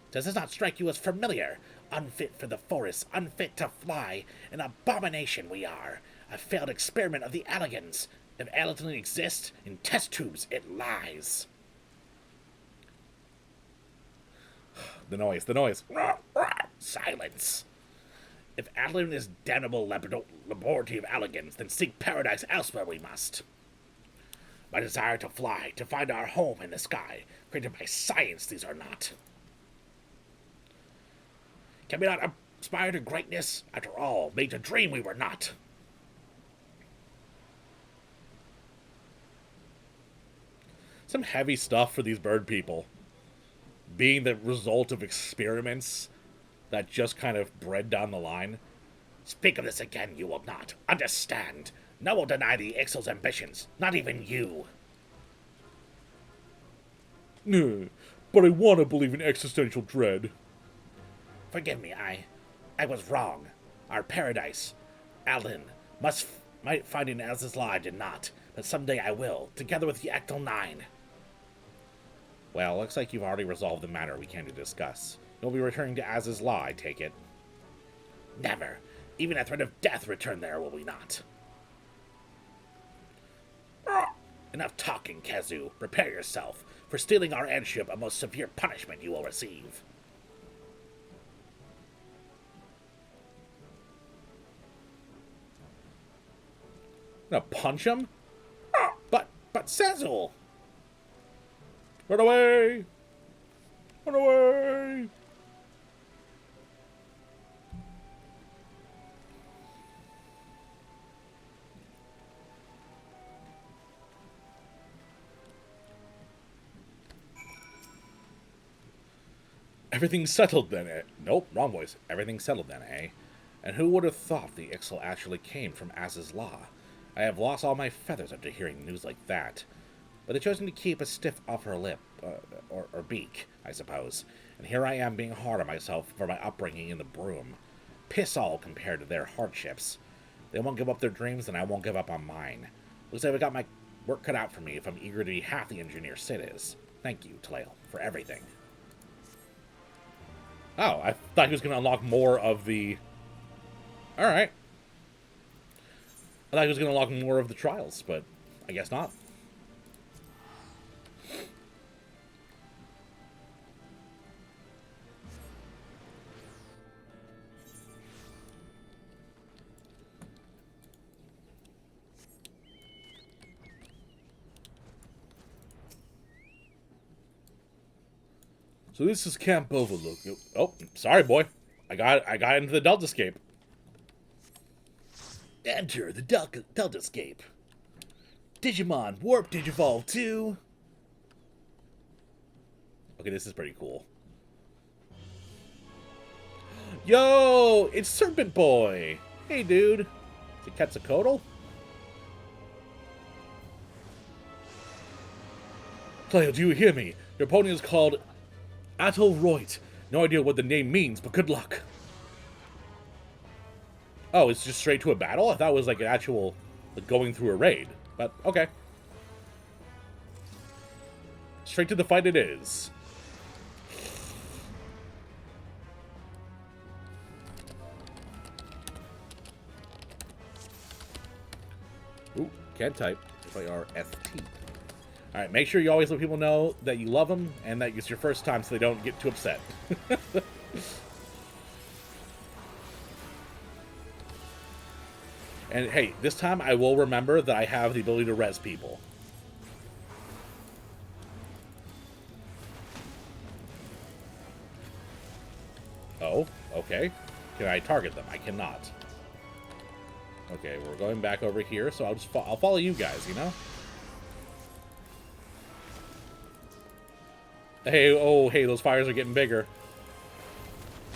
Does this not strike you as familiar? Unfit for the forest, unfit to fly, an abomination we are. A failed experiment of the Allagans. If Aladdin exists, in test tubes it lies. The noise. Silence. If Aladdin is damnable laboratory of Allagans, then seek paradise elsewhere we must. My desire to fly, to find our home in the sky, created by science these are not. Can we not aspire to greatness? After all, made to dream we were not. Some heavy stuff for these bird people. Being the result of experiments that just kind of bred down the line. Speak of this again, you will not. Understand. No one will deny the Ixal's ambitions, not even you. No, but I want to believe in existential dread. Forgive me, I was wrong. Our paradise, Aladdin, might find in Aziz's Law I did not, but someday I will, together with the Ectal 9. Well, looks like you've already resolved the matter we came to discuss. You'll be returning to Aziz's Law, I take it. Never. Even at threat of death return there, will we not? Enough talking, Kazu. Prepare yourself. For stealing our airship, a most severe punishment you will receive. Gonna punch him? But Sezul! Run away! Run away! Everything's settled then, eh? Nope, wrong voice. Everything's settled then, eh? And who would have thought the Ixal actually came from Aziz's Law? I have lost all my feathers after hearing news like that. But they've chosen to keep a stiff upper lip, or beak, I suppose. And here I am being hard on myself for my upbringing in the Broom. Piss all compared to their hardships. They won't give up their dreams, and I won't give up on mine. Looks like I've got my work cut out for me if I'm eager to be half the engineer Sid is. Thank you, Tulael, for everything. Oh, I thought he was going to unlock more of the... Alright. I thought he was going to unlock more of the trials, but I guess not. So this is Camp Overlook. Oh, sorry, boy. I got into the Deltascape. Enter the Deltascape. Digimon Warp Digivolve 2. Okay, this is pretty cool. Yo, it's Serpent Boy. Hey, dude. Is it Quetzalcoatl? Clay, do you hear me? Your opponent is called Atul Roit. No idea what the name means, but good luck. Oh, it's just straight to a battle? I thought it was like an actual, like, going through a raid. But, okay. Straight to the fight it is. Ooh, can't type. F-I-R-S-T. Alright, make sure you always let people know that you love them and that it's your first time so they don't get too upset. And hey, this time I will remember that I have the ability to res people. Oh, okay. Can I target them? I cannot. Okay, we're going back over here, so I'll follow you guys, you know? Hey, oh, hey, those fires are getting bigger.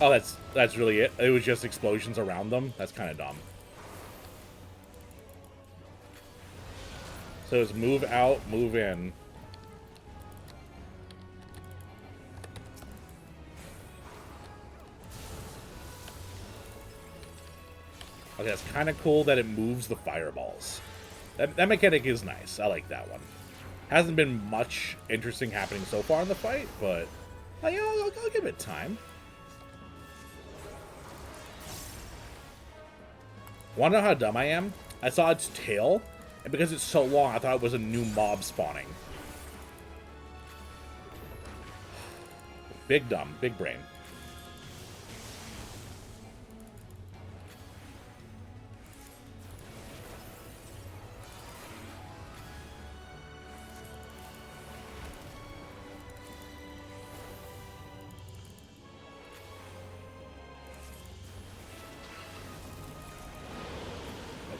Oh, that's really it. It was just explosions around them. That's kind of dumb. So it's move out, move in. Okay, that's kind of cool that it moves the fireballs. That mechanic is nice. I like that one. Hasn't been much interesting happening so far in the fight, but you know, I'll give it time. Want to know how dumb I am? I saw its tail, and because it's so long, I thought it was a new mob spawning. Big dumb, big brain.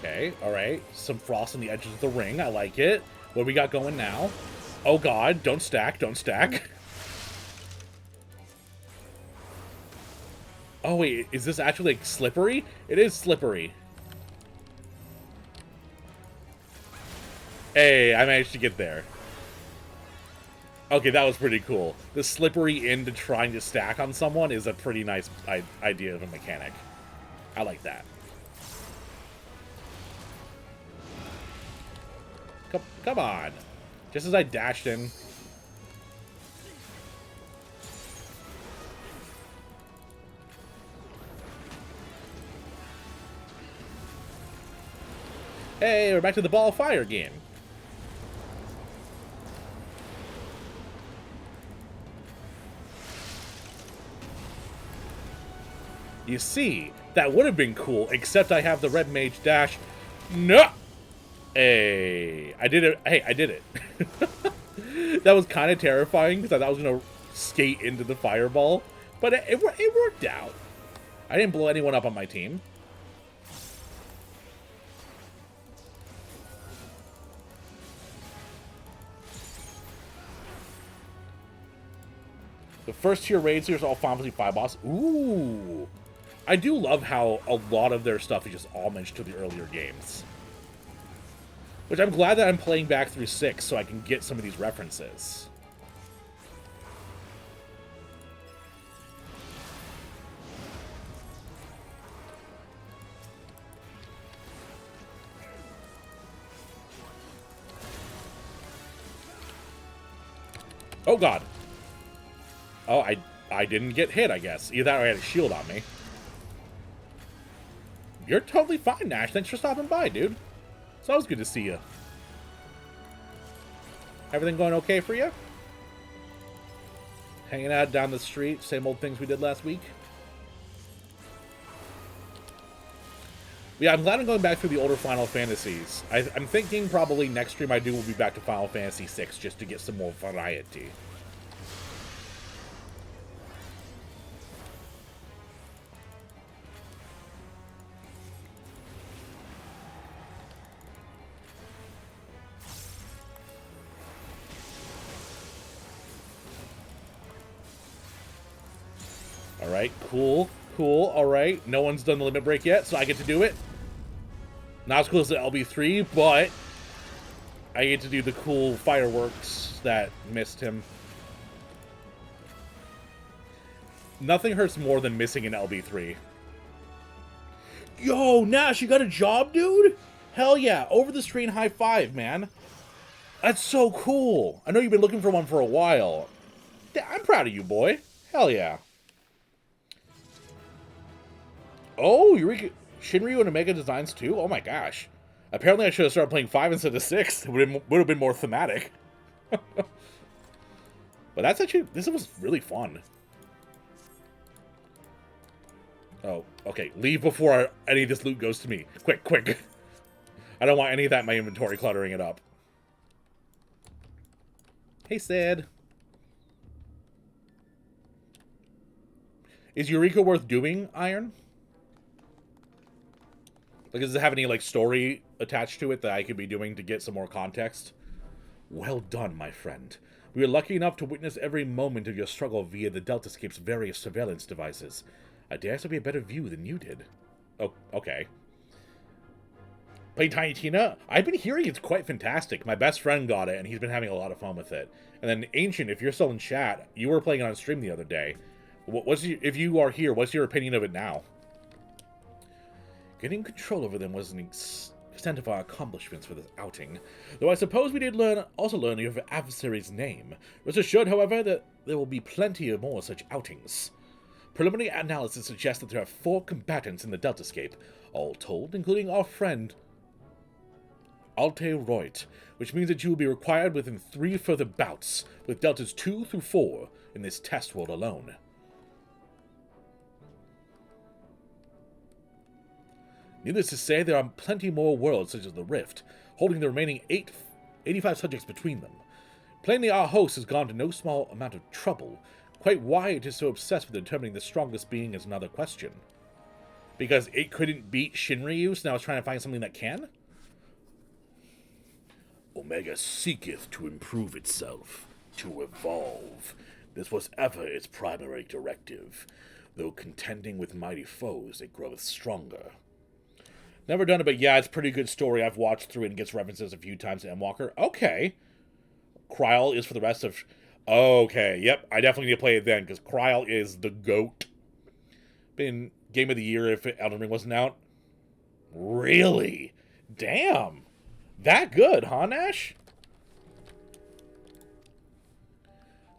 Okay, alright. Some frost on the edges of the ring. I like it. What do we got going now? Oh god, don't stack, don't stack. Oh wait, is this actually like slippery? It is slippery. Hey, I managed to get there. Okay, that was pretty cool. The slippery into trying to stack on someone is a pretty nice idea of a mechanic. I like that. Come on. Just as I dashed in. Hey, we're back to the ball of fire game. You see, that would have been cool, except I have the red mage dash. No! Hey, I did it. Hey, I did it. That was kind of terrifying because I thought I was going to skate into the fireball. But it worked out. I didn't blow anyone up on my team. The first tier raids here is all Final Fantasy V boss. Ooh. I do love how a lot of their stuff is just homage to the earlier games. Which I'm glad that I'm playing back through 6 so I can get some of these references. Oh god. Oh, I didn't get hit, I guess. Either that or I had a shield on me. You're totally fine, Nash. Thanks for stopping by, dude. It's always good to see you. Everything going okay for you? Hanging out down the street, same old things we did last week? Yeah, I'm glad I'm going back through the older Final Fantasies. I'm thinking probably next stream I do will be back to Final Fantasy VI just to get some more variety. Alright, cool, cool, alright. No one's done the limit break yet, so I get to do it. Not as cool as the LB3, but I get to do the cool fireworks that missed him. Nothing hurts more than missing an LB3. Yo, Nash, you got a job, dude? Hell yeah, over the screen high five, man. That's so cool. I know you've been looking for one for a while. I'm proud of you, boy. Hell yeah. Oh, Eureka, Shinryu and Omega Designs too? Oh my gosh. Apparently I should have started playing 5 instead of 6. It would have been more thematic. But that's actually, this was really fun. Oh, okay. Leave before any of this loot goes to me. Quick, quick. I don't want any of that in my inventory cluttering it up. Hey, Sid. Is Eureka worth doing, Iron? Like, does it have any, like, story attached to it that I could be doing to get some more context? Well done, my friend. We are lucky enough to witness every moment of your struggle via the Deltascape's various surveillance devices. I dare to be a better view than you did. Oh, okay. Playing Tiny Tina? I've been hearing it's quite fantastic. My best friend got it, and he's been having a lot of fun with it. And then, Ancient, if you're still in chat, you were playing it on stream the other day. If you are here, what's your opinion of it now? Getting control over them was an extent of our accomplishments for this outing, though I suppose we did also learn your adversary's name. Rest assured, however, that there will be plenty of more such outings. Preliminary analysis suggests that there are 4 combatants in the Deltascape, all told, including our friend Alte Roit, which means that you will be required within 3 further bouts, with Deltas 2 through 4 in this test world alone. Needless to say, there are plenty more worlds, such as the Rift, holding the remaining 85 subjects between them. Plainly, our host has gone to no small amount of trouble. Quite why it is so obsessed with determining the strongest being is another question. Because it couldn't beat Shinryu, so now it's trying to find something that can? Omega seeketh to improve itself, to evolve. This was ever its primary directive. Though contending with mighty foes, it groweth stronger. Never done it, but yeah, it's a pretty good story. I've watched through it and gets references a few times to Endwalker. Okay. Kryl is for the rest of... Okay, yep, I definitely need to play it then, because Kryl is the GOAT. Been Game of the Year if Elden Ring wasn't out. Really? Damn. That good, huh, Nash?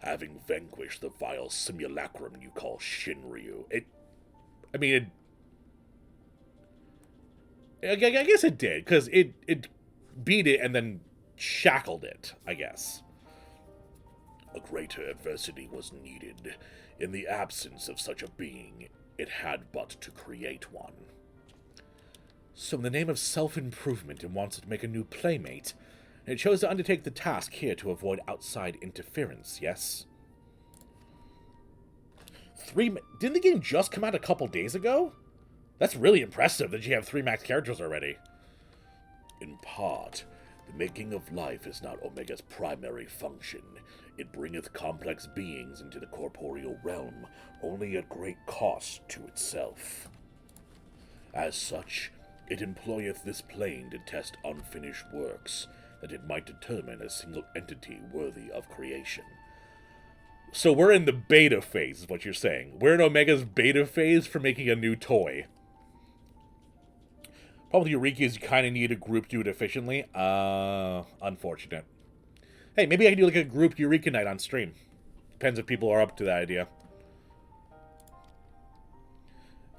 Having vanquished the vile simulacrum you call Shinryu, I guess it did, because it beat it and then shackled it, I guess. A greater adversity was needed. In the absence of such a being, it had but to create one. So in the name of self-improvement, it wants to make a new playmate. And it chose to undertake the task here to avoid outside interference, yes? Didn't the game just come out a couple days ago? That's really impressive that you have 3 max characters already. In part, the making of life is not Omega's primary function. It bringeth complex beings into the corporeal realm, only at great cost to itself. As such, it employeth this plane to test unfinished works, that it might determine a single entity worthy of creation. So we're in the beta phase, is what you're saying. We're in Omega's beta phase for making a new toy. Probably Eureka is you kind of need a group to do it efficiently. Unfortunate. Hey, maybe I can do like a group Eureka night on stream. Depends if people are up to that idea.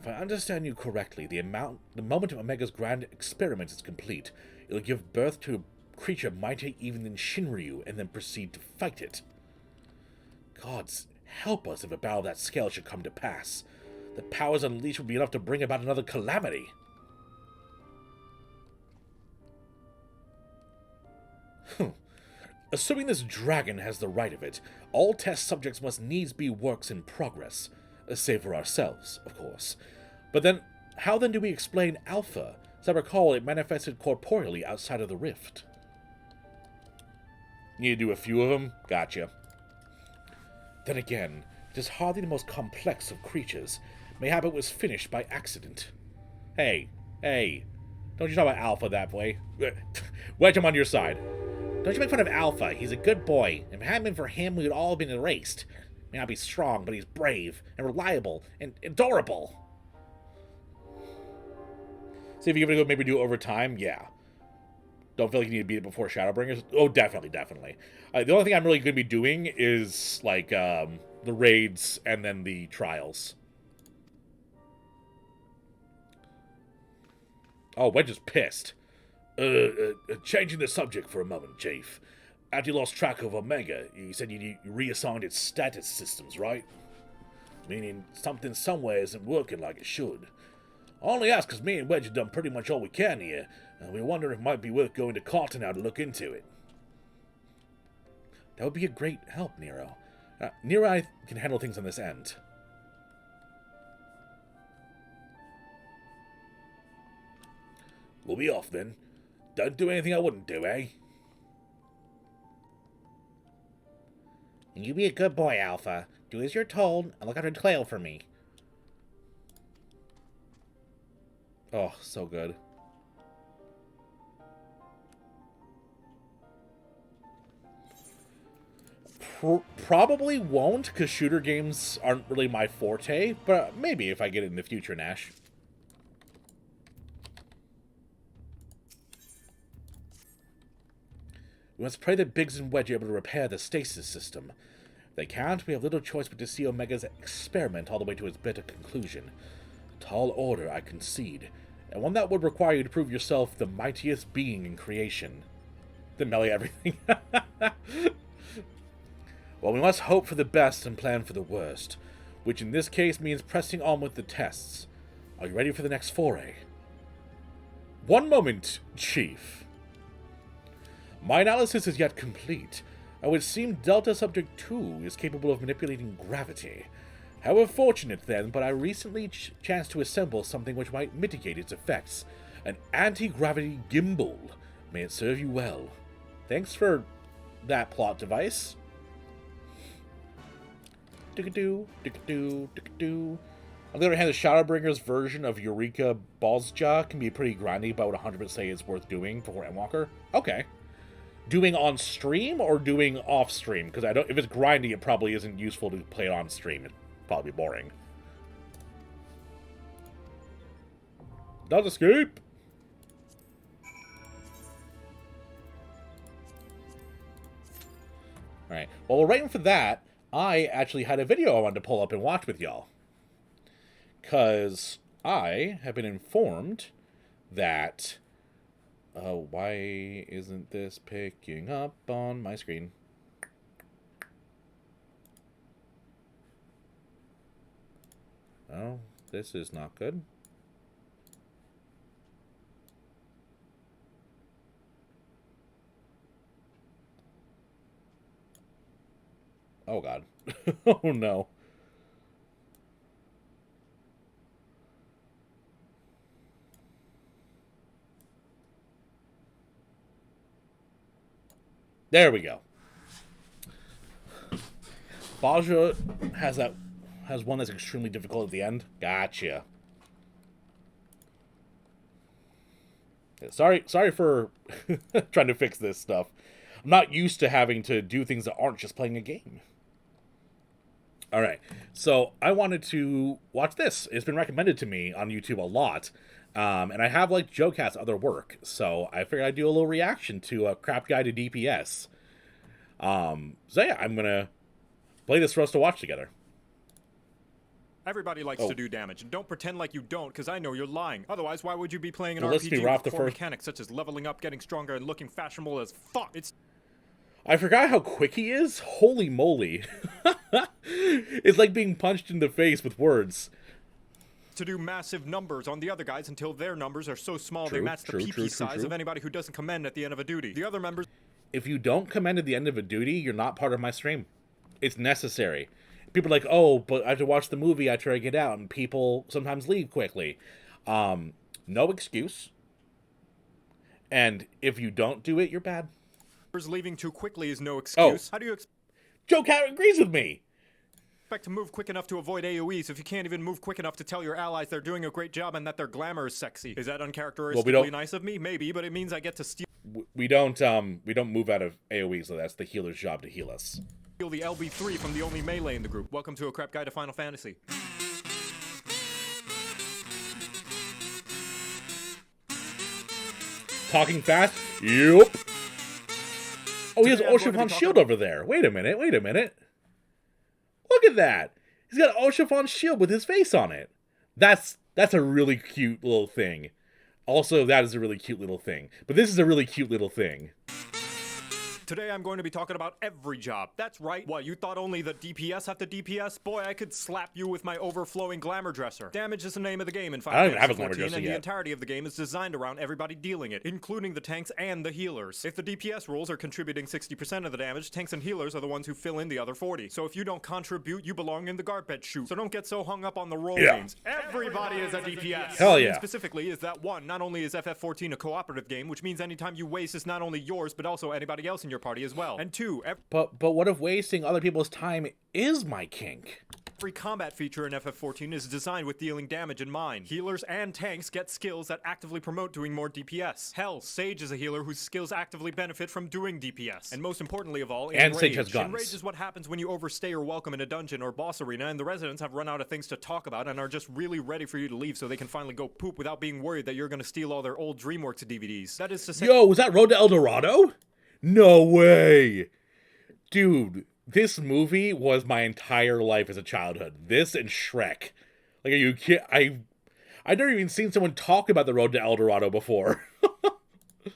If I understand you correctly, the moment Omega's grand experiment is complete, it'll give birth to a creature mightier even than Shinryu, and then proceed to fight it. Gods help us if a battle of that scale should come to pass. The powers unleashed would be enough to bring about another calamity. Assuming this dragon has the right of it, all test subjects must needs be works in progress. Save for ourselves, of course. But then, how then do we explain Alpha? As I recall, it manifested corporeally outside of the rift. Need to do a few of them? Gotcha. Then again, it is hardly the most complex of creatures. Mayhap it was finished by accident. Hey, don't you talk about Alpha that way. Wedge, I'm on your side. Don't you make fun of Alpha. He's a good boy. If it hadn't been for him, we would all have been erased. May not be strong, but he's brave and reliable and adorable. See if you're gonna go maybe do it over time. Yeah. Don't feel like you need to beat it before Shadowbringers. Oh, definitely. The only thing I'm really gonna be doing is like the raids and then the trials. Oh, Wedge is pissed. Changing the subject for a moment, Chief. After you lost track of Omega, you said you reassigned its status systems, right? Meaning something somewhere isn't working like it should. I only ask because me and Wedge have done pretty much all we can here, and we wonder if it might be worth going to Carter now to look into it. That would be a great help, Nero. Nero and I can handle things on this end. We'll be off then. Don't do anything I wouldn't do, eh? And you be a good boy, Alpha. Do as you're told, and look after Clail for me. Oh, so good. Probably won't, because shooter games aren't really my forte, but maybe if I get it in the future, Nash. We must pray that Biggs and Wedge are able to repair the stasis system. If they can't, we have little choice but to see Omega's experiment all the way to its bitter conclusion. A tall order, I concede, and one that would require you to prove yourself the mightiest being in creation. Then melee everything. Well, we must hope for the best and plan for the worst, which in this case means pressing on with the tests. Are you ready for the next foray? One moment, Chief. My analysis is yet complete. It would seem Delta Subject 2 is capable of manipulating gravity. However fortunate then, but I recently chanced to assemble something which might mitigate its effects. An anti-gravity gimbal. May it serve you well. Thanks for that plot device. On the other hand, the Shadowbringers version of Eureka Ballsjaw can be pretty grindy, but I would 100% say it's worth doing for Endwalker. Okay. Doing on stream or doing off stream? Because I don't. If it's grindy, it probably isn't useful to play it on stream. It'd probably be boring. Does escape. All right. While we're waiting for that, I actually had a video I wanted to pull up and watch with y'all. Because I have been informed that... why isn't this picking up on my screen? Oh, this is not good. Oh, God. Oh, no. There we go. Baja has one that's extremely difficult at the end. Gotcha. Sorry for trying to fix this stuff. I'm not used to having to do things that aren't just playing a game. All right, so I wanted to watch this. It's been recommended to me on YouTube a lot, and I have like JoeCat's other work, so I figured I'd do a little reaction to a Crap Guide to DPS. So yeah, I'm gonna play this for us to watch together. Everybody likes to do damage, and don't pretend like you don't, because I know you're lying. Otherwise, why would you be playing an Well, let's be RPG rough, with the core first- mechanics such as leveling up, getting stronger, and looking fashionable as fuck? It's I forgot how quick he is. Holy moly. It's like being punched in the face with words. to do massive numbers on the other guys until their numbers are so small they True, match the true, PP true, size true. of anybody who doesn't commend at the end of a duty. The other members... If you don't commend at the end of a duty, you're not part of my stream. It's necessary. People are like, oh, but I have to watch the movie after I get out, and people sometimes leave quickly. No excuse. And if you don't do it, you're bad. leaving too quickly is no excuse. How do you Joe Cat agrees with me. expect to move quick enough to avoid AoEs if you can't even move quick enough to tell your allies they're doing a great job and that their glamour is sexy? Is that uncharacteristically nice of me? Maybe, but it means I get to steal We don't move out of AoE, so that's the healer's job to heal us. the LB3 from the only melee in the group. Welcome to A Crap Guide to Final Fantasy. Talking fast? Yup. Oh, he has Today I'm going to be Oshifon's talking shield over there. Wait a minute, wait a minute. Look at that. He's got Oshifon's shield with his face on it. That's a really cute little thing. Also, that is a really cute little thing. But this is a really cute little thing. Today I'm going to be talking about every job. That's right. What, you thought only the DPS have to DPS? Boy, I could slap you with my overflowing glamour dresser. Damage is the name of the game in I Final don't even have a Fantasy glamour 14, dresser and the yet. entirety of the game is designed around everybody dealing it, including the tanks and the healers. If the DPS roles are contributing 60% of the damage, tanks and healers are the ones who fill in the other 40. So if you don't contribute, you belong in the garbage chute. So don't get so hung up on the role names. Everybody is a DPS. Hell What I mean yeah. specifically is that one, not only is FF14 a cooperative game, which means any time you waste is not only yours, but also anybody else in your party as well. And two, But what if wasting other people's time is my kink? every combat feature in FF14 is designed with dealing damage in mind. Healers and tanks get skills that actively promote doing more DPS. Hell, Sage is a healer whose skills actively benefit from doing DPS. And most importantly of all, And Enrage. Sage has guns. Enrage is what happens when you overstay your welcome in a dungeon or boss arena and the residents have run out of things to talk about and are just really ready for you to leave so they can finally go poop without being worried that you're gonna steal all their old DreamWorks DVDs. That is to say... Yo, was that Road to El Dorado? No way. Dude, this movie was my entire life as a childhood. This and Shrek. Like, are you kidding? I've never even seen someone talk about the Road to El Dorado before.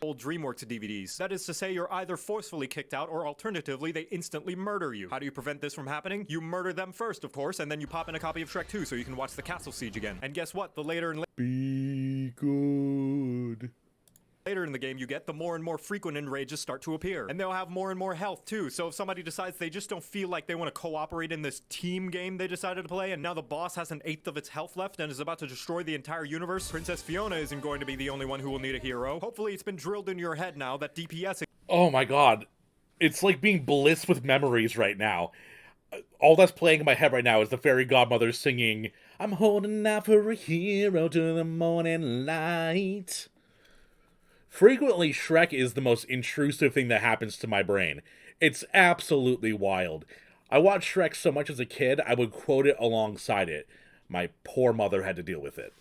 old DreamWorks DVDs. That is to say, you're either forcefully kicked out or alternatively, they instantly murder you. How do you prevent this from happening? You murder them first, of course, and then you pop in a copy of Shrek 2 so you can watch the castle siege again. And guess what? The later and Be good. later in the game you get, the more and more frequent enrages start to appear. And they'll have more and more health too, so if somebody decides they just don't feel like they want to cooperate in this team game they decided to play, and now the boss has 1/8 of its health left and is about to destroy the entire universe, Princess Fiona isn't going to be the only one who will need a hero. Hopefully it's been drilled into your head now that DPS Oh my god. It's like being bliss with memories right now. All that's playing in my head right now is the fairy godmother singing, I'm holding out for a hero to the morning light. Frequently, Shrek is the most intrusive thing that happens to my brain. It's absolutely wild. I watched Shrek so much as a kid, I would quote it alongside it. My poor mother had to deal with it.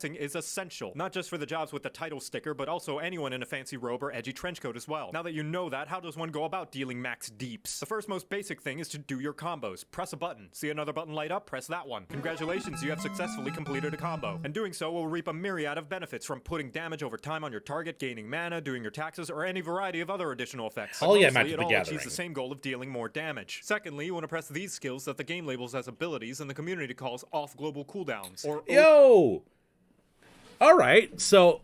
is essential, not just for the jobs with the title sticker, but also anyone in a fancy robe or edgy trench coat as well. Now that you know that, how does one go about dealing max deeps? The first most basic thing is to do your combos. Press a button. See another button light up? Press that one. Congratulations, you have successfully completed a combo. And doing so will reap a myriad of benefits, from putting damage over time on your target, gaining mana, doing your taxes, or any variety of other additional effects. Oh yeah, Mostly, Magic it the all Gathering. achieves the same goal of dealing more damage. Secondly, you want to press these skills that the game labels as abilities and the community calls off global cooldowns, or Yo! Alright, so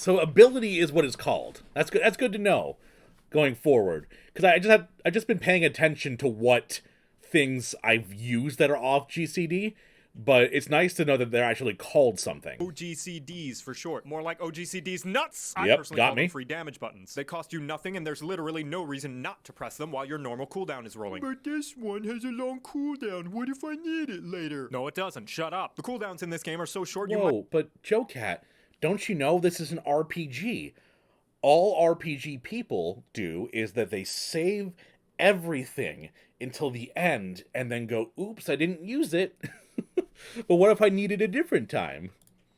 ability is what it's called. That's good. That's good to know going forward. Because I've just been paying attention to what things I've used that are off GCD, but it's nice to know that they're actually called something. OGCDs for short. More like OGCDs nuts! I Yep, personally got call me. them free damage buttons. They cost you nothing and there's literally no reason not to press them while your normal cooldown is rolling. But this one has a long cooldown. What if I need it later? No, it doesn't. Shut up. The cooldowns in this game are so short you might... Whoa, but Joe Cat, don't you know this is an RPG? All RPG people do is that they save everything until the end and then go, oops, I didn't use it. But what if I needed a different time?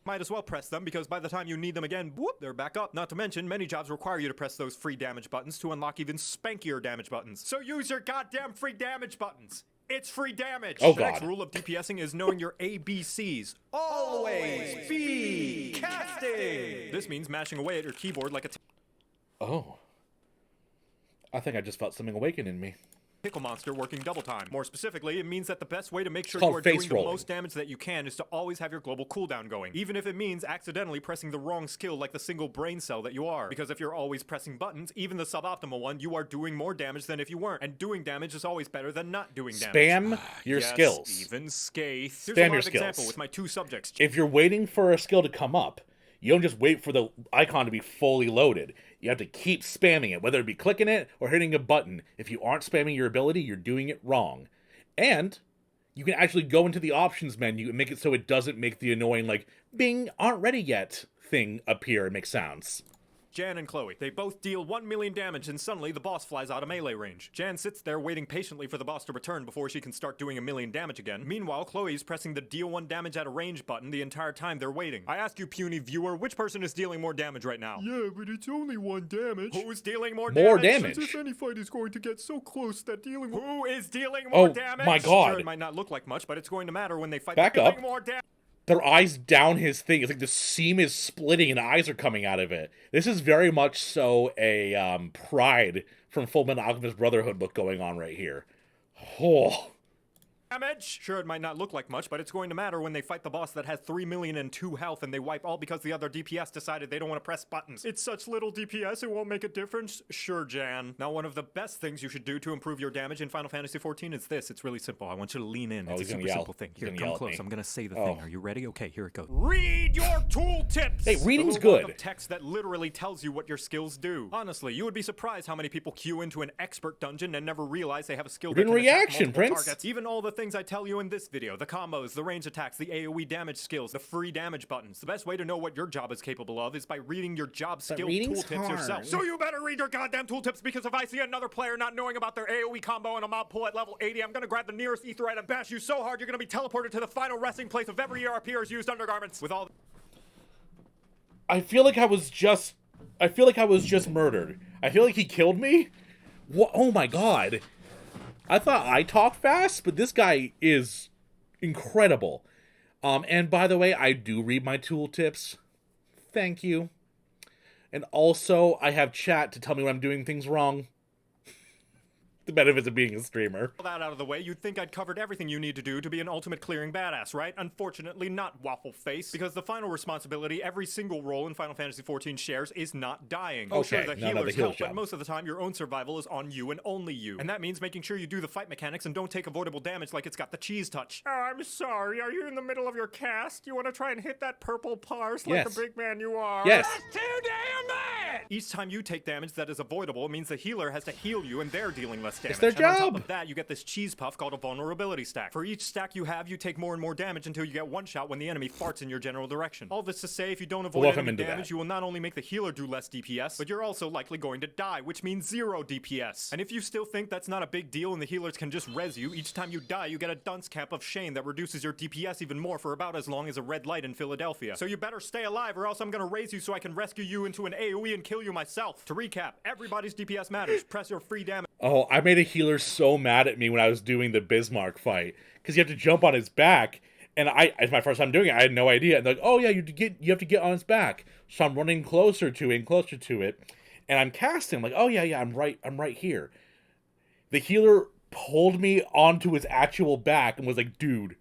Might as well press them, because by the time you need them again, whoop, they're back up. Not to mention, many jobs require you to press those free damage buttons to unlock even spankier damage buttons. So use your goddamn free damage buttons! It's free damage. Oh, The next God. rule of DPSing is knowing your ABCs. Always be casting. This means mashing away at your keyboard like a Oh. I think I just felt something awaken in me. pickle monster working double time. More specifically, it means that the best way to make sure called you are face doing the rolling. most damage that you can is to always have your global cooldown going, even if it means accidentally pressing the wrong skill like the single brain cell that you are. Because if you're always pressing buttons, even the suboptimal one, you are doing more damage than if you weren't. And doing damage is always better than not doing damage. Spam your Yes, skills. Even Scathe. Here's Spam a your live skills. example with my two subjects. If you're waiting for a skill to come up, you don't just wait for the icon to be fully loaded. You have to keep spamming it, whether it be clicking it or hitting a button. If you aren't spamming your ability, you're doing it wrong. And you can actually go into the options menu and make it so it doesn't make the annoying, like, Bing, aren't ready yet thing appear and make sounds. Jan and Chloe. They both deal 1 million damage, and suddenly the boss flies out of melee range. Jan sits there waiting patiently for the boss to return before she can start doing 1 million damage again. Meanwhile, Chloe's pressing the deal 1 damage at a range button the entire time they're waiting. I ask you, puny viewer, which person is dealing more damage right now? Yeah, but it's only 1 damage. Who's dealing more More damage? damage. As if any fight is going to get so close that dealing with... Who is dealing more Oh, damage? my God. Sure, it might not look like much, but it's going to matter when they fight. Back dealing up. more damage. Their eyes down his thing. It's like the seam is splitting and eyes are coming out of it. This is very much so a Pride from Fullmetal Alchemist Brotherhood look going on right here. Oh. Damage. Sure, it might not look like much, but it's going to matter when they fight the boss that has 3 million and 2 health and they wipe all because the other DPS decided they don't want to press buttons. It's such little DPS, it won't make a difference. Sure, Jan. Now, one of the best things you should do to improve your damage in Final Fantasy XIV is this. It's really simple. I want you to lean in. Oh, It's he's a gonna super yell. simple thing. He's Here, gonna come yell at close. me. I'm gonna say the Oh. thing. Are you ready? Okay, here it goes. Read your tooltips. Hey, reading's A little block good. of text that literally tells you what your skills do. Honestly, you would be surprised how many people queue into an expert dungeon and never realize they have a skill that Reading can attack reaction, multiple Prince. targets. Even all the things I tell you in this video, the combos, the range attacks, the AoE damage skills, the free damage buttons. The best way to know what your job is capable of is by reading your job skill reading's tooltips hard. yourself. So you better read your goddamn tooltips, because if I see another player not knowing about their AoE combo and a mob pull at level 80, I'm gonna grab the nearest aetherite and bash you so hard you're gonna be teleported to the final resting place of every ERPer's used undergarments. With all I feel like I was just murdered. I feel like he killed me. What? Oh my God. I thought I talked fast, but this guy is incredible. And by the way, I do read my tooltips. Thank you. And also, I have chat to tell me when I'm doing things wrong. The benefits of being a streamer. that out of the way, you'd think I'd covered everything you need to do to be an ultimate clearing badass, right? Unfortunately, not, Waffle Face, because the final responsibility every single role in Final Fantasy XIV shares is not dying. Oh, sure, Okay, the no, the healers heal help, but job. most of the time, your own survival is on you and only you. And that means making sure you do the fight mechanics and don't take avoidable damage like it's got the cheese touch. Oh, I'm sorry, are you in the middle of your cast? You want to try and hit that purple parse like Yes. the big man you are? Yes. That's too damn bad! Each time you take damage that is avoidable, it means the healer has to heal you and they're dealing less damage. It's their And on top job. of that, you get this cheese puff called a vulnerability stack. For each stack you have, you take more and more damage until you get one shot when the enemy farts in your general direction. All this to say, if you don't avoid Welcome enemy into damage, that. you will not only make the healer do less DPS, but you're also likely going to die, which means 0 DPS. And if you still think that's not a big deal and the healers can just res you, each time you die, you get a dunce cap of Shane that reduces your DPS even more for about as long as a red light in Philadelphia. So you better stay alive or else I'm gonna raise you so I can rescue you into an AoE and kill you myself. To recap, everybody's DPS matters. Press your free damage. Oh, I made a healer so mad at me when I was doing the Bismarck fight. Because you have to jump on his back. And it's my first time doing it. I had no idea. And they're like, oh yeah, you have to get on his back. So I'm running closer to it. And I'm casting. I'm like, oh yeah, I'm right here. The healer pulled me onto his actual back and was like, dude,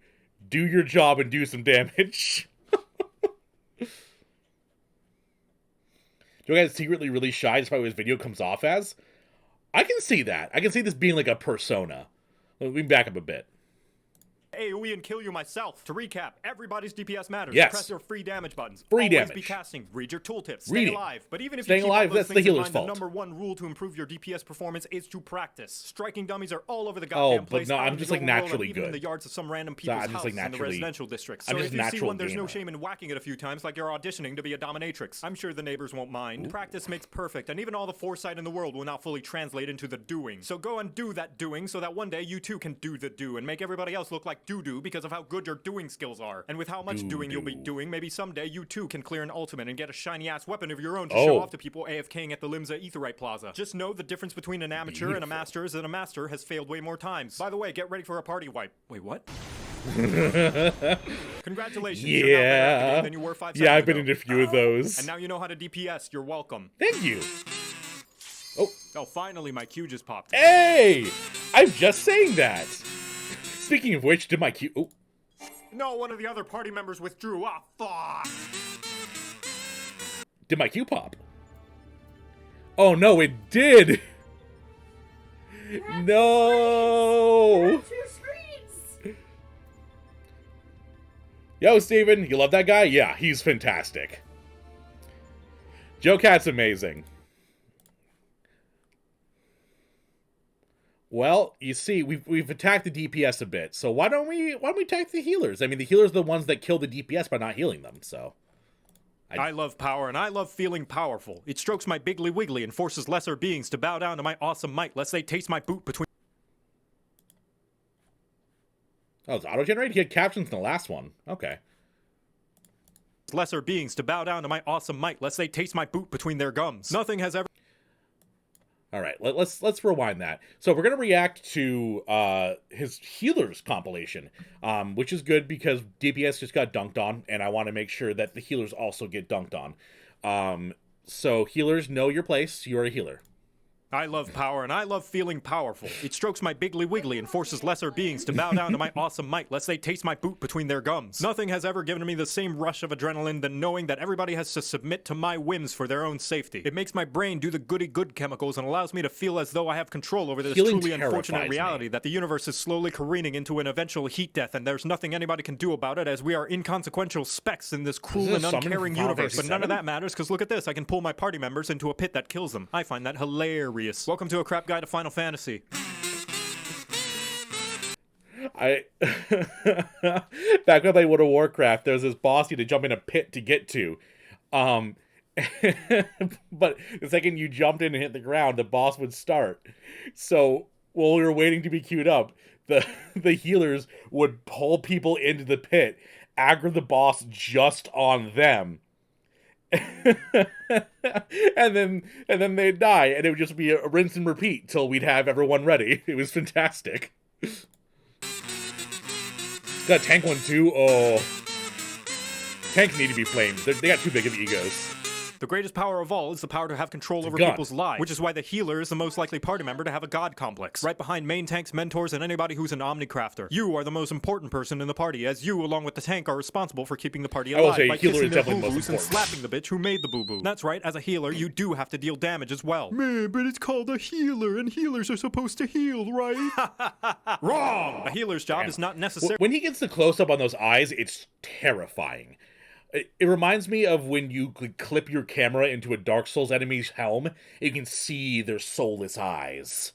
do your job and do some damage. Joe guy's secretly really shy despite what his video comes off as. I can see that. I can see this being like a persona. Let me back up a bit. AoE and kill you myself. To recap, everybody's DPS matters. Yes. Press your free damage buttons. Free Always damage. be casting. Read your tooltips. Stay Reading. alive. But even if Staying you keep alive, all those that's the things in healer's mind, fault. the number one rule to improve your DPS performance is to practice. Striking dummies are all over the Oh, goddamn but place. no, out I'm in just, the like, overworld and naturally even in good. the yards of some random people's I'm just, like, houses in the naturally- residential districts. I'm So just if you see natural one, there's no gamer. shame in whacking it a few times like you're auditioning to be a dominatrix. I'm sure the neighbors won't mind. Practice makes perfect, and even all the foresight in the world will not fully translate into the doing. So go and do that doing so that one day you too can do the do and make everybody else look like doo-doo because of how good your doing skills are. And with how much doing you'll be doing, maybe someday you too can clear an ultimate and get a shiny-ass weapon of your own to show off to people AFKing at the Limsa Aetheryte Plaza. Just know the difference between an amateur and a master is that a master has failed way more times. By the way, get ready for a party wipe. Wait, what? Congratulations. You're now better at the game than you were 5 seconds ago. I've been in a few of those. And now you know how to DPS. You're welcome. Thank you. Oh, finally, my Q just popped. Hey! I'm just saying that. Speaking of which, did my Q... Oh. No, one of the other party members withdrew. Ah, fuck. Did my Q pop? Oh, no, it did. No. Yo, Steven, you love that guy? Yeah, he's fantastic. Joe Cat's amazing. Well, you see, we've attacked the DPS a bit, so why don't we attack the healers? I mean, the healers are the ones that kill the DPS by not healing them, so... I love power, and I love feeling powerful. It strokes my biggly wiggly and forces lesser beings to bow down to my awesome might, lest they taste my boot between... Oh, it's auto-generated? He had captions in the last one. Okay. Lesser beings to bow down to my awesome might, lest they taste my boot between their gums. Nothing has ever... All right, let's rewind that. So we're gonna react to his healers compilation, which is good because DPS just got dunked on, and I want to make sure that the healers also get dunked on. So healers, know your place. You're a healer. I love power, and I love feeling powerful. It strokes my biggly wiggly and forces lesser beings to bow down to my awesome might, lest they taste my boot between their gums. Nothing has ever given me the same rush of adrenaline than knowing that everybody has to submit to my whims for their own safety. It makes my brain do the goody-good chemicals and allows me to feel as though I have control over this truly unfortunate reality that the universe is slowly careening into an eventual heat death, and there's nothing anybody can do about it as we are inconsequential specks in this cruel and uncaring universe. But none of that matters, because look at this, I can pull my party members into a pit that kills them. I find that hilarious. Welcome to A Crap Guide to Final Fantasy. Back when I played World of Warcraft, there was this boss you had to jump in a pit to get to. But the second you jumped in and hit the ground, the boss would start. So while we were waiting to be queued up, the healers would pull people into the pit, aggro the boss just on them. and then they'd die, and it would just be a rinse and repeat till we'd have everyone ready. It was fantastic. Got tank one too. Oh, tanks need to be flamed. They got too big of egos. The greatest power of all is the power to have control over people's lives, which is why the healer is the most likely party member to have a god complex, right behind main tanks, mentors, and anybody who's an omnicrafter. You are the most important person in the party, as you, along with the tank, are responsible for keeping the party alive by kissing their boo-boos and slapping the bitch who made the boo-boo. That's right, as a healer, you do have to deal damage as well. Man, but it's called a healer, and healers are supposed to heal, right? Wrong! A healer's job is not necessary. When he gets the close-up on those eyes, it's terrifying. It reminds me of when you clip your camera into a Dark Souls enemy's helm, you can see their soulless eyes.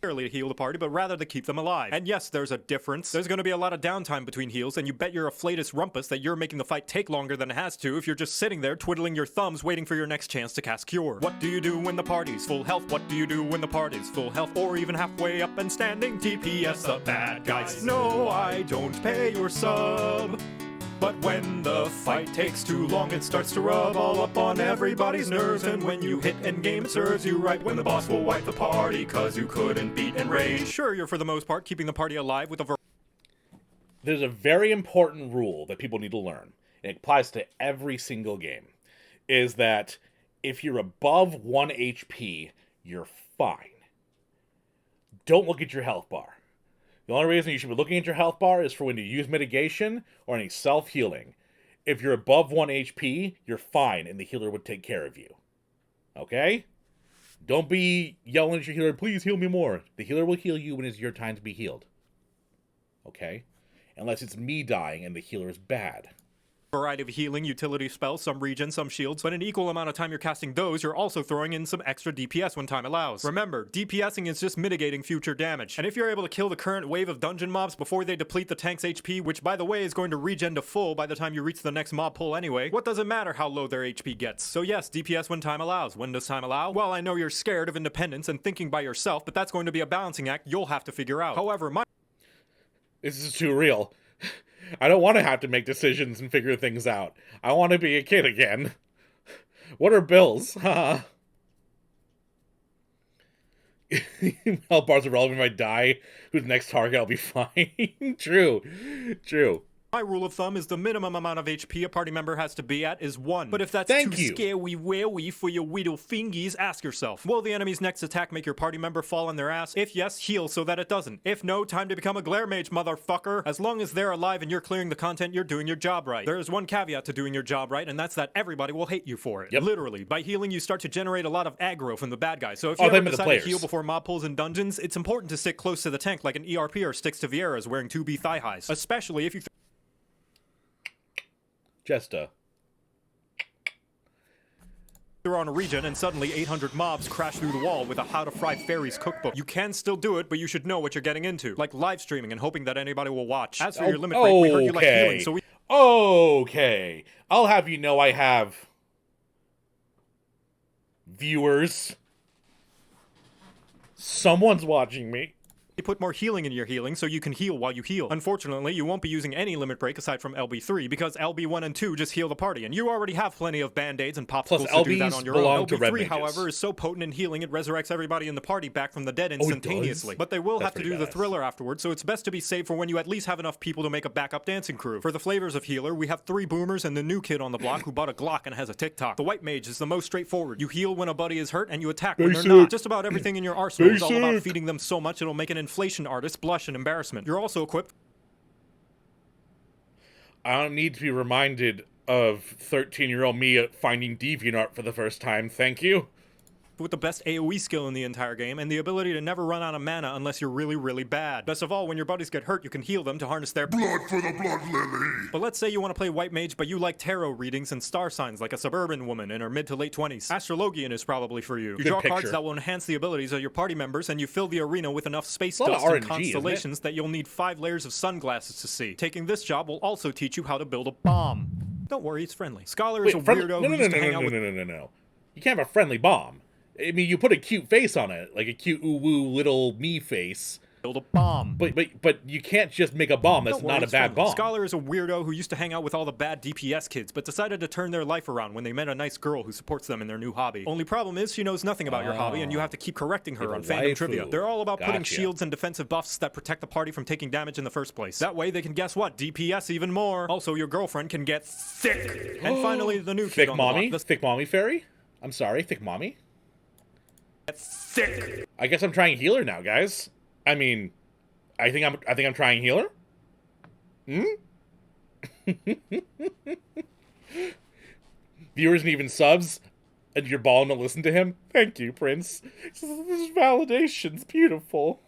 To heal the party, but rather to keep them alive. And yes, there's a difference. There's going to be a lot of downtime between heals, and you bet your afflatus rumpus that you're making the fight take longer than it has to if you're just sitting there twiddling your thumbs waiting for your next chance to cast Cure. What do you do when the party's full health? What do you do when the party's full health? Or even halfway up and standing? DPS the bad guys. No, I don't pay your sub. But when the fight takes too long, it starts to rub all up on everybody's nerves. And when you hit endgame, it serves you right when the boss will wipe the party cause you couldn't beat Enrage. Sure, you're for the most part keeping the party alive with a There's a very important rule that people need to learn, and it applies to every single game, is that if you're above 1 HP, you're fine. Don't look at your health bar. The only reason you should be looking at your health bar is for when you use mitigation or any self-healing. If you're above 1 HP, you're fine, and the healer would take care of you. Okay? Don't be yelling at your healer, please heal me more. The healer will heal you when it's your time to be healed. Okay? Unless it's me dying and the healer is bad. Variety of healing, utility spells, some regen, some shields, but an equal amount of time you're casting those, you're also throwing in some extra DPS when time allows. Remember, DPSing is just mitigating future damage, and if you're able to kill the current wave of dungeon mobs before they deplete the tank's HP, which by the way is going to regen to full by the time you reach the next mob pull anyway, what does it matter how low their HP gets? So yes, DPS when time allows. When does time allow? Well, I know you're scared of independence and thinking by yourself, but that's going to be a balancing act you'll have to figure out. However, This is too real. I don't want to have to make decisions and figure things out. I want to be a kid again. What are bills? Health bars are relevant if I die. Who's the next target? I'll be fine. True. My rule of thumb is the minimum amount of HP a party member has to be at is 1. But if that's Thank too you. scary for your whittle fingies, ask yourself, will the enemy's next attack make your party member fall on their ass? If yes, heal so that it doesn't. If no, time to become a glare mage, motherfucker. As long as they're alive and you're clearing the content, you're doing your job right. There is one caveat to doing your job right, and that's that everybody will hate you for it. Yep. Literally, by healing you start to generate a lot of aggro from the bad guys. So if you they ever meant the decide to players. heal before mob pulls in dungeons, it's important to stick close to the tank like an ERPer sticks to Vieira's wearing 2B thigh highs. Especially if you Jesta. they're on a regen and suddenly 800 mobs crash through the wall with a How to Fry Fairies cookbook. You can still do it, but you should know what you're getting into. Like live streaming and hoping that anybody will watch. As for your limit break, we heard you like healing, so we... Okay. I'll have you know I have... viewers. Someone's watching me. put more healing in your healing so you can heal while you heal. Unfortunately, you won't be using any limit break aside from LB3 because LB1 and 2 just heal the party, and you already have plenty of band-aids and popsicles to do that on your own. LB3, however, is so potent in healing it resurrects everybody in the party back from the dead instantaneously. But they will have to do the thriller afterwards, so it's best to be saved for when you at least have enough people to make a backup dancing crew. For the flavors of healer, we have 3 boomers and the new kid on the block who bought a Glock and has a TikTok. The white mage is the most straightforward. You heal when a buddy is hurt and you attack when they're not. Just about everything in your arsenal is all about feeding them so much it'll make an inflation artist blush in embarrassment. You're also equipped. I don't need to be reminded of 13-year-old me finding DeviantArt for the first time, thank you. With the best AoE skill in the entire game, and the ability to never run out of mana unless you're really, really bad. Best of all, when your buddies get hurt, you can heal them to harness their blood for the blood lily. But let's say you want to play White Mage, but you like tarot readings and star signs like a suburban woman in her mid to late 20s. Astrologian is probably for you. You draw cards that will enhance the abilities of your party members, and you fill the arena with enough space dust and constellations that you'll need 5 layers of sunglasses to see. Taking this job will also teach you how to build a bomb. Don't worry, it's friendly. Scholar is a weirdo who used to hang out with... No. You can't have a friendly bomb. I mean, you put a cute face on it, like a cute ooh-woo little me face. Build a bomb. But you can't just make a bomb that's not a bad bomb. Scholar is a weirdo who used to hang out with all the bad DPS kids, but decided to turn their life around when they met a nice girl who supports them in their new hobby. Only problem is she knows nothing about your hobby, and you have to keep correcting her on fandom trivia. They're all about putting shields and defensive buffs that protect the party from taking damage in the first place. That way they can guess what? DPS even more. Also, your girlfriend can get thick. And finally, the new kid on the block. Thick mommy fairy? I'm sorry, thick mommy? Thick. I guess I'm trying healer now, guys. I mean, I think I'm trying healer. Viewers and even subs, and you're balling to listen to him. Thank you, Prince. This validation's beautiful.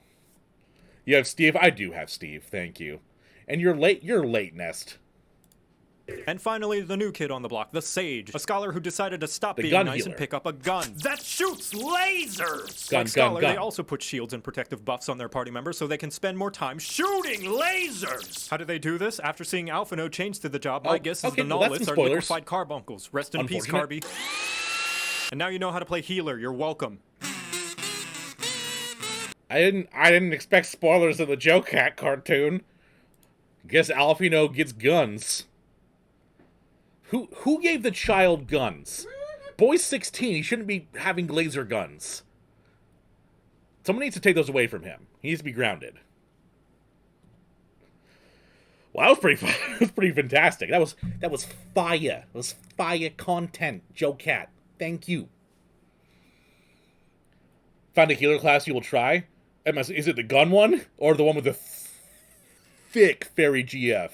You have Steve. I do have Steve. Thank you. And you're late. You're late, Nest. And finally, the new kid on the block, the Sage, a scholar who decided to stop being nice and pick up a gun that shoots lasers. Like Scholar, they also put shields and protective buffs on their party members so they can spend more time shooting lasers. How do they do this? After seeing Alphino change to the job, my guess is the Nullists are liquefied carbuncles. Rest in peace, Carby. And now you know how to play healer. You're welcome. I didn't expect spoilers of the Joe Cat cartoon. Guess Alphino gets guns. Who gave the child guns? Boy's 16. He shouldn't be having laser guns. Someone needs to take those away from him. He needs to be grounded. Well, that was pretty fun. That was pretty fantastic. That was fire. That was fire content, Joe Cat. Thank you. Found a healer class you will try. Is it the gun one or the one with the thick fairy GF?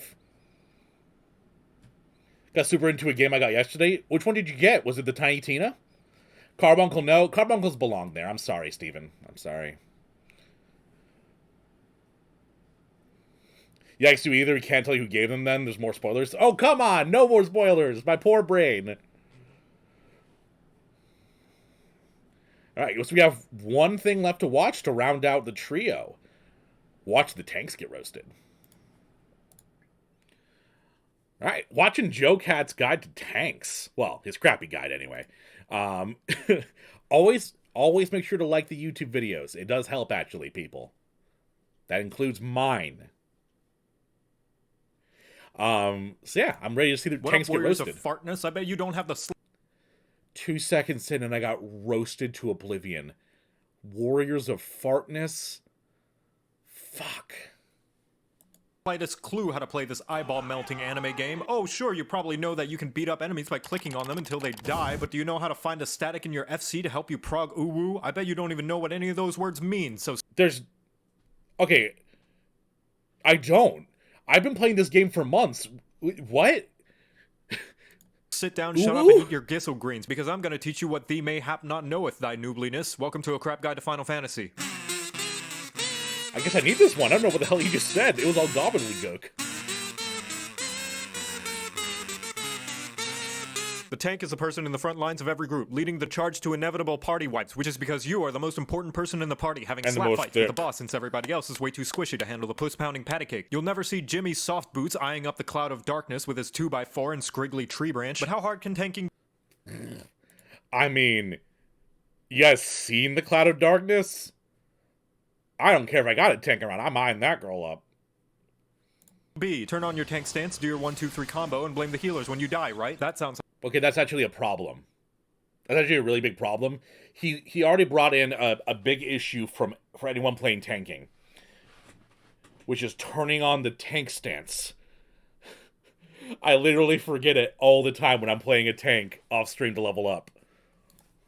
Got super into a game I got yesterday. Which one did you get? Was it the Tiny Tina? Carbuncle, no. Carbuncles belong there. I'm sorry, Steven. I'm sorry. Yikes, do either. We can't tell you who gave them then. There's more spoilers. Oh, come on. No more spoilers. My poor brain. Alright, so we have one thing left to watch to round out the trio. Watch the tanks get roasted. All right, watching Joe Cat's guide to tanks. Well, his crappy guide anyway. Always make sure to like the YouTube videos. It does help, actually, people. That includes mine. So yeah, I'm ready to see the What tanks up, get warriors roasted. of fartness? I bet you don't have the 2 seconds in and I got roasted to oblivion. Warriors of fartness? Fuck. slightest clue how to play this eyeball-melting anime game. Oh, sure, you probably know that you can beat up enemies by clicking on them until they die, but do you know how to find a static in your FC to help you prog uwu? I bet you don't even know what any of those words mean, so... Okay. I don't. I've been playing this game for months. What? Sit down, shut up, and eat your gissel greens, because I'm gonna teach you what thee mayhap not knoweth, thy noobliness. Welcome to A Crap Guide to Final Fantasy. I guess I need this one. I don't know what the hell you just said. It was all gobbledygook. The tank is the person in the front lines of every group, leading the charge to inevitable party wipes, which is because you are the most important person in the party, having And the slap most fights with the boss since everybody else is way too squishy to handle the puss-pounding patty cake. You'll never see Jimmy's soft boots eyeing up the cloud of darkness with his 2x4 and scriggly tree branch, but how hard can tanking... I mean, you guys seen the cloud of darkness? I don't care if I got a tank around. I'm eyeing that girl up. B. Turn on your tank stance, do your 1-2-3 combo, and blame the healers when you die, right? That sounds... Okay, that's actually a problem. That's actually a really big problem. He already brought in a big issue for anyone playing tanking, which is turning on the tank stance. I literally forget it all the time when I'm playing a tank off stream to level up.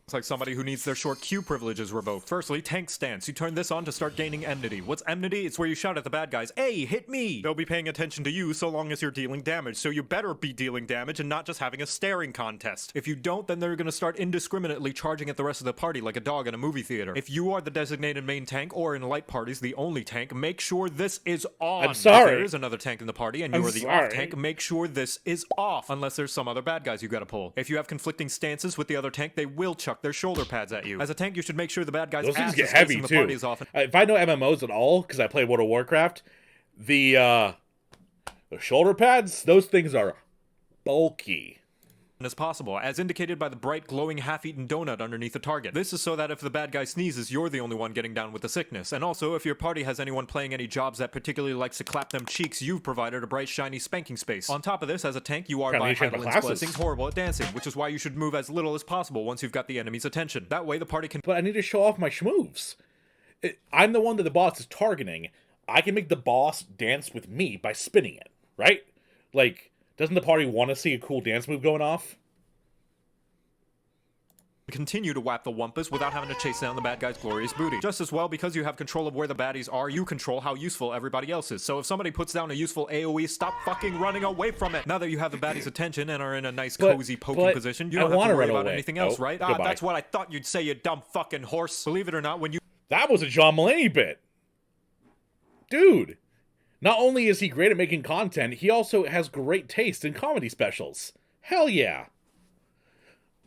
It's like somebody who needs their short Q privileges revoked. Firstly, tank stance. You turn this on to start gaining enmity. What's enmity? It's where you shout at the bad guys, "Hey, hit me!" They'll be paying attention to you so long as you're dealing damage, so you better be dealing damage and not just having a staring contest. If you don't, then they're gonna start indiscriminately charging at the rest of the party like a dog in a movie theater. If you are the designated main tank, or in light parties, the only tank, make sure this is on. I'm sorry. If there is another tank in the party and you are the off tank, make sure this is off, unless there's some other bad guys you gotta pull. If you have conflicting stances with the other tank, they will chuck their shoulder pads at you. As a tank, you should make sure the bad guys' Those things ass get is heavy facing the too. party as often If I know MMOs at all, because I play World of Warcraft, the shoulder pads, those things are bulky. as possible, as indicated by the bright, glowing, half-eaten donut underneath the target. This is so that if the bad guy sneezes, you're the only one getting down with the sickness. And also, if your party has anyone playing any jobs that particularly likes to clap them cheeks, you've provided a bright, shiny spanking space. On top of this, as a tank, you are, by Heidelman's blessings, horrible at dancing, which is why you should move as little as possible once you've got the enemy's attention. That way, the party can... But I need to show off my schmoves. I'm the one that the boss is targeting. I can make the boss dance with me by spinning it, right? Like, doesn't the party want to see a cool dance move going off? Continue to whap the wumpus without having to chase down the bad guy's glorious booty. Just as well, because you have control of where the baddies are, you control how useful everybody else is. So if somebody puts down a useful AoE, stop fucking running away from it. Now that you have the baddies' attention and are in a nice, cozy poking position, you don't have to worry about anything else, right? Ah, that's what I thought you'd say, you dumb fucking horse. Believe it or not, when you... That was a John Mulaney bit. Dude. Not only is he great at making content, he also has great taste in comedy specials. Hell yeah.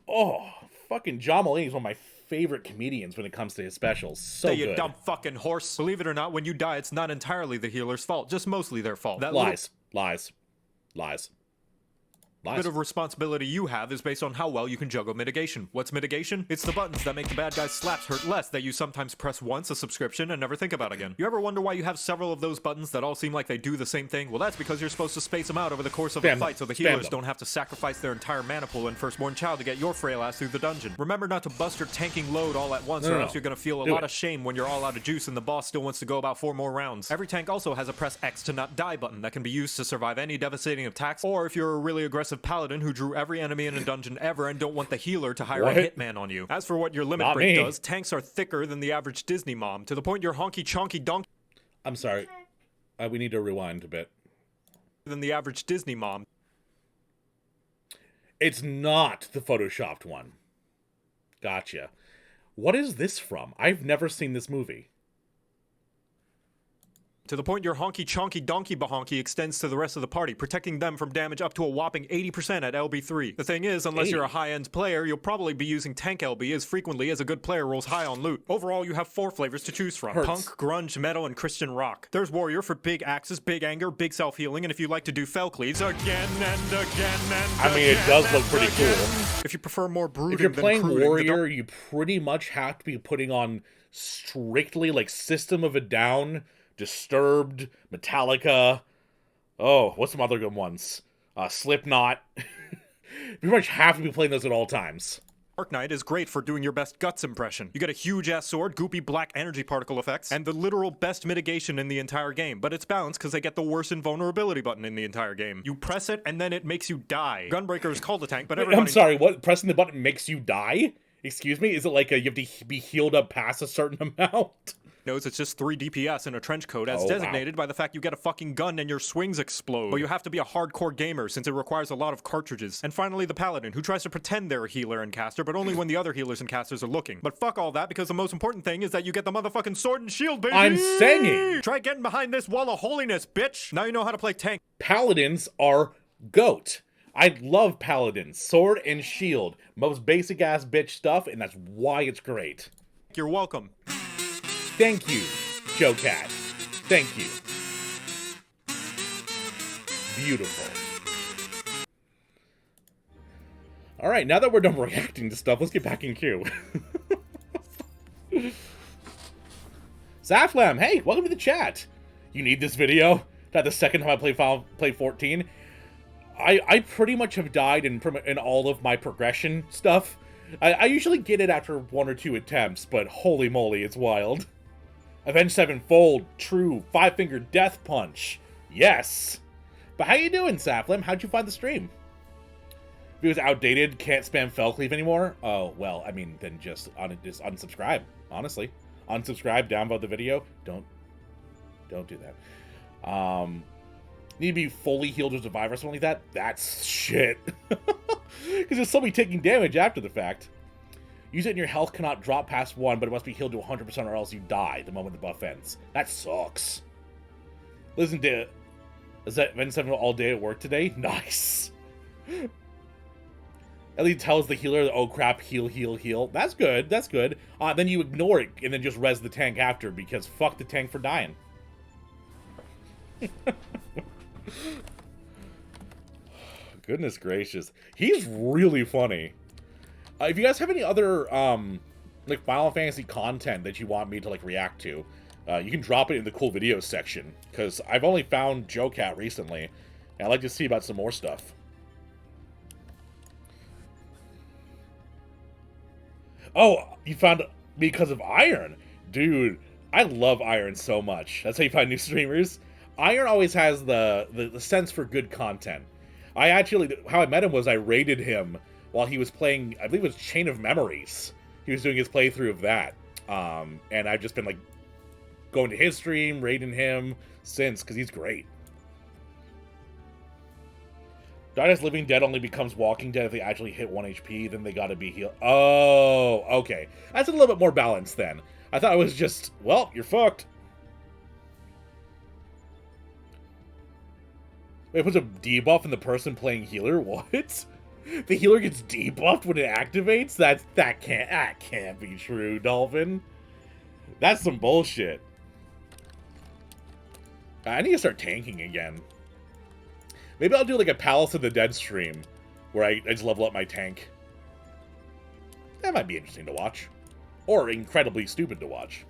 Oh, fucking John Mulaney is one of my favorite comedians when it comes to his specials. So good. You dumb fucking horse. Believe it or not, when you die, it's not entirely the healer's fault, just mostly their fault. That Lies. bit of responsibility you have is based on how well you can juggle mitigation. What's mitigation? It's the buttons that make the bad guy's slaps hurt less that you sometimes press once, a subscription, and never think about again. You ever wonder why you have several of those buttons that all seem like they do the same thing? Well, that's because you're supposed to space them out over the course of a fight so the healers don't have to sacrifice their entire mana pool and firstborn child to get your frail ass through the dungeon. Remember not to bust your tanking load all at once or else you're gonna feel a lot of shame when you're all out of juice and the boss still wants to go about 4 more rounds. Every tank also has a press X to not die button that can be used to survive any devastating attacks, or if you're a really aggressive paladin who drew every enemy in a dungeon ever and don't want the healer to hire a hitman on you. As for what your limit break does, tanks are thicker than the average Disney mom, to the point your honky chonky donkey... I'm sorry. We need to rewind a bit. ...than the average Disney mom. It's not the photoshopped one. Gotcha. What is this from? I've never seen this movie. To the point your honky chonky donkey bahonky extends to the rest of the party, protecting them from damage up to a whopping 80% at LB3. The thing is, unless you're a high-end player, you'll probably be using tank LB as frequently as a good player rolls high on loot. Overall, you have 4 flavors to choose from. Punk, grunge, metal, and Christian rock. There's warrior for big axes, big anger, big self-healing, and if you like to do fell cleaves, again and again and I mean, it does look pretty cool. If you prefer more brooding If you're playing than crooning, warrior, you pretty much have to be putting on strictly, like, System of a Down, Disturbed, Metallica, Oh, what's some other good ones? Slipknot. Pretty much have to be playing those at all times. Dark Knight is great for doing your best Guts impression. You get a huge-ass sword, goopy black energy particle effects, and the literal best mitigation in the entire game. But it's balanced because they get the worst invulnerability button in the entire game. You press it, and then it makes you die. Gunbreaker is called a tank, but everybody... I'm sorry, what? Pressing the button makes you die? Excuse me? Is it like you have to be healed up past a certain amount? knows it's just 3 DPS in a trench coat as designated by the fact you get a fucking gun and your swings explode. But you have to be a hardcore gamer since it requires a lot of cartridges. And finally the Paladin, who tries to pretend they're a healer and caster, but only when the other healers and casters are looking. But fuck all that, because the most important thing is that you get the motherfucking sword and shield, baby! I'm singing! Try getting behind this wall of holiness, bitch! Now you know how to play tank. Paladins are GOAT. I love Paladins. Sword and shield. Most basic ass bitch stuff, and that's why it's great. You're welcome. Thank you, Joe Cat. Thank you. Beautiful. Alright, now that we're done reacting to stuff, let's get back in queue. Zaflam, hey, welcome to the chat. You need this video? That's the second time I play 14. I pretty much have died in all of my progression stuff. I usually get it after 1 or 2 attempts, but holy moly, it's wild. Avenged Sevenfold, true, 5-finger death punch. Yes. But how you doing, Zaflam? How'd you find the stream? If it was outdated, can't spam Fellcleave anymore? Oh, well, I mean, then just unsubscribe, honestly. Unsubscribe, downvote the video. Don't do that. Need to be fully healed or survive or something like that? That's shit. Because there's somebody taking damage after the fact. Use it and your health cannot drop past 1, but it must be healed to 100% or else you die the moment the buff ends. That sucks. Listen to... Is that Avenged Sevenfold all day at work today? Nice. At least tells the healer, oh crap, heal, heal, heal. That's good, that's good. Then you ignore it and then just res the tank after, because fuck the tank for dying. Goodness gracious. He's really funny. If you guys have any other, like, Final Fantasy content that you want me to, like, react to, you can drop it in the cool videos section, because I've only found Joe Cat recently, and I'd like to see about some more stuff. Oh, you found me because of Iron? Dude, I love Iron so much. That's how you find new streamers. Iron always has the sense for good content. I actually, how I met him was I raided him while he was playing, I believe it was Chain of Memories. He was doing his playthrough of that. And I've just been, like, going to his stream, raiding him since, because he's great. Dynasty Living Dead only becomes Walking Dead if they actually hit 1 HP, then they gotta be healed. Oh, okay. That's a little bit more balanced then. I thought it was just, well, you're fucked. It puts a debuff in the person playing healer? What? The healer gets debuffed when it activates? That can't be true, Dolphin. That's some bullshit. I need to start tanking again. Maybe I'll do like a Palace of the Dead stream where I just level up my tank. That might be interesting to watch. Or incredibly stupid to watch.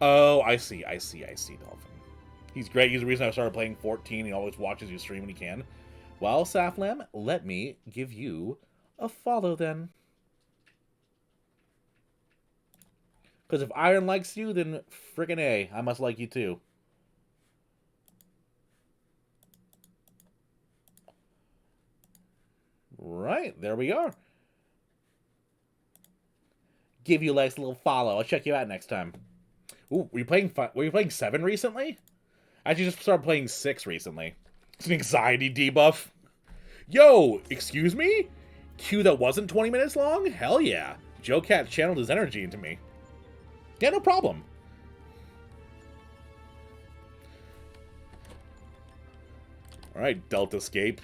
Oh, I see, Dolphin. He's great. He's the reason I started playing 14. He always watches you stream when he can. Well, Saflam, let me give you a follow then. Because if Iron likes you, then frickin' A, I must like you too. Right, there we are. Give you a nice little follow. I'll check you out next time. Ooh, were you playing 7 recently? I actually just started playing 6 recently. It's an anxiety debuff. Yo, excuse me? Queue that wasn't 20 minutes long? Hell yeah. Joe Cat channeled his energy into me. Yeah, no problem. Alright, Delta Escape.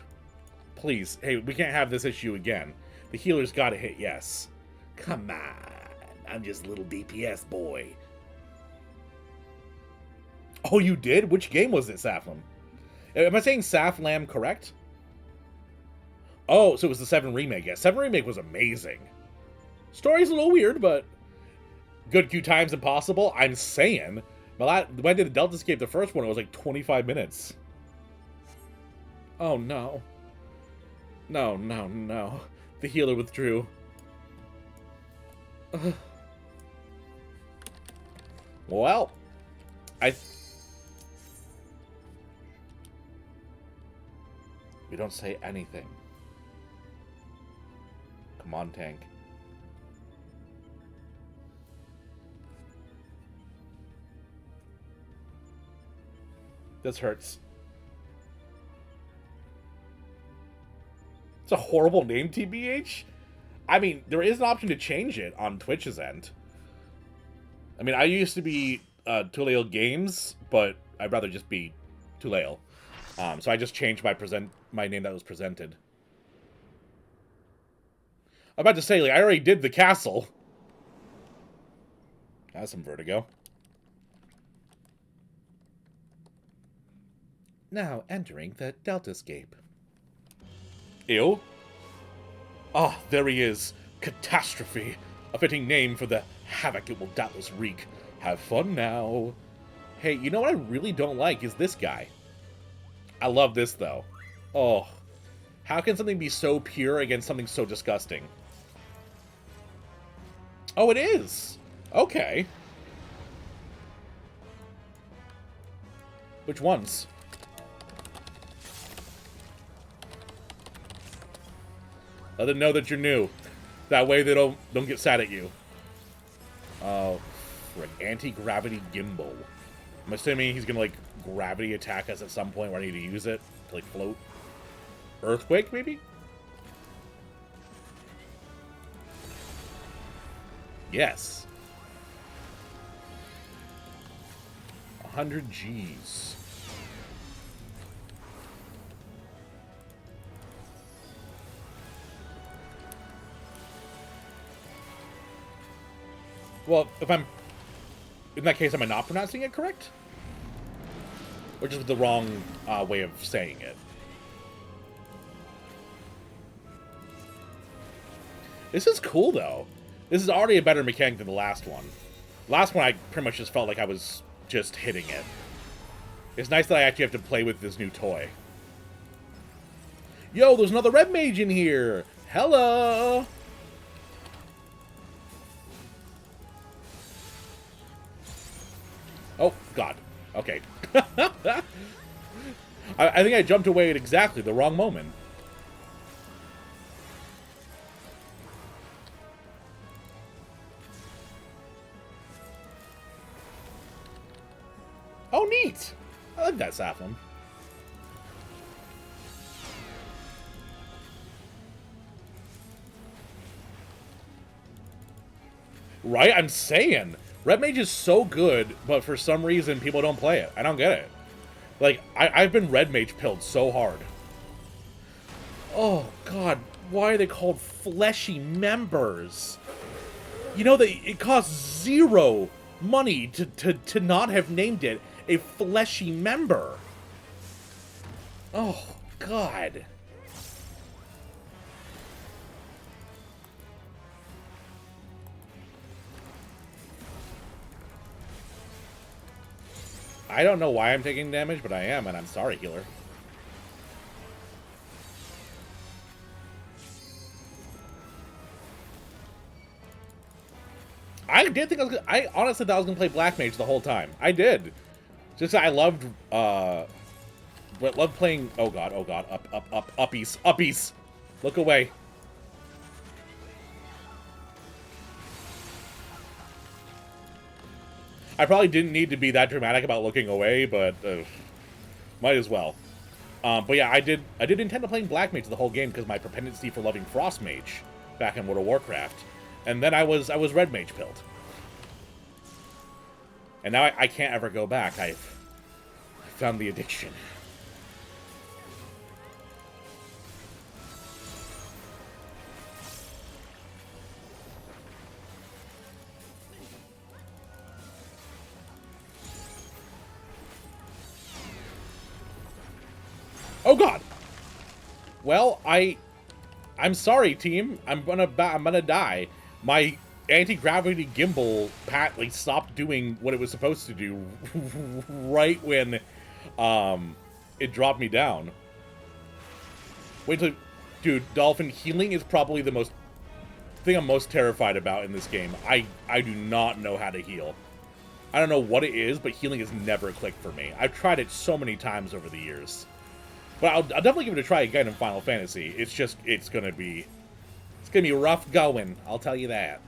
Please, hey, we can't have this issue again. The healer's gotta hit yes. Come on. I'm just a little DPS boy. Oh, you did? Which game was it, Saflam? Am I saying Saflam correct? Oh, so it was the 7 remake. Yeah, 7 remake was amazing. Story's a little weird, but good queue times impossible. I'm saying, When I did the Delta Escape, the first one, it was like 25 minutes. Oh no. No, no, no. The healer withdrew. Ugh. Well, we don't say anything. Come on, tank. This hurts. It's a horrible name, TBH. I mean, there is an option to change it on Twitch's end. I mean, I used to be Tuleo Games, but I'd rather just be Tuleo. So I just changed my name that was presented. I'm about to say, like, I already did the castle. That's some vertigo. Now entering the Delta Escape. Ew. Ah, there he is. Catastrophe. A fitting name for the havoc it will doubtless wreak. Have fun now. Hey, you know what I really don't like is this guy. I love this, though. Oh. How can something be so pure against something so disgusting? Oh, it is. Okay. Which ones? Let them know that you're new. That way they don't get sad at you. Oh, for an anti-gravity gimbal. I'm assuming he's gonna, like, gravity attack us at some point where I need to use it to, like, float. Earthquake, maybe? Yes. 100 Gs. Well, if I'm... In that case, am I not pronouncing it correct? Or just the wrong way of saying it? This is cool, though. This is already a better mechanic than the last one. Last one, I pretty much just felt like I was just hitting it. It's nice that I actually have to play with this new toy. Yo, there's another red mage in here! Hello! Oh, God. Okay. I think I jumped away at exactly the wrong moment. Oh, neat! I like that Saffron. Right? I'm saying. Red Mage is so good, but for some reason people don't play it. I don't get it. Like, I've been Red Mage pilled so hard. Oh, God. Why are they called fleshy members? You know, it costs 0 money to not have named it a fleshy member. Oh, God. I don't know why I'm taking damage, but I am, and I'm sorry, healer. I did think I honestly thought I was gonna play Black Mage the whole time. I did. Just I loved playing. Oh god, uppies. Look away. I probably didn't need to be that dramatic about looking away, but might as well. But yeah, I did intend on playing Black Mage the whole game because my propensity for loving Frost Mage back in World of Warcraft, and then I was Red Mage pilled, and now I can't ever go back. I found the addiction. Oh god. Well, I'm sorry, team. I'm gonna die. My anti-gravity gimbal like stopped doing what it was supposed to do right when it dropped me down. Wait till, dude, Dolphin, healing is probably the thing I'm most terrified about in this game. I do not know how to heal. I don't know what it is, but healing has never clicked for me. I've tried it so many times over the years. But I'll definitely give it a try again in Final Fantasy. It's gonna be rough going, I'll tell you that.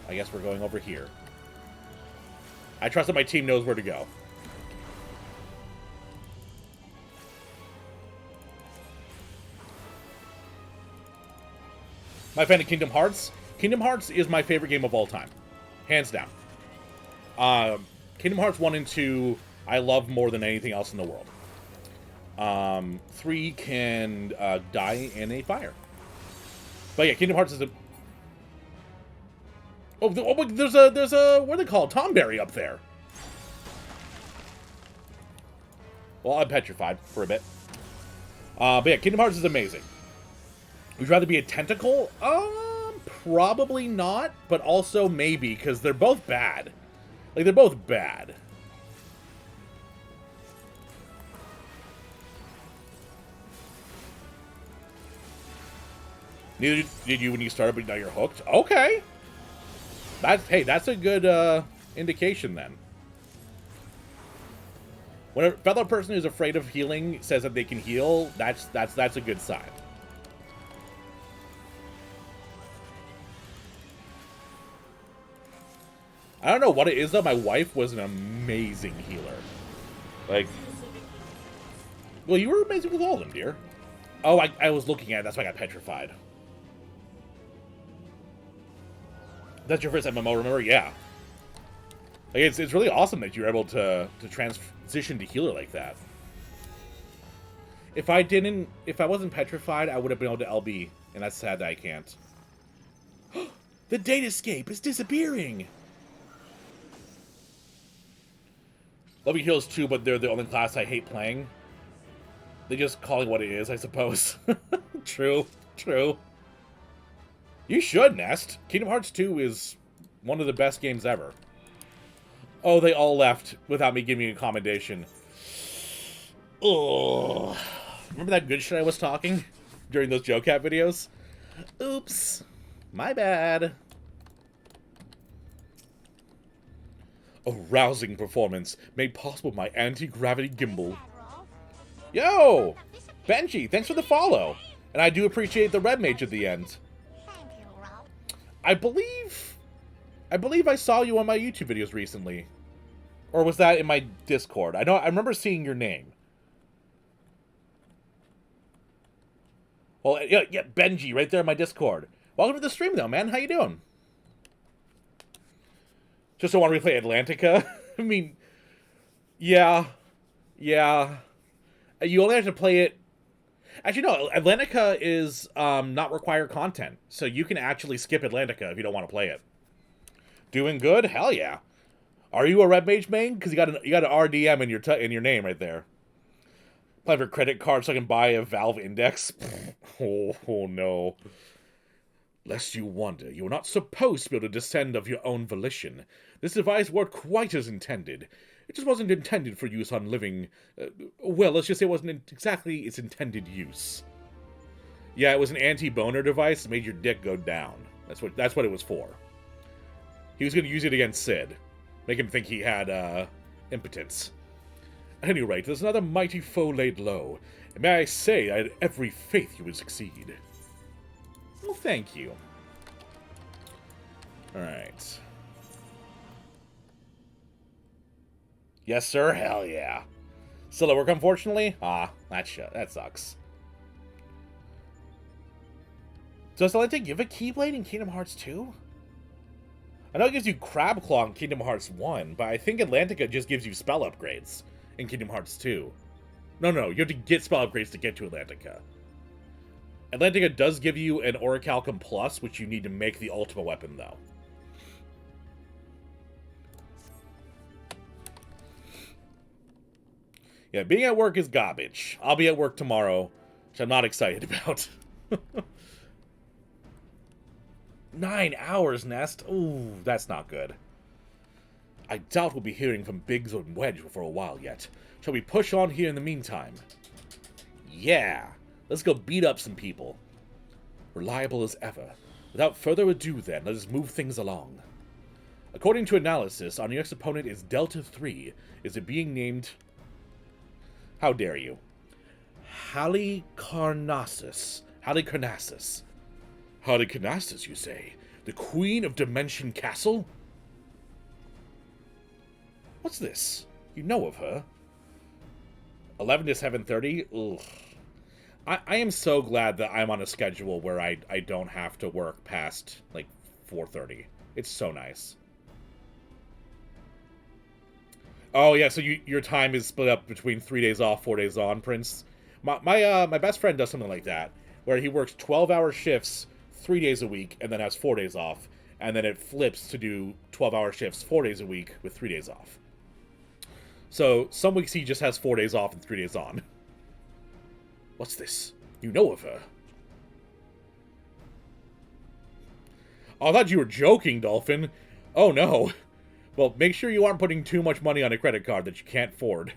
I guess we're going over here. I trust that my team knows where to go. My fan of Kingdom Hearts? Kingdom Hearts is my favorite game of all time. Hands down. Kingdom Hearts 1 and 2, I love more than anything else in the world. 3 can die in a fire. But yeah, Kingdom Hearts is a... Oh, there's a, what do they call it? Tomberry up there. Well, I'm petrified for a bit. But yeah, Kingdom Hearts is amazing. Would you rather be a tentacle? Probably not, but also maybe, because they're both bad. Like, they're both bad. Neither did you when you started, but now you're hooked? Okay. That's a good indication then. When a fellow person who's afraid of healing says that they can heal, that's a good sign. I don't know what it is though. My wife was an amazing healer. Like, well, you were amazing with all of them, dear. Oh, I was looking at it. That's why I got petrified. That's your first MMO, remember? Yeah. Like, it's really awesome that you're able to transition to healer like that. If I wasn't petrified, I would have been able to LB, and that's sad that I can't. The datascape is disappearing! Love you heals too, but they're the only class I hate playing. They just call it what it is, I suppose. True, true. You should, Nest. Kingdom Hearts 2 is one of the best games ever. Oh, they all left without me giving a commendation. Ugh. Remember that good shit I was talking during those JoeCat videos? Oops. My bad. A rousing performance made possible by anti-gravity gimbal. Yo! Benji, thanks for the follow. And I do appreciate the red mage at the end. I believe I saw you on my YouTube videos recently. Or was that in my Discord? I remember seeing your name. Well, yeah, Benji, right there in my Discord. Welcome to the stream, though, man. How you doing? Just don't want to replay Atlantica? I mean, yeah. You only have to play it... Actually, no, Atlantica is not required content, so you can actually skip Atlantica if you don't want to play it. Doing good? Hell yeah. Are you a Red Mage main? Because you got an RDM in your name right there. Apply for credit card so I can buy a Valve Index. Oh no. Lest you wonder, you are not supposed to be able to descend of your own volition. This device worked quite as intended. It just wasn't intended for use on living... well, let's just say it wasn't exactly its intended use. Yeah, it was an anti-boner device that made your dick go down. That's what it was for. He was going to use it against Sid. Make him think he had, impotence. At any rate, there's another mighty foe laid low. And may I say, I had every faith you would succeed. Well, thank you. Alright. Yes, sir? Hell yeah. Still at work, unfortunately? Ah, that sucks. Does Atlantic give a Keyblade in Kingdom Hearts 2? I know it gives you Crab Claw in Kingdom Hearts 1, but I think Atlantica just gives you spell upgrades in Kingdom Hearts 2. No, you have to get spell upgrades to get to Atlantica. Atlantica does give you an Orichalcum Plus, which you need to make the Ultima weapon, though. Yeah, being at work is garbage. I'll be at work tomorrow, which I'm not excited about. 9 hours, Nest. Ooh, that's not good. I doubt we'll be hearing from Biggs and Wedge for a while yet. Shall we push on here in the meantime? Yeah, let's go beat up some people. Reliable as ever. Without further ado then, let us move things along. According to analysis, our next opponent is Delta 3. Is it being named... How dare you? Halicarnassus. Halicarnassus, you say? The Queen of Dimension Castle? What's this? You know of her. 11 to 7:30? Ugh. I am so glad that I'm on a schedule where I don't have to work past, like, 4:30. It's so nice. Oh, yeah, so your time is split up between 3 days off, 4 days on, Prince. My best friend does something like that, where he works 12-hour shifts 3 days a week and then has 4 days off, and then it flips to do 12-hour shifts 4 days a week with 3 days off. So some weeks he just has 4 days off and 3 days on. What's this? You know of her. Oh, I thought you were joking, Dolphin. Oh, no. Well, make sure you aren't putting too much money on a credit card that you can't afford.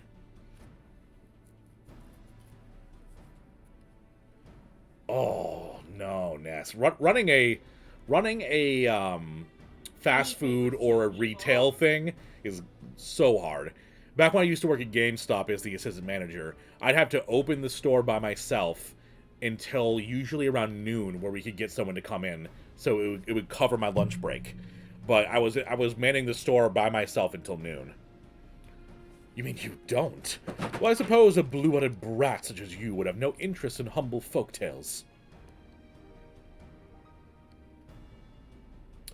Oh, no, Ness. Running a fast food or a retail thing is so hard. Back when I used to work at GameStop as the assistant manager, I'd have to open the store by myself until usually around noon, where we could get someone to come in, so it would cover my lunch break. But I was manning the store by myself until noon. You mean you don't? Well, I suppose a blue-blooded brat such as you would have no interest in humble folktales.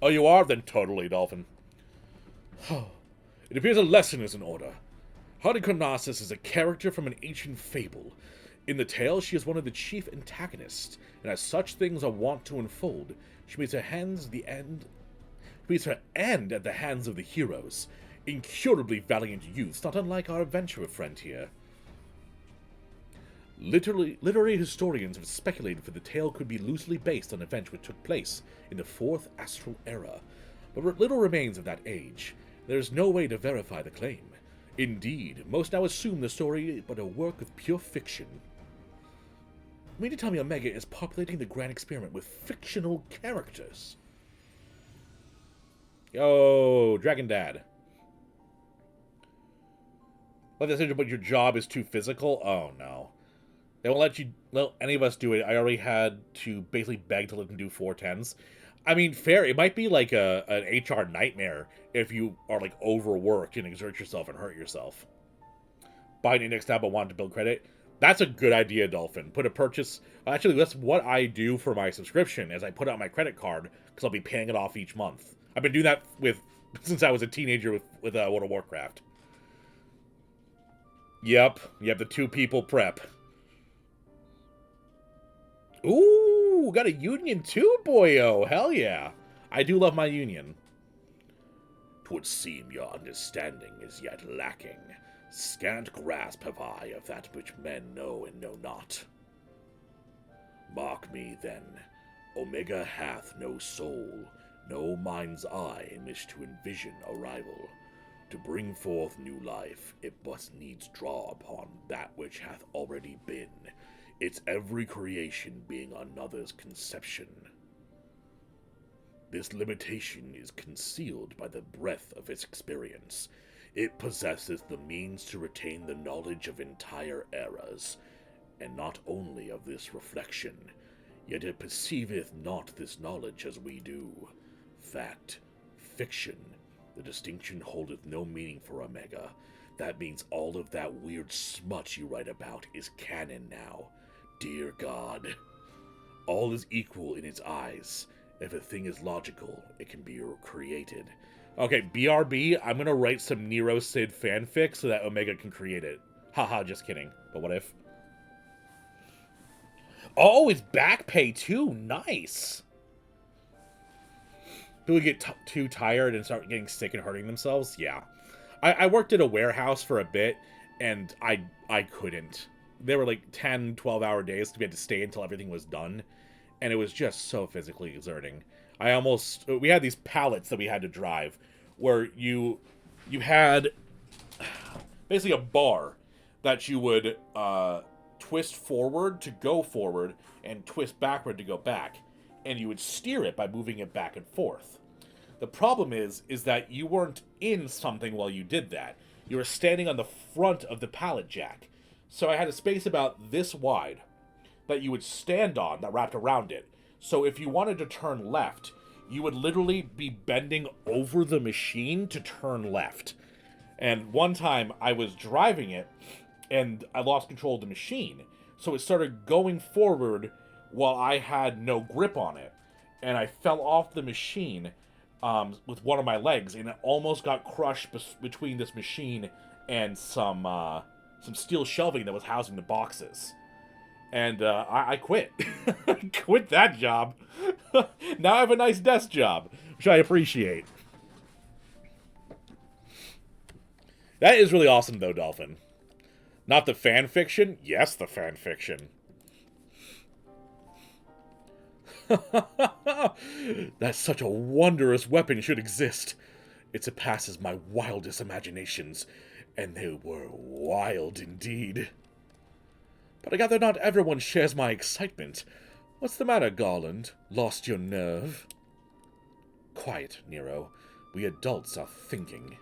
Oh, you are? Then totally, Dolphin. It appears a lesson is in order. Halicarnassus is a character from an ancient fable. In the tale, she is one of the chief antagonists, and as such things are wont to unfold, she meets her end at the hands of the heroes, incurably valiant youths, not unlike our adventurer friend here. Literary historians have speculated that the tale could be loosely based on events which took place in the Fourth Astral Era, but little remains of that age. There is no way to verify the claim. Indeed, most now assume the story is but a work of pure fiction. You mean to tell me Omega is populating the Grand Experiment with fictional characters? Yo, Dragon Dad. Like I said, but your job is too physical? Oh, no. They won't let any of us do it. I already had to basically beg to let them do 410s. I mean, fair. It might be like an HR nightmare if you are, like, overworked and exert yourself and hurt yourself. Buying Index now but wanting to build credit. That's a good idea, Dolphin. Put a purchase... Actually, that's what I do for my subscription, is I put out my credit card, because I'll be paying it off each month. I've been doing that since I was a teenager with World of Warcraft. Yep, the 2-people prep. Ooh, got a union too, boyo. Hell yeah. I do love my union. 'Twould seem your understanding is yet lacking. Scant grasp have I of that which men know and know not. Mark me, then. Omega hath no soul, no mind's eye in which to envision a rival. To bring forth new life, it must needs draw upon that which hath already been, its every creation being another's conception. This limitation is concealed by the breadth of its experience. It possesses the means to retain the knowledge of entire eras, and not only of this reflection, yet it perceiveth not this knowledge as we do. Fact, fiction, the distinction holdeth no meaning for Omega. That means all of that weird smut you write about is canon now. Dear God. All is equal in its eyes. If a thing is logical, it can be created. Okay, BRB, I'm gonna write some Nero Sid fanfic so that Omega can create it. Haha, just kidding. But what if? Oh, it's back pay too. Nice. People get too tired and start getting sick and hurting themselves? Yeah. I worked at a warehouse for a bit, and I couldn't. There were like 10, 12-hour days to be able to stay until everything was done, and it was just so physically exerting. we had these pallets that we had to drive, where you had basically a bar that you would twist forward to go forward and twist backward to go back, and you would steer it by moving it back and forth. The problem is that you weren't in something while you did that. You were standing on the front of the pallet jack. So I had a space about this wide that you would stand on that wrapped around it. So if you wanted to turn left, you would literally be bending over the machine to turn left. And one time I was driving it and I lost control of the machine. So it started going forward while I had no grip on it. And I fell off the machine with one of my legs, and it almost got crushed between this machine and some steel shelving that was housing the boxes. And I quit. I quit that job. Now I have a nice desk job, which I appreciate. That is really awesome, though, Dolphin. Not the fan fiction? Yes, the fan fiction. That such a wondrous weapon should exist. It surpasses my wildest imaginations, and they were wild indeed. But I gather not everyone shares my excitement. What's the matter, Garland? Lost your nerve? Quiet, Nero. We adults are thinking.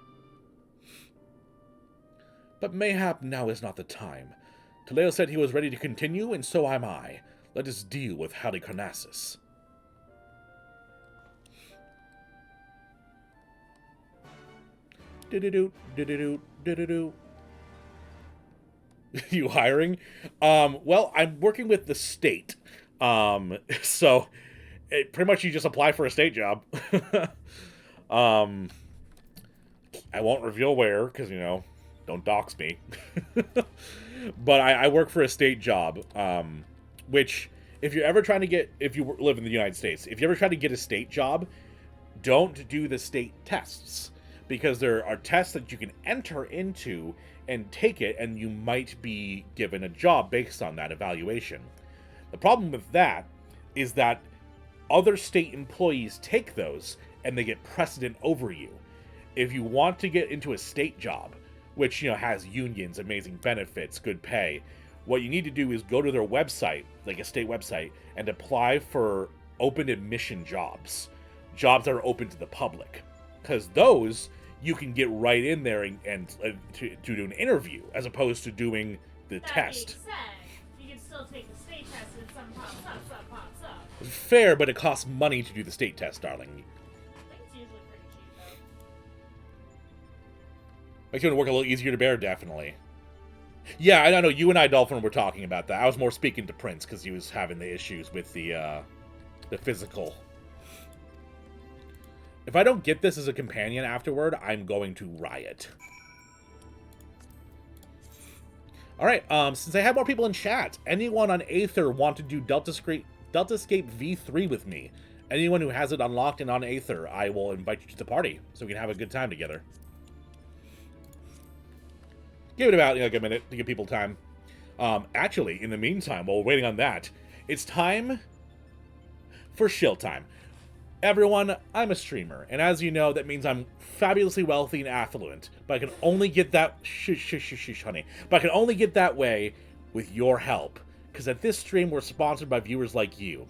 But mayhap now is not the time. Taleo said he was ready to continue, and so am I. Let us deal with Halicarnassus. Do-do-do, do-do-do, do-do-do. You hiring? Well, I'm working with the state. So pretty much you just apply for a state job. I won't reveal where, because, you know, don't dox me. But I work for a state job, which, if you're ever trying to get, if you live in the United States, if you ever try to get a state job, don't do the state tests. Because there are tests that you can enter into and take it, and you might be given a job based on that evaluation. The problem with that is that other state employees take those, and they get precedent over you. If you want to get into a state job, which, you know, has unions, amazing benefits, good pay, what you need to do is go to their website, like a state website, and apply for open admission jobs. Jobs that are open to the public. Because those, you can get right in there and to do an interview, as opposed to doing the test. That being said, you can still take the state test and some pops up, some pops up. Fair, but it costs money to do the state test, darling. I think it's usually pretty cheap, though. Makes it work a little easier to bear, definitely. Yeah, I know, you and I, Dolphin, were talking about that. I was more speaking to Prince, because he was having the issues with the physical. If I don't get this as a companion afterward, I'm going to riot. Alright, since I have more people in chat, anyone on Aether want to do Deltascape V3 with me? Anyone who has it unlocked and on Aether, I will invite you to the party, so we can have a good time together. Give it about, like, a minute to give people time. Actually, in the meantime, while we're waiting on that, it's time for shill time. Everyone, I'm a streamer, and as you know, that means I'm fabulously wealthy and affluent, but I can only get that, honey, but I can only get that way with your help, because at this stream, we're sponsored by viewers like you,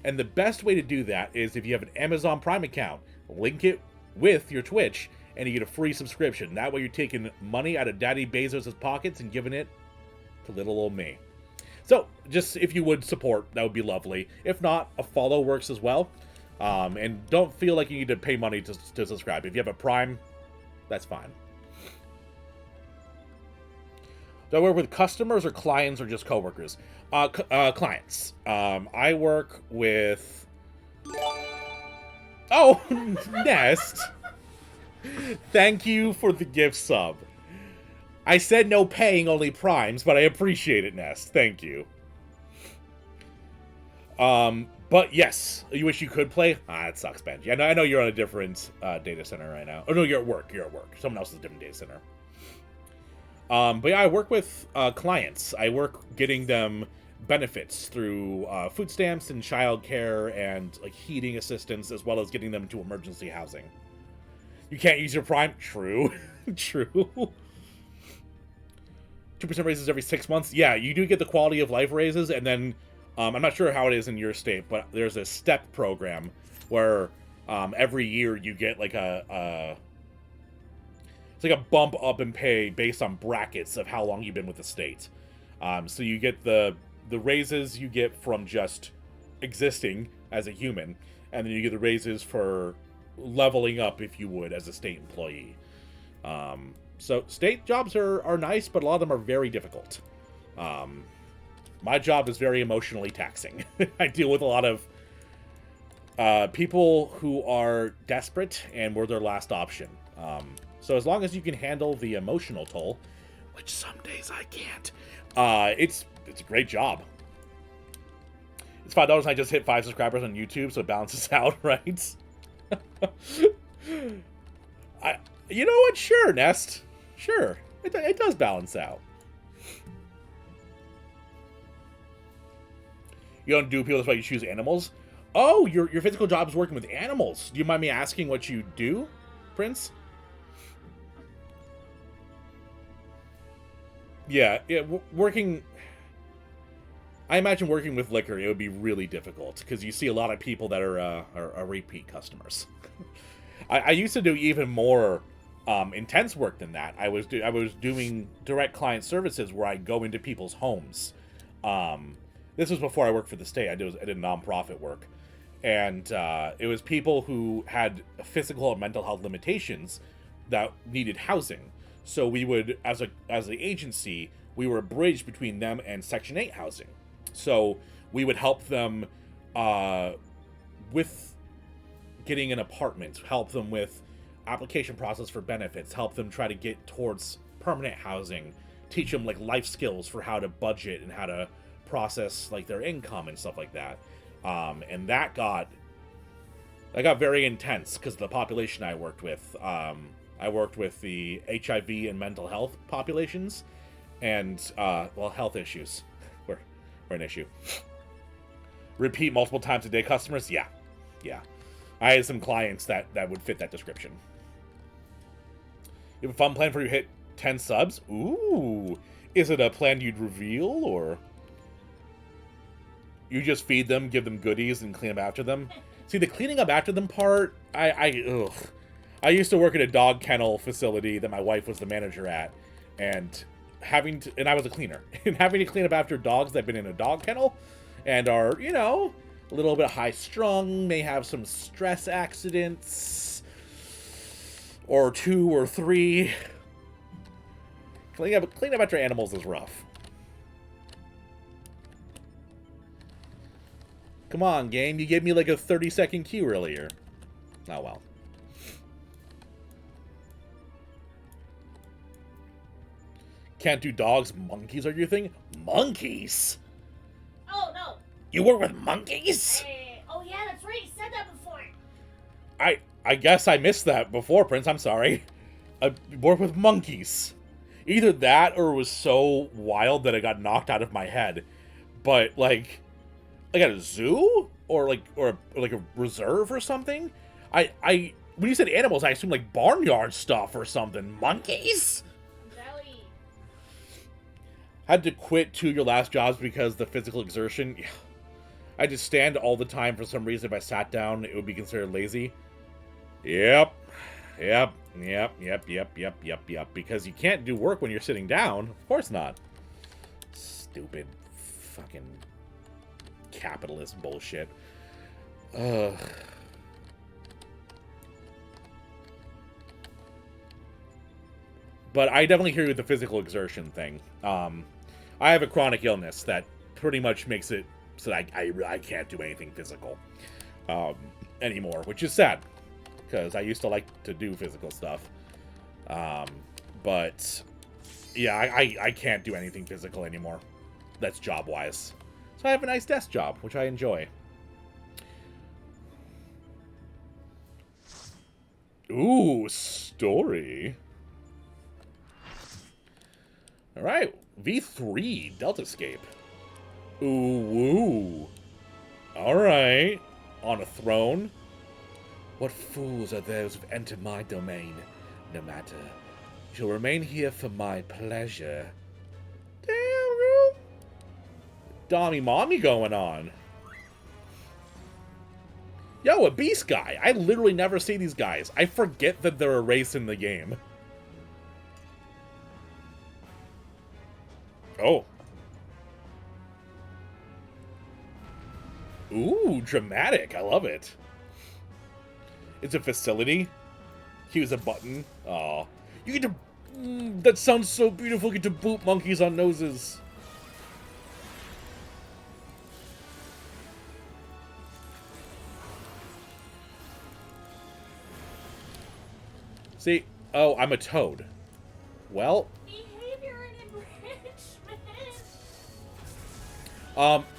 and the best way to do that is if you have an Amazon Prime account, link it with your Twitch, and you get a free subscription. That way you're taking money out of Daddy Bezos' pockets and giving it to little old me. So, just if you would support, that would be lovely. If not, a follow works as well. And don't feel like you need to pay money to subscribe. If you have a Prime, that's fine. Do I work with customers or clients or just coworkers? Clients. I work with... Oh, Nest! Thank you for the gift sub. I said no paying, only Primes, but I appreciate it, Nest. Thank you. But yes, you wish you could play? Ah, it sucks, Benji. I know you're on a different data center right now. Oh, no, you're at work. You're at work. Someone else is a different data center. But yeah, I work with clients. I work getting them benefits through food stamps and childcare and like heating assistance, as well as getting them to emergency housing. You can't use your prime. True. True. 2% raises every 6 months. Yeah, you do get the quality of life raises, and then I'm not sure how it is in your state, but there's a step program where every year you get like it's like a bump up in pay based on brackets of how long you've been with the state. So you get the raises you get from just existing as a human, and then you get the raises for leveling up, if you would, as a state employee. So state jobs are nice, but a lot of them are very difficult. My job is very emotionally taxing. I deal with a lot of people who are desperate and we're their last option. So as long as you can handle the emotional toll, which some days I can't, it's a great job. It's $5 and I just hit 5 subscribers on YouTube, so it balances out, right? You know what? Sure, Nest. Sure. It does balance out. You don't do people, that's why you choose animals? Oh, your physical job is working with animals. Do you mind me asking what you do, Prince? Yeah, working... I imagine working with liquor, it would be really difficult, because you see a lot of people that are repeat customers. I used to do even more intense work than that. I was doing direct client services where I go into people's homes. This was before I worked for the state. I did nonprofit work. And it was people who had physical and mental health limitations that needed housing. So we would, as the agency, we were a bridge between them and Section 8 housing. So we would help them with getting an apartment, help them with application process for benefits, help them try to get towards permanent housing, teach them like life skills for how to budget and how to process like their income and stuff like that. And that got very intense because the population I worked with. I worked with the HIV and mental health populations, and health issues were an issue. Repeat multiple times a day customers, yeah. I had some clients that would fit that description. You have a fun plan for you hit 10 subs? Ooh, is it a plan you'd reveal, or you just feed them, give them goodies, and clean up after them? See, the cleaning up after them part, I used to work at a dog kennel facility that my wife was the manager at, and I was a cleaner, and having to clean up after dogs that have been in a dog kennel and are, a little bit high strung, may have some stress accidents, or 2 or 3. Cleaning up after animals is rough. Come on, game. You gave me like a 30-second cue earlier. Oh, well. Can't do dogs. Monkeys are your thing? Monkeys? Oh, no. You work with monkeys? Oh, yeah, that's right. You said that before. I guess I missed that before, Prince. I'm sorry. I work with monkeys. Either that or it was so wild that it got knocked out of my head. But, like at a zoo? Or like a reserve or something? When you said animals, I assumed like barnyard stuff or something. Monkeys? Belly. Had to quit 2 of your last jobs because the physical exertion. I had to stand all the time for some reason. If I sat down, it would be considered lazy. Yep. Because you can't do work when you're sitting down. Of course not. Stupid fucking capitalist bullshit. Ugh. But I definitely hear you with the physical exertion thing. I have a chronic illness that pretty much makes it so that I can't do anything physical anymore, which is sad, because I used to like to do physical stuff. But yeah, I can't do anything physical anymore. That's job-wise. So I have a nice desk job, which I enjoy. Ooh, story. Alright, V3, Delta Escape. Ooh, woo. Alright. On a throne? What fools are those who've entered my domain? No matter. You shall remain here for my pleasure. Damn, girl. Dommy mommy going on. Yo, a beast guy. I literally never see these guys. I forget that they're a race in the game. Oh. Ooh, dramatic. I love it. It's a facility. Here's a button. Aw. You get to... that sounds so beautiful. You get to boot monkeys on noses. See? Oh, I'm a toad. Well... Behavior and enrichment!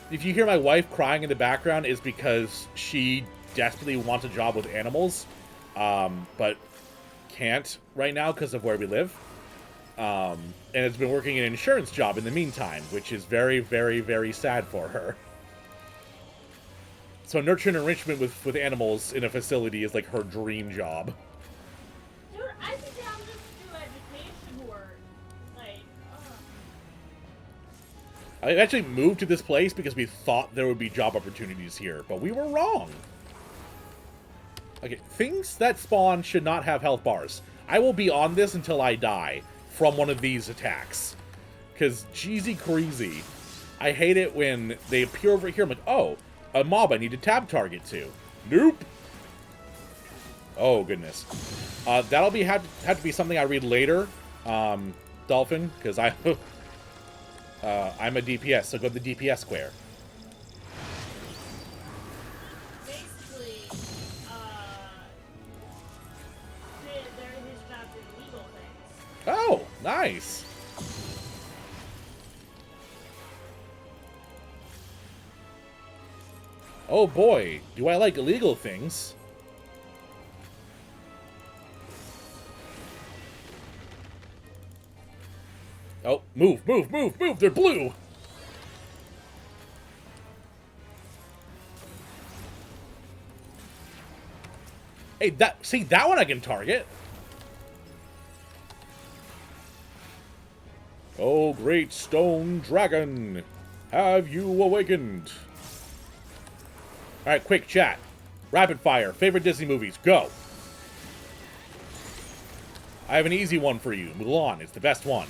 If you hear my wife crying in the background, it's because she desperately wants a job with animals, but can't right now because of where we live. And has been working an insurance job in the meantime, which is very, very, very sad for her. So nurture and enrichment with animals in a facility is like her dream job. Dude, I'd be down just to do education work. Like, I actually moved to this place because we thought there would be job opportunities here, but we were wrong. Okay, things that spawn should not have health bars. I will be on this until I die from one of these attacks. Because, jeezy crazy. I hate it when they appear over here. I'm like, oh, a mob I need to tab target to. Nope. Oh, goodness. That'll be have to be something I read later, Dolphin, because I'm a DPS, so go to the DPS square. basically, they're his job doing legal things. Oh, nice. Oh boy, do I like illegal things. Oh, move, move, move, move, they're blue! Hey, see, that one I can target. Oh, great stone dragon, have you awakened? Alright, quick chat. Rapid fire, favorite Disney movies, go! I have an easy one for you. Mulan is the best one.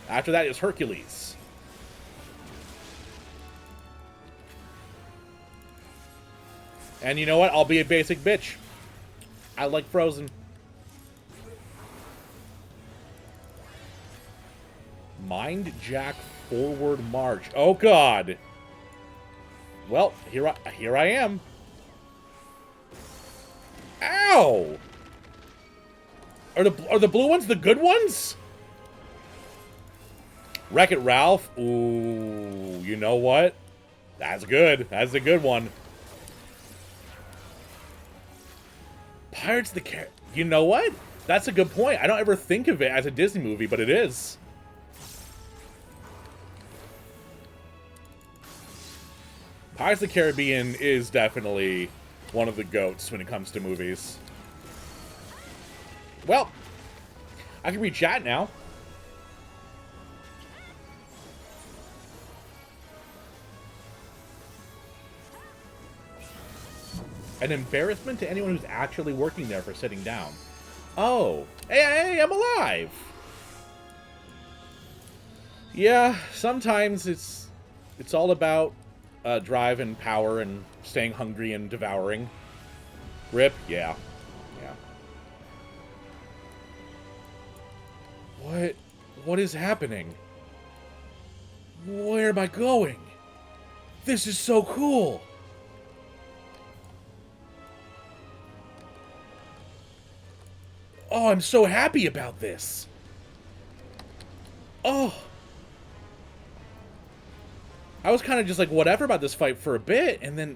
After that is Hercules. And you know what? I'll be a basic bitch. I like Frozen. Mind Jack forward march. Oh god. Well, here I am. Ow! Are the blue ones the good ones? Wreck-It Ralph. Ooh, you know what? That's good. That's a good one. Pirates of the Caribbean. You know what? That's a good point. I don't ever think of it as a Disney movie, but it is. Pirates of the Caribbean is definitely one of the GOATs when it comes to movies. Well, I can read chat now. An embarrassment to anyone who's actually working there for sitting down. Oh, hey, I'm alive! Yeah, sometimes it's all about drive and power and staying hungry and devouring. Rip, yeah. What is happening? Where am I going? This is so cool! Oh, I'm so happy about this! Oh! I was kind of just like, whatever about this fight for a bit, and then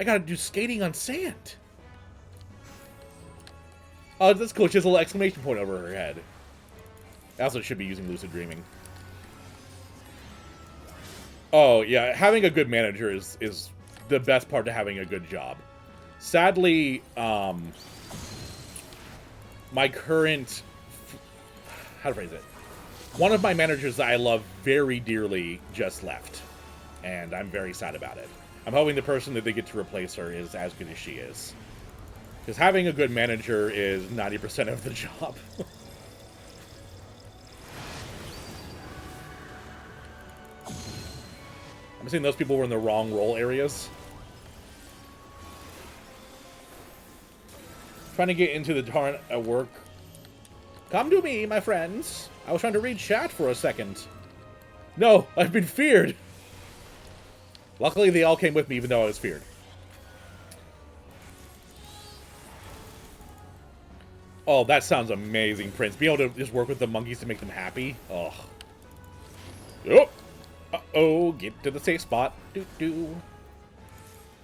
I gotta do skating on sand. Oh, that's cool. She has a little exclamation point over her head. I also should be using Lucid Dreaming. Oh, yeah, having a good manager is the best part to having a good job. Sadly, my current... How to phrase it? One of my managers that I love very dearly just left, and I'm very sad about it. I'm hoping the person that they get to replace her is as good as she is. Because having a good manager is 90% of the job. I'm saying those people were in the wrong role areas. Trying to get into the torrent at work. Come to me, my friends. I was trying to read chat for a second. No, I've been feared. Luckily, they all came with me, even though I was feared. Oh, that sounds amazing, Prince. Being able to just work with the monkeys to make them happy. Oh. Oh. Uh-oh. Get to the safe spot. Doo-doo.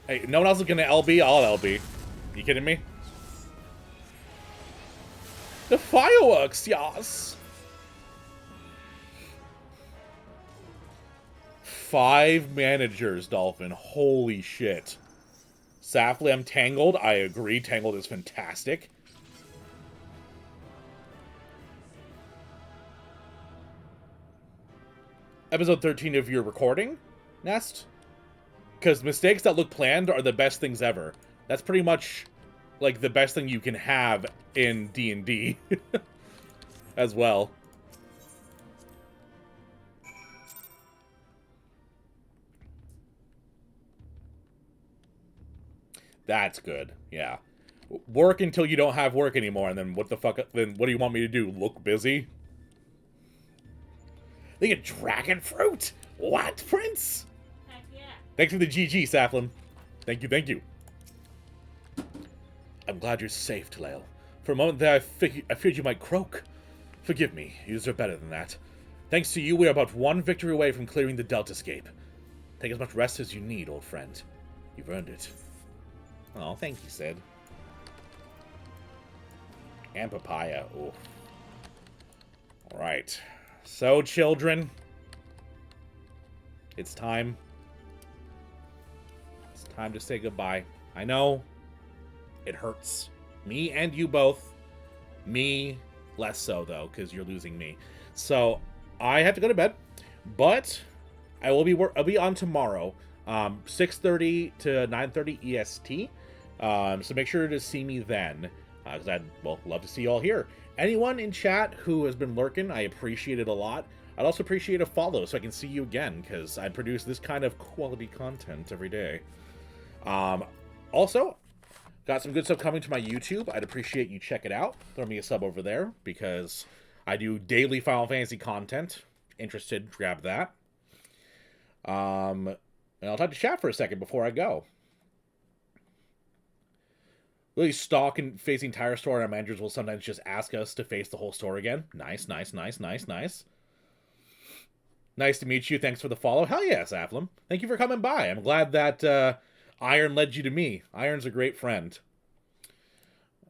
Hey, no one else is gonna LB? I'll LB. You kidding me? The fireworks, yes! 5 managers, Dolphin. Holy shit. Safely, I'm Tangled. I agree. Tangled is fantastic. Episode 13 of your recording, Nest? Because mistakes that look planned are the best things ever. That's pretty much, like, the best thing you can have in D&D. As well. That's good, yeah. Work until you don't have work anymore, and then what the fuck, then what do you want me to do? Look busy? They get dragon fruit? What, Prince? Heck yeah. Thanks for the GG, Saflin. Thank you, thank you. I'm glad you're safe, Talael. For a moment there, I feared you might croak. Forgive me, you deserve better than that. Thanks to you, we are about 1 victory away from clearing the Deltascape. Take as much rest as you need, old friend. You've earned it. Oh, thank you, Sid. And papaya. Oof. Alright. So, children. It's time. It's time to say goodbye. I know. It hurts. Me and you both. Me, less so, though, because you're losing me. So, I have to go to bed. But, I'll be on tomorrow. 6:30 to 9:30 EST. So make sure to see me then, because I'd, well, love to see you all here. Anyone in chat who has been lurking, I appreciate it a lot. I'd also appreciate a follow so I can see you again, because I produce this kind of quality content every day. Also, got some good stuff coming to my YouTube. I'd appreciate you check it out. Throw me a sub over there, because I do daily Final Fantasy content. Interested, grab that. And I'll talk to chat for a second before I go. Really stalk and facing entire store, and our managers will sometimes just ask us to face the whole store again. Nice, nice, nice, nice, nice. Nice to meet you. Thanks for the follow. Hell yes, Aflam. Thank you for coming by. I'm glad that Iron led you to me. Iron's a great friend.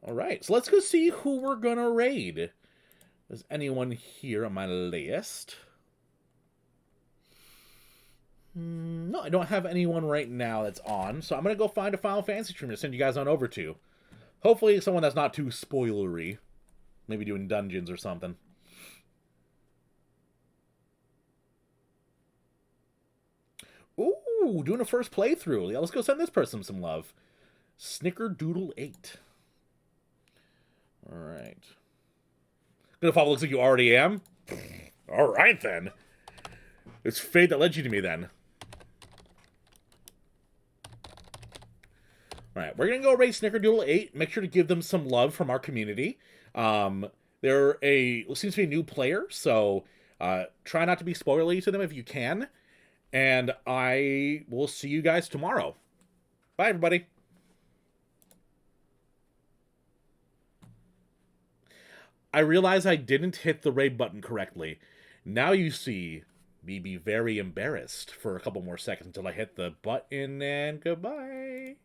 Alright, so let's go see who we're gonna raid. Is anyone here on my list? No, I don't have anyone right now that's on, so I'm gonna go find a Final Fantasy stream to send you guys on over to. Hopefully someone that's not too spoilery. Maybe doing dungeons or something. Ooh, doing a first playthrough. Yeah, let's go send this person some love. Snickerdoodle8. Alright. Gonna follow, looks like you already am. Alright then. It's fate that led you to me then. Alright, we're gonna go raid Snickerdoodle8. Make sure to give them some love from our community. They're seems to be a new player, so try not to be spoilery to them if you can. And I will see you guys tomorrow. Bye, everybody. I realize I didn't hit the raid button correctly. Now you see me be very embarrassed for a couple more seconds until I hit the button, and goodbye.